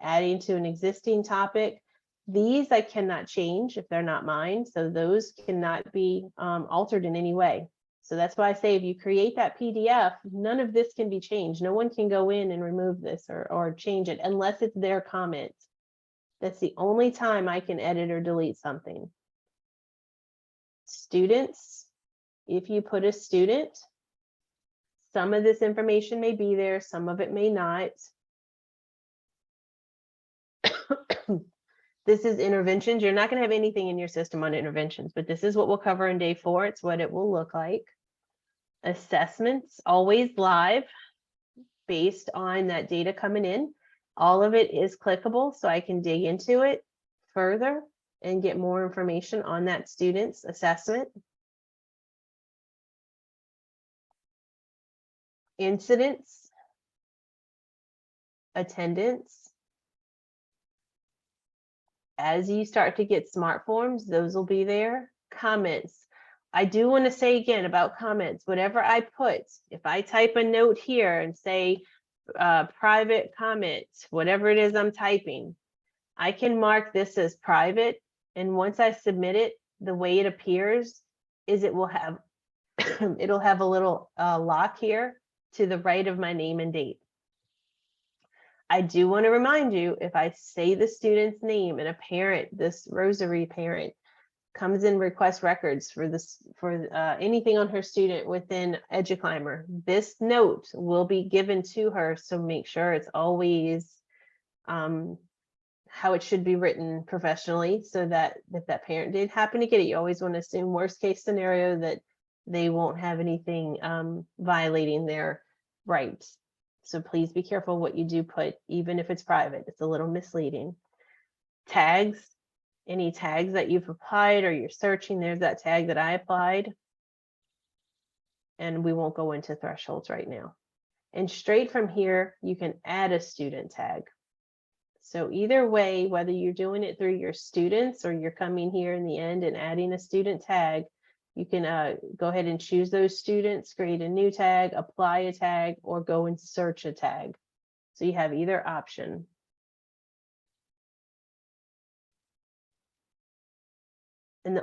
adding to an existing topic. These I cannot change if they're not mine, so those cannot be altered in any way. So that's why I say if you create that PDF, none of this can be changed. No one can go in and remove this or change it unless it's their comment. That's the only time I can edit or delete something. Students, if you put a student, some of this information may be there, some of it may not. This is interventions. You're not going to have anything in your system on interventions, but this is what we'll cover in day 4. It's what it will look like. Assessments, always live based on that data coming in. All of it is clickable, so I can dig into it further and get more information on that student's assessment. Incidents, attendance. As you start to get smart forms, those will be there. Comments. I do want to say again about comments, whatever I put, if I type a note here and say private comments, whatever it is I'm typing, I can mark this as private. And once I submit it, the way it appears is it will have, it'll have a little lock here to the right of my name and date. I do want to remind you, if I say the student's name and a parent, this Rosary parent, comes in request records for this anything on her student within eduClimber, this note will be given to her. So make sure it's always how it should be written professionally, so that if that parent did happen to get it, you always want to assume worst case scenario that they won't have anything violating their rights. So please be careful what you do put, even if it's private. It's a little misleading. Tags, any tags that you've applied or you're searching, there's that tag that I applied. And we won't go into thresholds right now. And straight from here, you can add a student tag. So either way, whether you're doing it through your students or you're coming here in the end and adding a student tag, you can go ahead and choose those students, create a new tag, apply a tag, or go and search a tag. So you have either option. And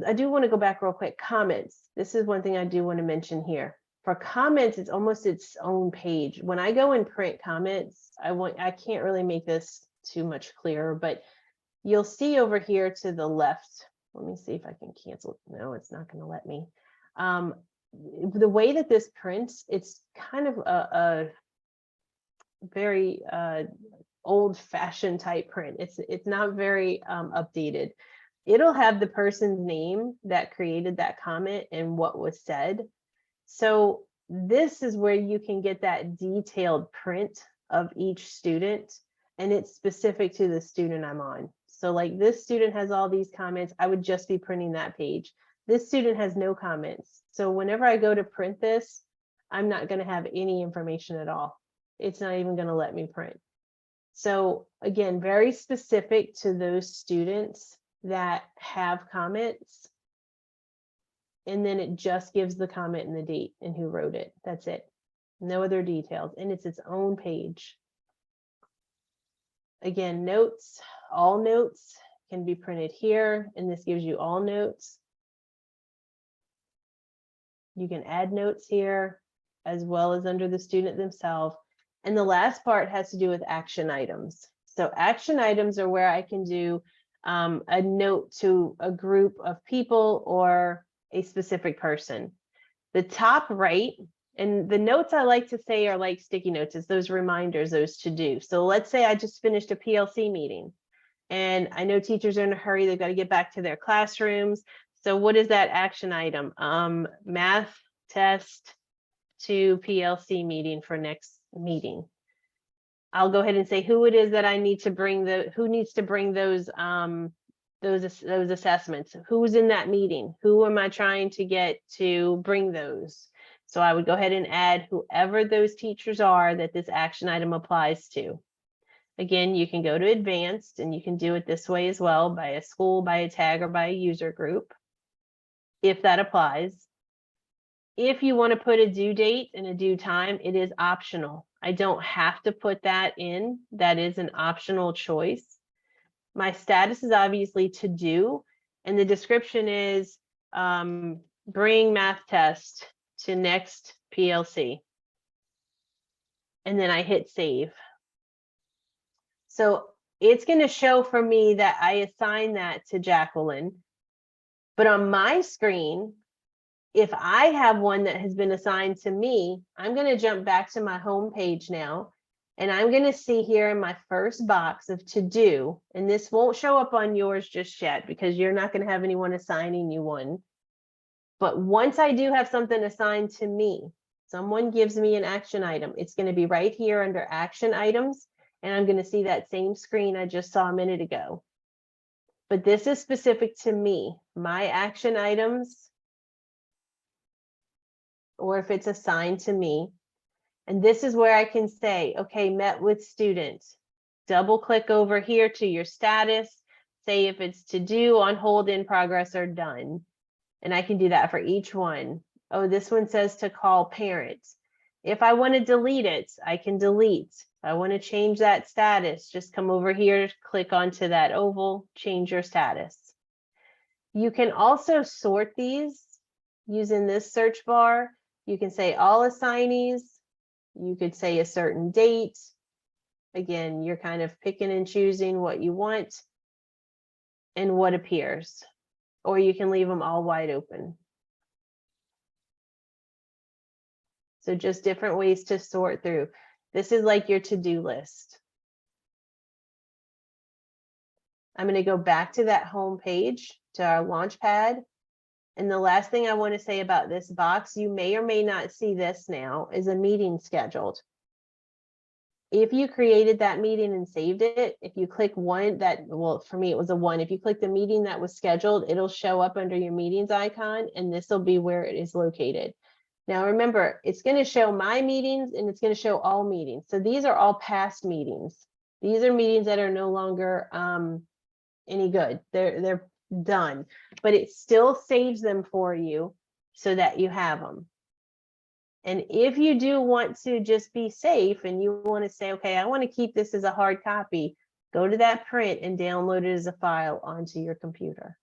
I do want to go back real quick, comments. This is one thing I do want to mention here. For comments, it's almost its own page. When I go and print comments, I can't really make this too much clearer, but you'll see over here to the left. Let me see if I can cancel. No, it's not going to let me. The way that this prints, it's kind of a very old-fashioned type print. It's not very updated. It'll have the person's name that created that comment and what was said. So this is where you can get that detailed print of each student, and it's specific to the student I'm on. So like this student has all these comments, I would just be printing that page. This student has no comments. So whenever I go to print this, I'm not going to have any information at all. It's not even going to let me print. So again, very specific to those students that have comments. And then it just gives the comment and the date and who wrote it. That's it. No other details. And it's its own page. Again, notes, all notes can be printed here. And this gives you all notes. You can add notes here as well as under the student themselves. And the last part has to do with action items. So action items are where I can do a note to a group of people or a specific person. The top right, and the notes I like to say are like sticky notes, is those reminders, those to do. So let's say I just finished a PLC meeting and I know teachers are in a hurry, they've got to get back to their classrooms. So what is that action item? Math test to PLC meeting for next meeting. I'll go ahead and say who it is that I need to bring who needs to bring those assessments, who's in that meeting, who am I trying to get to bring those. So I would go ahead and add whoever those teachers are that this action item applies to. Again, you can go to advanced and you can do it this way as well, by a school, by a tag, or by a user group, if that applies. If you want to put a due date and a due time, it is optional. I don't have to put that in. That is an optional choice. My status is obviously to do, and the description is bring math test to next PLC. And then I hit save. So it's going to show for me that I assign that to Jacqueline. But on my screen, if I have one that has been assigned to me, I'm going to jump back to my home page now. And I'm going to see here in my first box of to do, and this won't show up on yours just yet because you're not going to have anyone assigning you one. But once I do have something assigned to me, someone gives me an action item, it's going to be right here under action items. And I'm going to see that same screen I just saw a minute ago. But this is specific to me, my action items, or if it's assigned to me. And this is where I can say, okay, met with students. Double click over here to your status, say if it's to do, on hold, in progress, or done. And I can do that for each one. Oh, this one says to call parents. If I want to delete it, I can delete. If I want to change that status, just come over here, click onto that oval, change your status. You can also sort these using this search bar. You can say all assignees. You could say a certain date. Again, you're kind of picking and choosing what you want and what appears, or you can leave them all wide open. So just different ways to sort through. This is like your to-do list. I'm going to go back to that home page, to our Launchpad. And the last thing I want to say about this box, you may or may not see this now, is a meeting scheduled. If you created that meeting and saved it, if you click one, well, for me, it was a 1. If you click the meeting that was scheduled, it'll show up under your meetings icon, and this will be where it is located. Now, remember, it's going to show my meetings and it's going to show all meetings. So these are all past meetings. These are meetings that are no longer any good. They're done, but it still saves them for you so that you have them. And if you do want to just be safe and you want to say, okay, I want to keep this as a hard copy, go to that print and download it as a file onto your computer.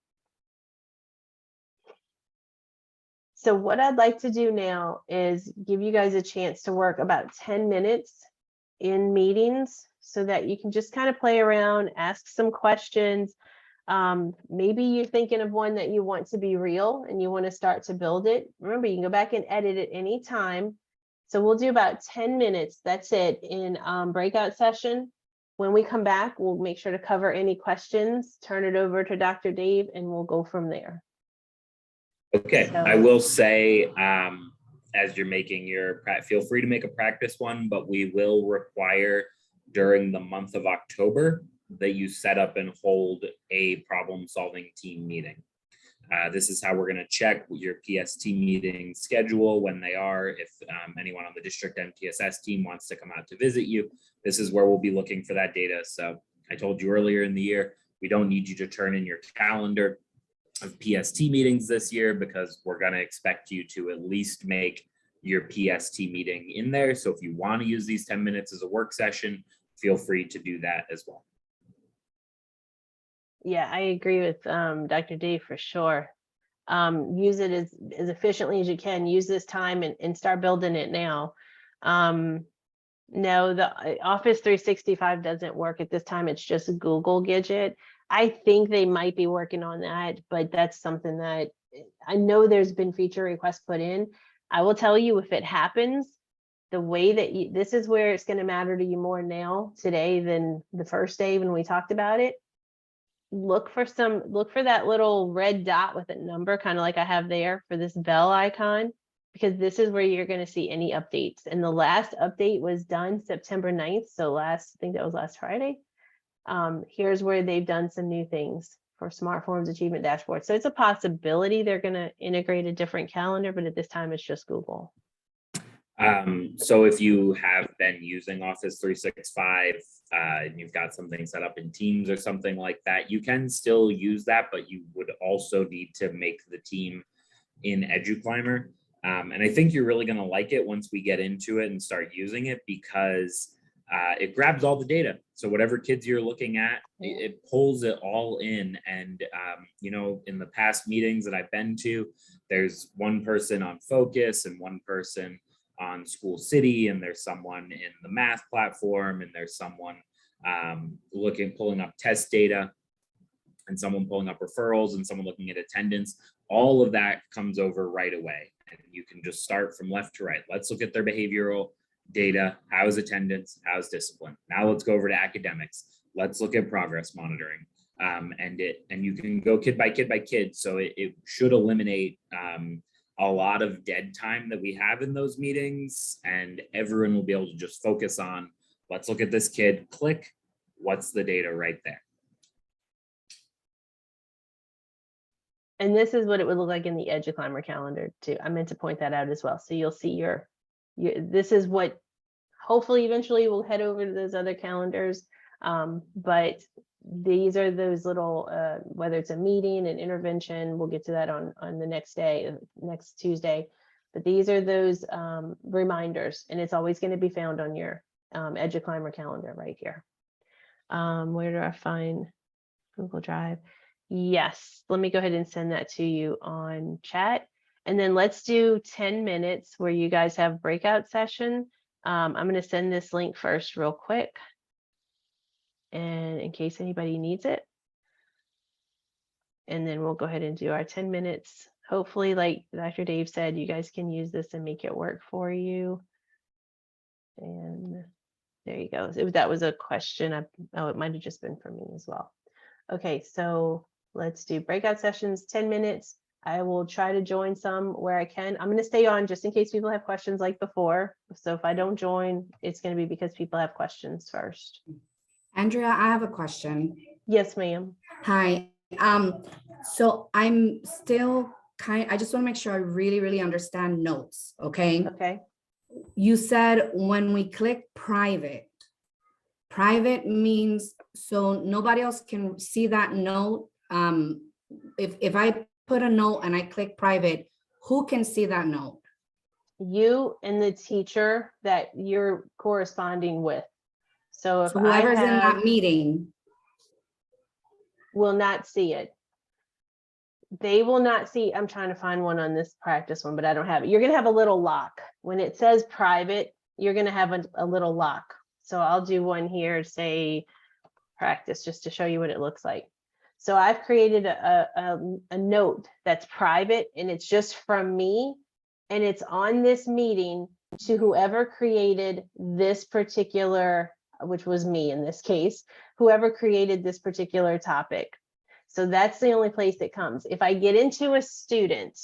So what I'd like to do now is give you guys a chance to work about 10 minutes in meetings so that you can just kind of play around, ask some questions. Maybe you're thinking of one that you want to be real and you want to start to build it. Remember, you can go back and edit it anytime. So we'll do about 10 minutes. That's it in breakout session. When we come back, we'll make sure to cover any questions, turn it over to Dr. Dave, and we'll go from there. Okay, I will say, as you're making your, feel free to make a practice one, but we will require during the month of October that you set up and hold a problem-solving team meeting. This is how we're going to check your PST meeting schedule when they are. If anyone on the district MTSS team wants to come out to visit you, this is where we'll be looking for that data. So I told you earlier in the year, we don't need you to turn in your calendar of PST meetings this year because we're going to expect you to at least make your PST meeting in there. So if you want to use these 10 minutes as a work session, feel free to do that as well. Yeah, I agree with Dr. Dave for sure. Use it as efficiently as you can. Use this time and start building it now. No, the Office 365 doesn't work at this time. It's just a Google Gadget. I think they might be working on that, but that's something that I know there's been feature requests put in. I will tell you if it happens, the way that this is where it's going to matter to you more now today than the first day when we talked about it. Look for that little red dot with a number, kind of like I have there for this bell icon, because this is where you're going to see any updates. And the last update was done September 9th. So I think that was last Friday. Here's where they've done some new things for Smart Forms Achievement Dashboard. So it's a possibility they're going to integrate a different calendar, but at this time it's just Google. So if you have been using Office 365 and you've got something set up in Teams or something like that, you can still use that, but you would also need to make the team in eduClimber. And I think you're really going to like it once we get into it and start using it because it grabs all the data. So whatever kids you're looking at, it pulls it all in. And, you know, in the past meetings that I've been to, there's one person on focus and one person on School City, and there's someone in the math platform, and there's someone pulling up test data, and someone pulling up referrals, and someone looking at attendance. All of that comes over right away. And you can just start from left to right. Let's look at their behavioral data. How's attendance? How's discipline? Now let's go over to academics. Let's look at progress monitoring. And you can go kid by kid by kid. So it should eliminate a lot of dead time that we have in those meetings, and everyone will be able to just focus on, let's look at this kid, click, what's the data right there. And this is what it would look like in the eduClimber calendar too. I meant to point that out as well. So you'll see this is what hopefully eventually we'll head over to those other calendars. But these are those little, whether it's a meeting, an intervention, we'll get to that on the next day, next Tuesday. But these are those reminders, and it's always going to be found on your eduClimber calendar right here. Where do I find Google Drive? Yes, let me go ahead and send that to you on chat. And then let's do 10 minutes where you guys have breakout session. I'm going to send this link first real quick, and in case anybody needs it. And then we'll go ahead and do our 10 minutes. Hopefully, like Dr. Dave said, you guys can use this and make it work for you. And there you go. That was a question. Oh, it might have just been for me as well. Okay, so let's do breakout sessions, 10 minutes. I will try to join some where I can. I'm going to stay on just in case people have questions like before. So if I don't join, it's going to be because people have questions first. Andrea, I have a question. Yes, ma'am. Hi. So I'm still I just want to make sure I really understand notes. Okay. Okay. You said when we click private means so nobody else can see that note. If I put a note and I click private, who can see that note? You and the teacher that you're corresponding with. So if whoever's in that meeting will not see it. they will not see, I'm trying to find one on this practice one, but I don't have it. You're gonna have a little lock. When it says private, you're gonna have a little lock. So I'll do one here, say practice, just to show you what it looks like. So I've created a note that's private, and it's just from me, and it's on this meeting to whoever created this particular, which was me in this case, whoever created this particular topic. So that's the only place it comes. If I get into a student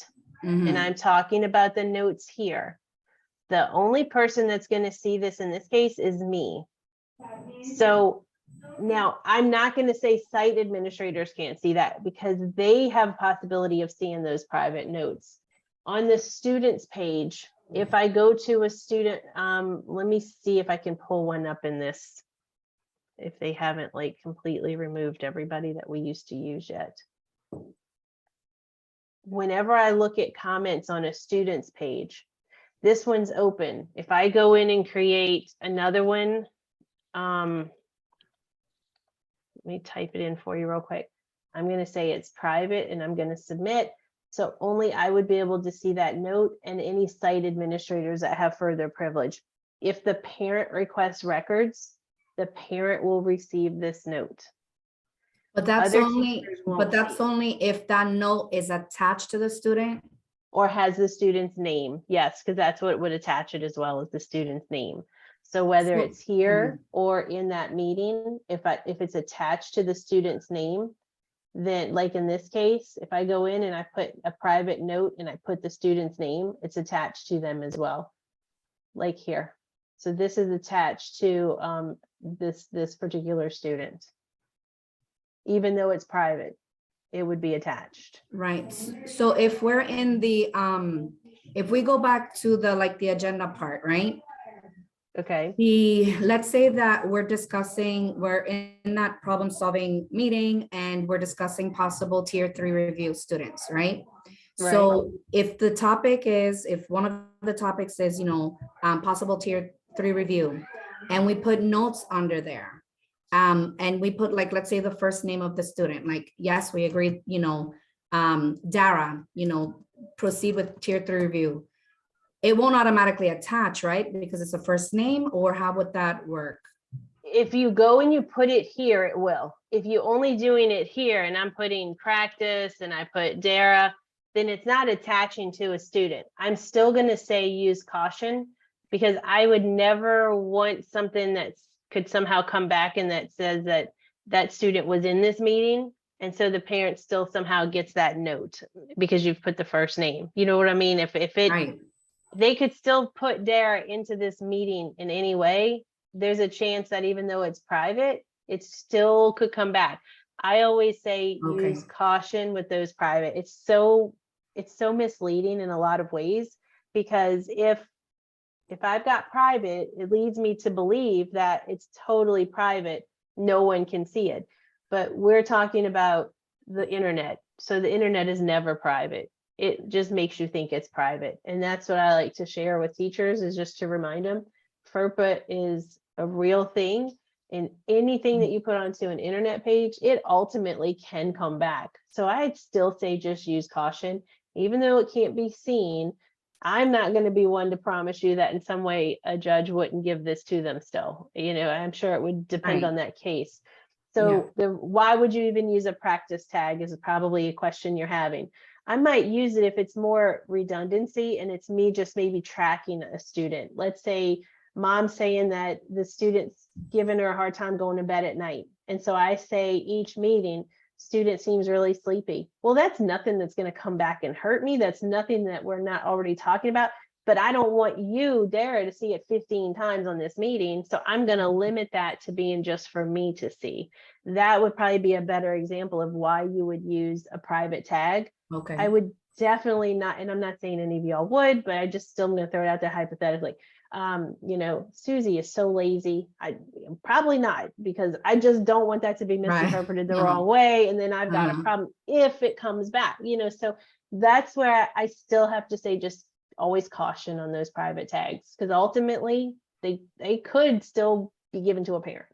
and I'm talking about the notes here, the only person that's going to see this in this case is me. So now I'm not going to say site administrators can't see that, because they have possibility of seeing those private notes. On the students page, if I go to a student, let me see if I can pull one up in this, if they haven't like completely removed everybody that we used to use yet. Whenever I look at comments on a student's page, this one's open. If I go in and create another one, let me type it in for you real quick. I'm going to say it's private and I'm going to submit. So only I would be able to see that note, and any site administrators that have further privilege. If the parent requests records, the parent will receive this note. But that's Other only, teachers but won't that's see. only if that note is attached to the student. Or has the student's name. Yes, because that's what would attach it, as well as the student's name. So whether So- it's here or in that meeting, if it's attached to the student's name, then like in this case, if I go in and I put a private note and I put the student's name, it's attached to them as well. Like here. So this is attached to this particular student. Even though it's private, it would be attached. Right. So if we're in the, if we go back to the, like the agenda part, right? Okay. Let's say that we're in that problem solving meeting and we're discussing possible tier 3 review students, right? So if the topic is, if one of the topics is, possible tier 3 review, and we put notes under there, and we put like, let's say the first name of the student, like, yes, we agree, Dara, proceed with tier 3 review. It won't automatically attach, right? Because it's a first name, or how would that work? If you go and you put it here, it will. If you're only doing it here and I'm putting practice and I put Dara, then it's not attaching to a student. I'm still going to say use caution, because I would never want something that could somehow come back and that says that that student was in this meeting. And so the parent still somehow gets that note because you've put the first name. You know what I mean? If it, Right. they could still put Dara into this meeting in any way, there's a chance that even though it's private, it still could come back. I always say use caution with those private. It's so misleading in a lot of ways, because if I've got private, it leads me to believe that it's totally private. No one can see it. But we're talking about the internet. So the internet is never private. It just makes you think it's private. And that's what I like to share with teachers, is just to remind them, FERPA is a real thing. And anything that you put onto an internet page, it ultimately can come back. So I'd still say just use caution, even though it can't be seen. I'm not going to be one to promise you that in some way a judge wouldn't give this to them still. I'm sure it would depend on that case. So why would you even use a practice tag is probably a question you're having. I might use it if it's more redundancy and it's me just maybe tracking a student. Let's say mom's saying that the student's giving her a hard time going to bed at night. And so I say each meeting, student seems really sleepy. Well, that's nothing that's going to come back and hurt me. That's nothing that we're not already talking about. But I don't want you, Dara, to see it 15 times on this meeting. So I'm going to limit that to being just for me to see. That would probably be a better example of why you would use a private tag. Okay. I would definitely not, and I'm not saying any of y'all would, but I just still going to throw it out there hypothetically. Susie is so lazy. I probably not, because I just don't want that to be misinterpreted the wrong way. And then I've got a problem if it comes back, so that's where I still have to say, just always caution on those private tags, because ultimately they could still be given to a parent.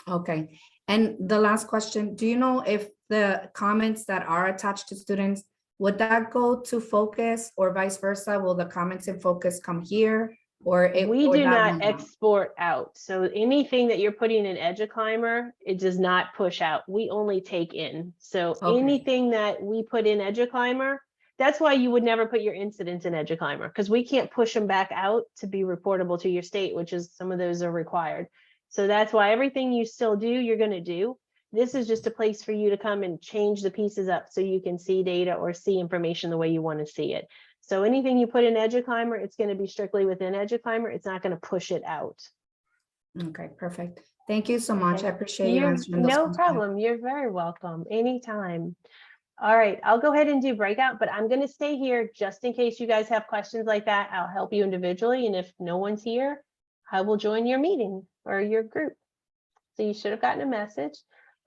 Okay. And the last question, do you know if the comments that are attached to students would that go to focus or vice versa? Will the comments in focus come here? Or We or do that not will not? export out. So anything that you're putting in eduClimber, it does not push out. We only take in. So Okay. anything that we put in eduClimber, that's why you would never put your incidents in eduClimber, because we can't push them back out to be reportable to your state, which is some of those are required. So that's why everything you still do, you're going to do. This is just a place for you to come and change the pieces up so you can see data or see information the way you want to see it. So anything you put in eduClimber, it's going to be strictly within eduClimber. It's not going to push it out. Okay, perfect. Thank you so much. Okay. I appreciate you You're, answering those no questions. problem. You're very welcome. Anytime. All right, I'll go ahead and do breakout, but I'm going to stay here just in case you guys have questions like that. I'll help you individually. And if no one's here, I will join your meeting or your group. So you should have gotten a message.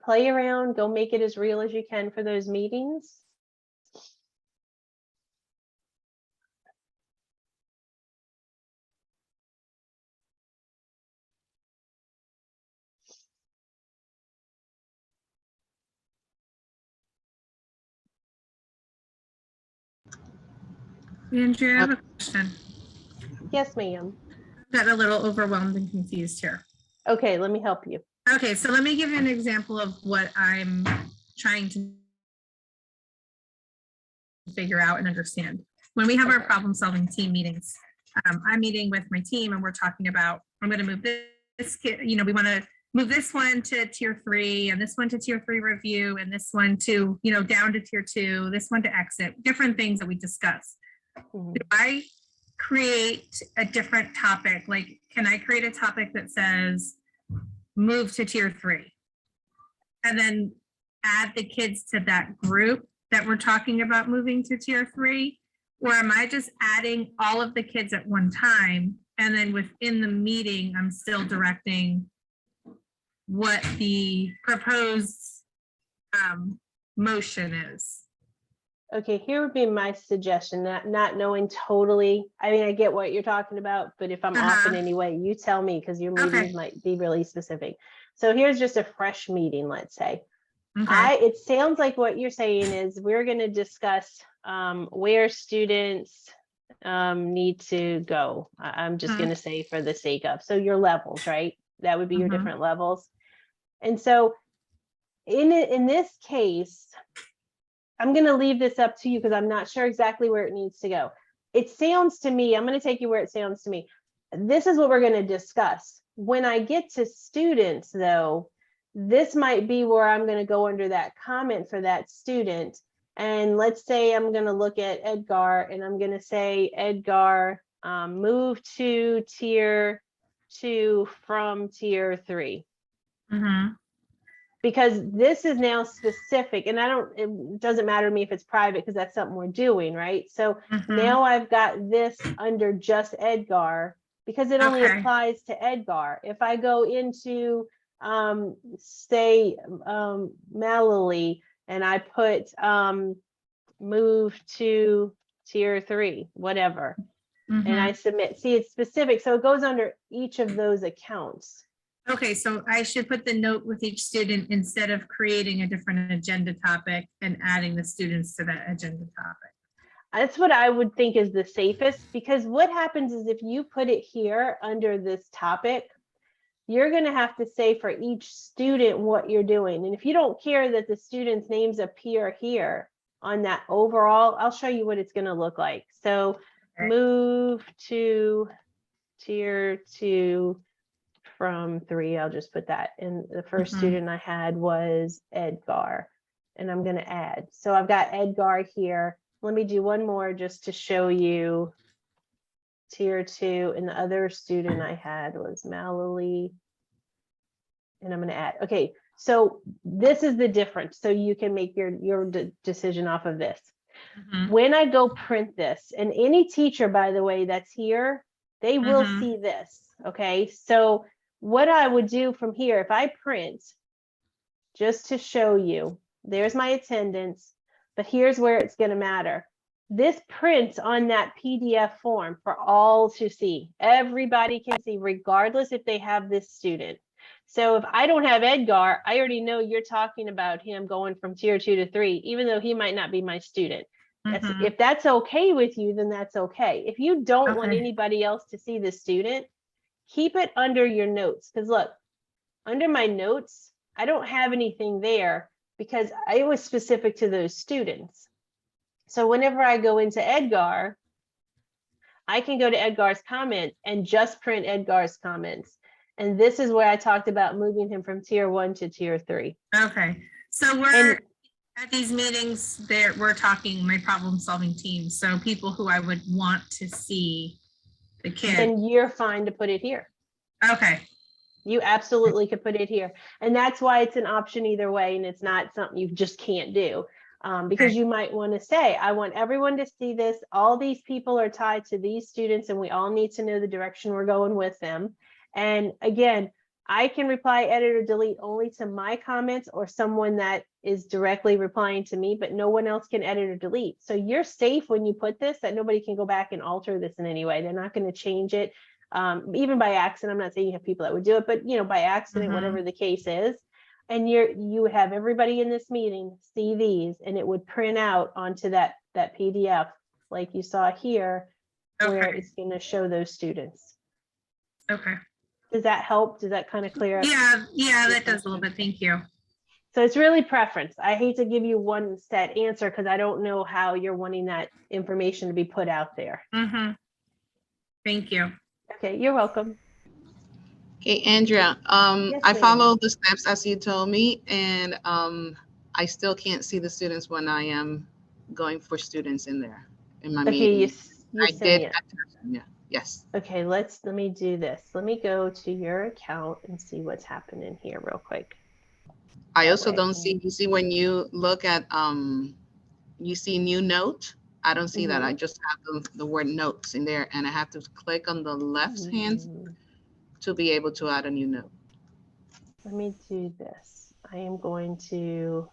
Play around, go make it as real as you can for those meetings. Andrea, I have a question. Yes, ma'am. Got a little overwhelmed and confused here. Okay, let me help you. Okay, so let me give you an example of what I'm trying to figure out and understand. When we have our problem solving team meetings, I'm meeting with my team and we're talking about, I'm going to move this kid, we want to move this one to tier 3 and this one to tier 3 review and this one to, down to tier 2, this one to exit, different things that we discuss. Do I create a different topic? Like, can I create a topic that says move to tier 3 and then add the kids to that group that we're talking about moving to tier 3? Or am I just adding all of the kids at one time? And then within the meeting, I'm still directing what the proposed motion is. Okay, here would be my suggestion, not knowing totally. I mean, I get what you're talking about, but if I'm off in any way, you tell me because your meetings might be really specific. So here's just a fresh meeting, let's say. Okay. It sounds like what you're saying is we're going to discuss where students need to go. I'm just going to say for the sake of, so your levels, right? That would be your different levels. And so in this case, I'm going to leave this up to you because I'm not sure exactly where it needs to go. It sounds to me, I'm going to take you where it sounds to me. This is what we're going to discuss. When I get to students, though, this might be where I'm going to go under that comment for that student. And let's say I'm going to look at Edgar and I'm going to say, Edgar, move to tier 2 from tier 3. Because this is now specific and it doesn't matter to me if it's private because that's something we're doing, right? So now I've got this under just Edgar because it only applies to Edgar. If I go into say Mallory and I put move to tier 3, whatever, and I submit, see, it's specific. So it goes under each of those accounts. Okay, so I should put the note with each student instead of creating a different agenda topic and adding the students to that agenda topic. That's what I would think is the safest, because what happens is if you put it here under this topic, you're going to have to say for each student what you're doing. And if you don't care that the students' names appear here on that overall, I'll show you what it's going to look like. So move to tier 2 from 3, I'll just put that. And the first student I had was Edgar, and I'm going to add. So I've got Edgar here. Let me do one more just to show you tier 2. And the other student I had was Mallory. And I'm going to add. Okay, so this is the difference. So you can make your decision off of this. When I go print this, and any teacher, by the way, that's here, they will see this. Okay, so what I would do from here, if I print, just to show you, there's my attendance, but here's where it's going to matter. This prints on that PDF form for all to see. Everybody can see, regardless if they have this student. So if I don't have Edgar, I already know you're talking about him going from tier 2 to 3, even though he might not be my student. Mhm. If that's okay with you, then that's okay. If you don't want Okay. anybody else to see the student, keep it under your notes. Because look, under my notes, I don't have anything there because it was specific to those students. So whenever I go into Edgar, I can go to Edgar's comment and just print Edgar's comments. And this is where I talked about moving him from tier 1 to tier 3. Okay, so we're at these meetings there, we're talking my problem solving team. So people who I would want to see the kids. And you're fine to put it here. Okay, You absolutely could put it here. And that's why it's an option either way. And it's not something you just can't do. Because Okay. you might want to say, I want everyone to see this. All these people are tied to these students and we all need to know the direction we're going with them. And again, I can reply, edit, or delete only to my comments or someone that is directly replying to me, but no one else can edit or delete. So you're safe when you put this, that nobody can go back and alter this in any way. They're not going to change it. Even by accident. I'm not saying you have people that would do it, but by accident, Mhm. whatever the case is, and you would have everybody in this meeting see these, and it would print out onto that PDF like you saw here, where Okay. it's going to show those students. Okay. Does that help? Does that kind of clear up? Yeah, that does a little bit. Thank you. So it's really preference. I hate to give you one set answer because I don't know how you're wanting that information to be put out there. Mm-hmm. Thank you. Okay, you're welcome. Okay, Andrea, Yes, I ma'am. followed the steps as you told me, and I still can't see the students when I am going for students in there in my Okay, meeting. I did. Yesenia. Yeah. Yes. Okay, let me do this. Let me go to your account and see what's happening here real quick. I That also way I don't can- see. You see when you look at you see new note. I don't see that. I just have the word notes in there, and I have to click on the left hand to be able to add a new note. Let me do this. I am going to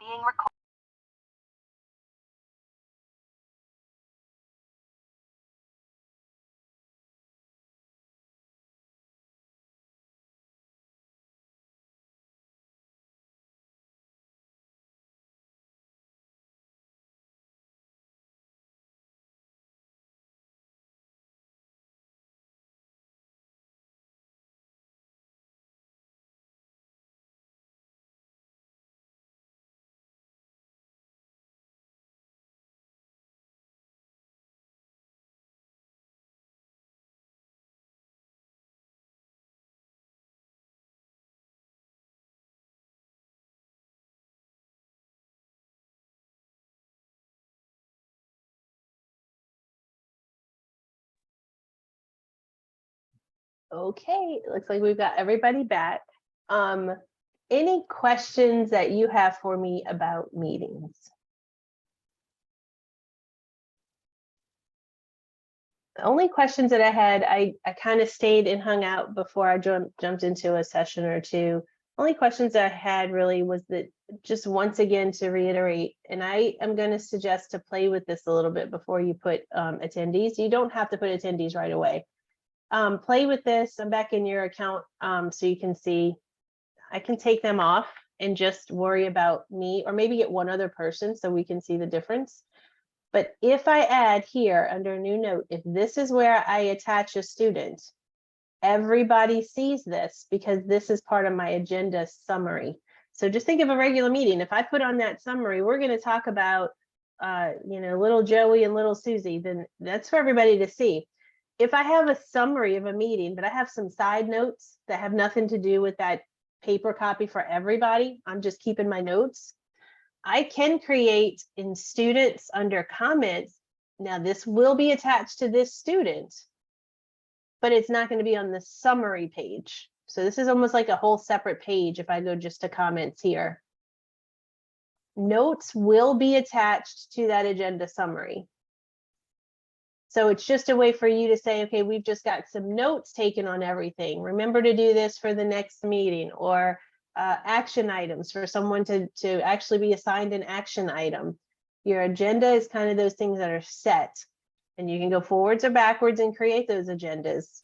being recorded. Okay, it looks like we've got everybody back. Any questions that you have for me about meetings? The only questions that I had, I kind of stayed and hung out before I jumped into a session or two. Only questions I had really was that, just once again to reiterate, and I am going to suggest to play with this a little bit before you put attendees. You don't have to put attendees right away. Play with this. I'm back in your account so you can see. I can take them off and just worry about me, or maybe get one other person so we can see the difference. But if I add here under a new note, if this is where I attach a student, everybody sees this because this is part of my agenda summary. So just think of a regular meeting. If I put on that summary, we're going to talk about, little Joey and little Susie, then that's for everybody to see. If I have a summary of a meeting, but I have some side notes that have nothing to do with that paper copy for everybody, I'm just keeping my notes. I can create in students under comments. Now this will be attached to this student, but it's not going to be on the summary page. So this is almost like a whole separate page if I go just to comments here. Notes will be attached to that agenda summary. So it's just a way for you to say, okay, we've just got some notes taken on everything. Remember to do this for the next meeting, or action items for someone to actually be assigned an action item. Your agenda is kind of those things that are set, and you can go forwards or backwards and create those agendas.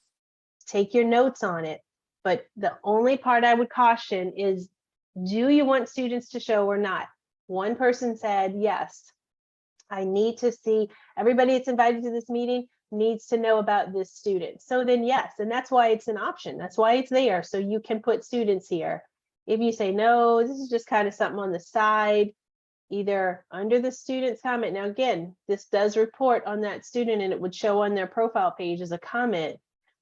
Take your notes on it. But the only part I would caution is, do you want students to show or not? One person said, yes, I need to see everybody that's invited to this meeting needs to know about this student. So then yes, and that's why it's an option. That's why it's there. So you can put students here. If you say, no, this is just kind of something on the side, either under the student's comment. Now, again, this does report on that student and it would show on their profile page as a comment,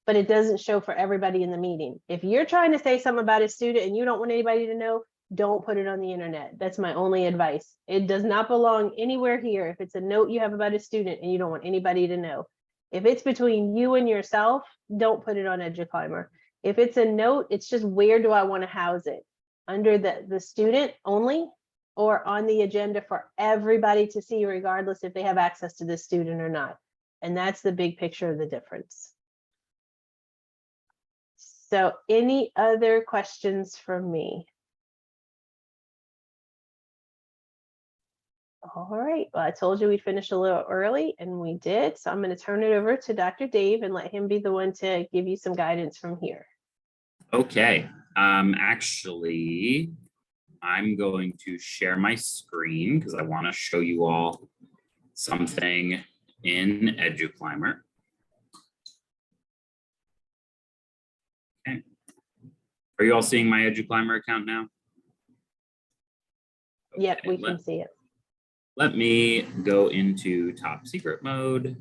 but it doesn't show for everybody in the meeting. If you're trying to say something about a student and you don't want anybody to know, don't put it on the internet. That's my only advice. It does not belong anywhere here. If it's a note you have about a student and you don't want anybody to know. If it's between you and yourself, don't put it on eduClimber. If it's a note, it's just, where do I want to house it? Under the student only, or on the agenda for everybody to see, regardless if they have access to this student or not. And that's the big picture of the difference. So any other questions from me? All right, well, I told you we'd finish a little early, and we did. So I'm going to turn it over to Dr. Dave and let him be the one to give you some guidance from here. Okay, actually, I'm going to share my screen because I want to show you all something in eduClimber. Okay. Are you all seeing my eduClimber account now? Okay, yep, we can see it. Let me go into top secret mode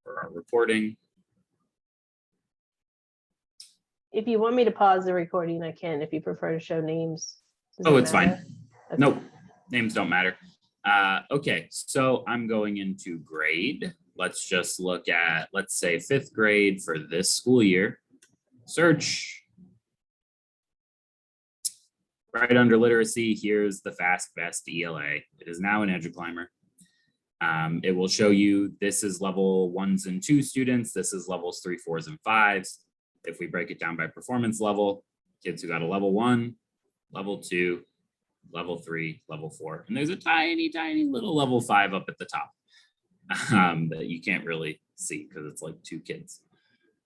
for our recording. If you want me to pause the recording, I can, if you prefer to show names. Oh, it's fine. Okay. Nope, names don't matter. Okay, so I'm going into grade. Let's just look at, let's say 5th grade for this school year. Search. Right under literacy, here's the Fast Best ELA. It is now in eduClimber. It will show you this is level 1s and 2 students. This is levels 3, 4s, and 5s. If we break it down by performance level, kids who got a level 1, level 2, level 3, level 4, and there's a tiny, tiny little level 5 up at the top that you can't really see because it's like 2 kids.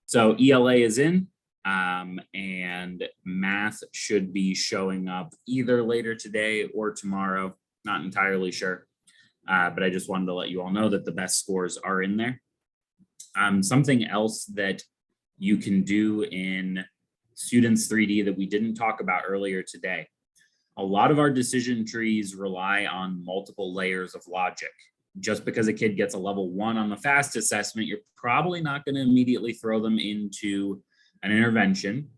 So ELA is in, and math should be showing up either later today or tomorrow. Not entirely sure, but I just wanted to let you all know that the best scores are in there. Something else that you can do in Students 3D that we didn't talk about earlier today. A lot of our decision trees rely on multiple layers of logic. Just because a kid gets a level 1 on the FAST assessment, you're probably not going to immediately throw them into an intervention.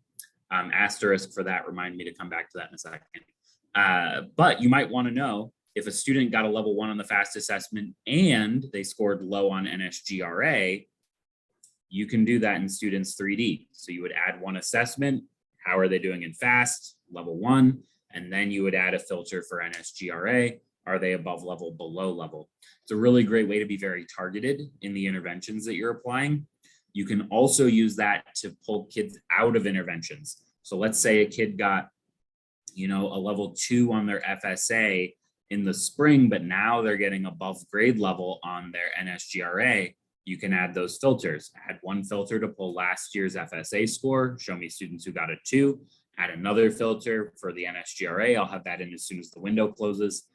Asterisk for that, remind me to come back to that in a second. But you might want to know if a student got a level 1 on the FAST assessment and they scored low on NSGRA, you can do that in Students 3D. So you would add 1 assessment. How are they doing in FAST? Level 1. And then you would add a filter for NSGRA. Are they above level, below level? It's a really great way to be very targeted in the interventions that you're applying. You can also use that to pull kids out of interventions. So let's say a kid got, a level 2 on their FSA in the spring, but now they're getting above grade level on their NSGRA. You can add those filters. Add 1 filter to pull last year's FSA score, show me students who got a 2, add another filter for the NSGRA. I'll have that in as soon as the window closes.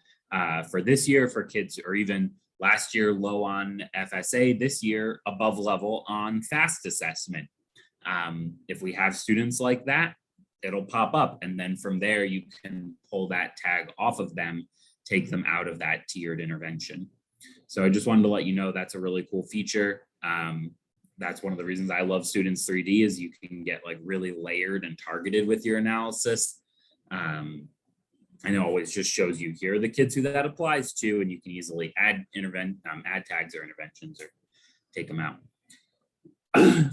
For this year, for kids, or even last year low on FSA, this year above level on FAST assessment. If we have students like that, it'll pop up, and then from there you can pull that tag off of them, take them out of that tiered intervention. So I just wanted to let you know that's a really cool feature. That's one of the reasons I love Students 3D is you can get like really layered and targeted with your analysis. And it always just shows you here are the kids who that applies to, and you can easily add tags or interventions or take them out.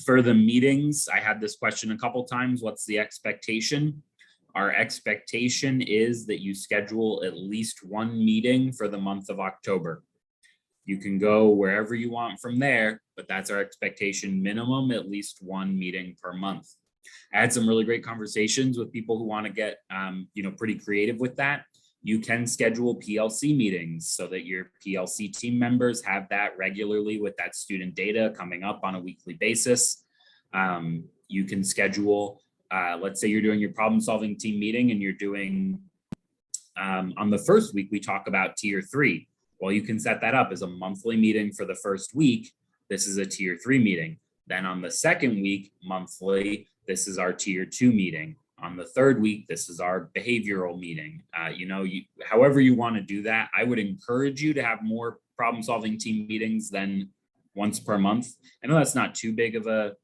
For the meetings, I had this question a couple times. What's the expectation? Our expectation is that you schedule at least 1 meeting for the month of October. You can go wherever you want from there, but that's our expectation, minimum at least 1 meeting per month. I had some really great conversations with people who want to get, pretty creative with that. You can schedule PLC meetings so that your PLC team members have that regularly with that student data coming up on a weekly basis. You can schedule, let's say you're doing your problem solving team meeting and you're doing, on the first week, we talk about tier 3. Well, you can set that up as a monthly meeting for the first week. This is a tier 3 meeting. Then on the second week, monthly, this is our tier 2 meeting. On the third week, this is our behavioral meeting. However you want to do that, I would encourage you to have more problem solving team meetings than once per month. I know that's not too big of a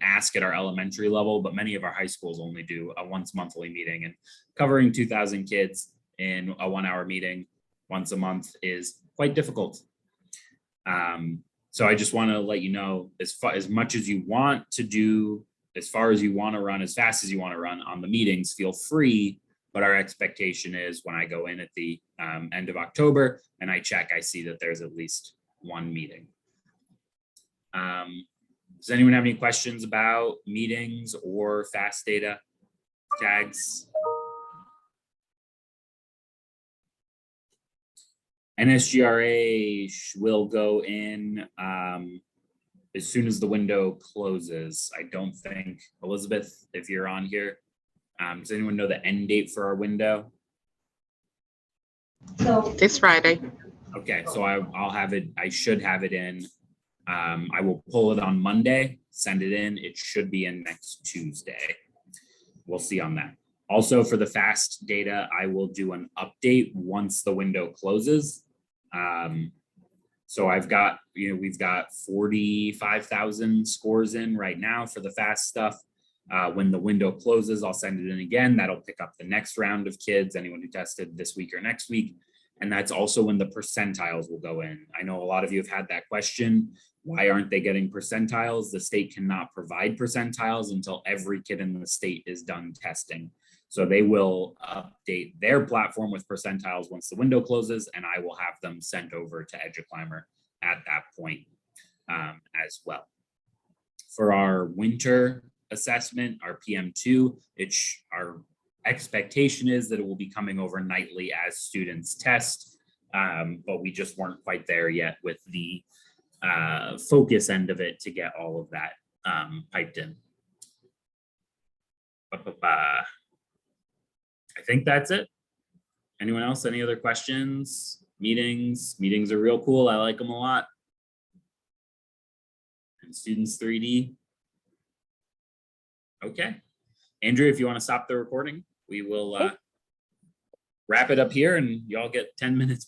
ask at our elementary level, but many of our high schools only do a once monthly meeting, and covering 2,000 kids in a 1-hour meeting once a month is quite difficult. So I just want to let you know, as much as you want to do, as far as you want to run, as fast as you want to run on the meetings, feel free. But our expectation is when I go in at the end of October and I check, I see that there's at least 1 meeting. Does anyone have any questions about meetings or FAST data tags? NSGRA will go in as soon as the window closes. I don't think, Elizabeth, if you're on here, does anyone know the end date for our window? This Friday. Okay, so I'll have it, I should have it in. I will pull it on Monday, send it in. It should be in next Tuesday. We'll see on that. Also for the FAST data, I will do an update once the window closes. So I've got, we've got 45,000 scores in right now for the FAST stuff. When the window closes, I'll send it in again. That'll pick up the next round of kids, anyone who tested this week or next week. And that's also when the percentiles will go in. I know a lot of you have had that question. Why aren't they getting percentiles? The state cannot provide percentiles until every kid in the state is done testing. So they will update their platform with percentiles once the window closes, and I will have them sent over to eduClimber at that point as well. For our winter assessment, our PM2, our expectation is that it will be coming over nightly as students test, but we just weren't quite there yet with the focus end of it to get all of that piped in. I think that's it. Anyone else? Any other questions? Meetings are real cool. I like them a lot. And students 3D. Okay. Andrew, if you want to stop the recording, we will wrap it up here and y'all get 10 minutes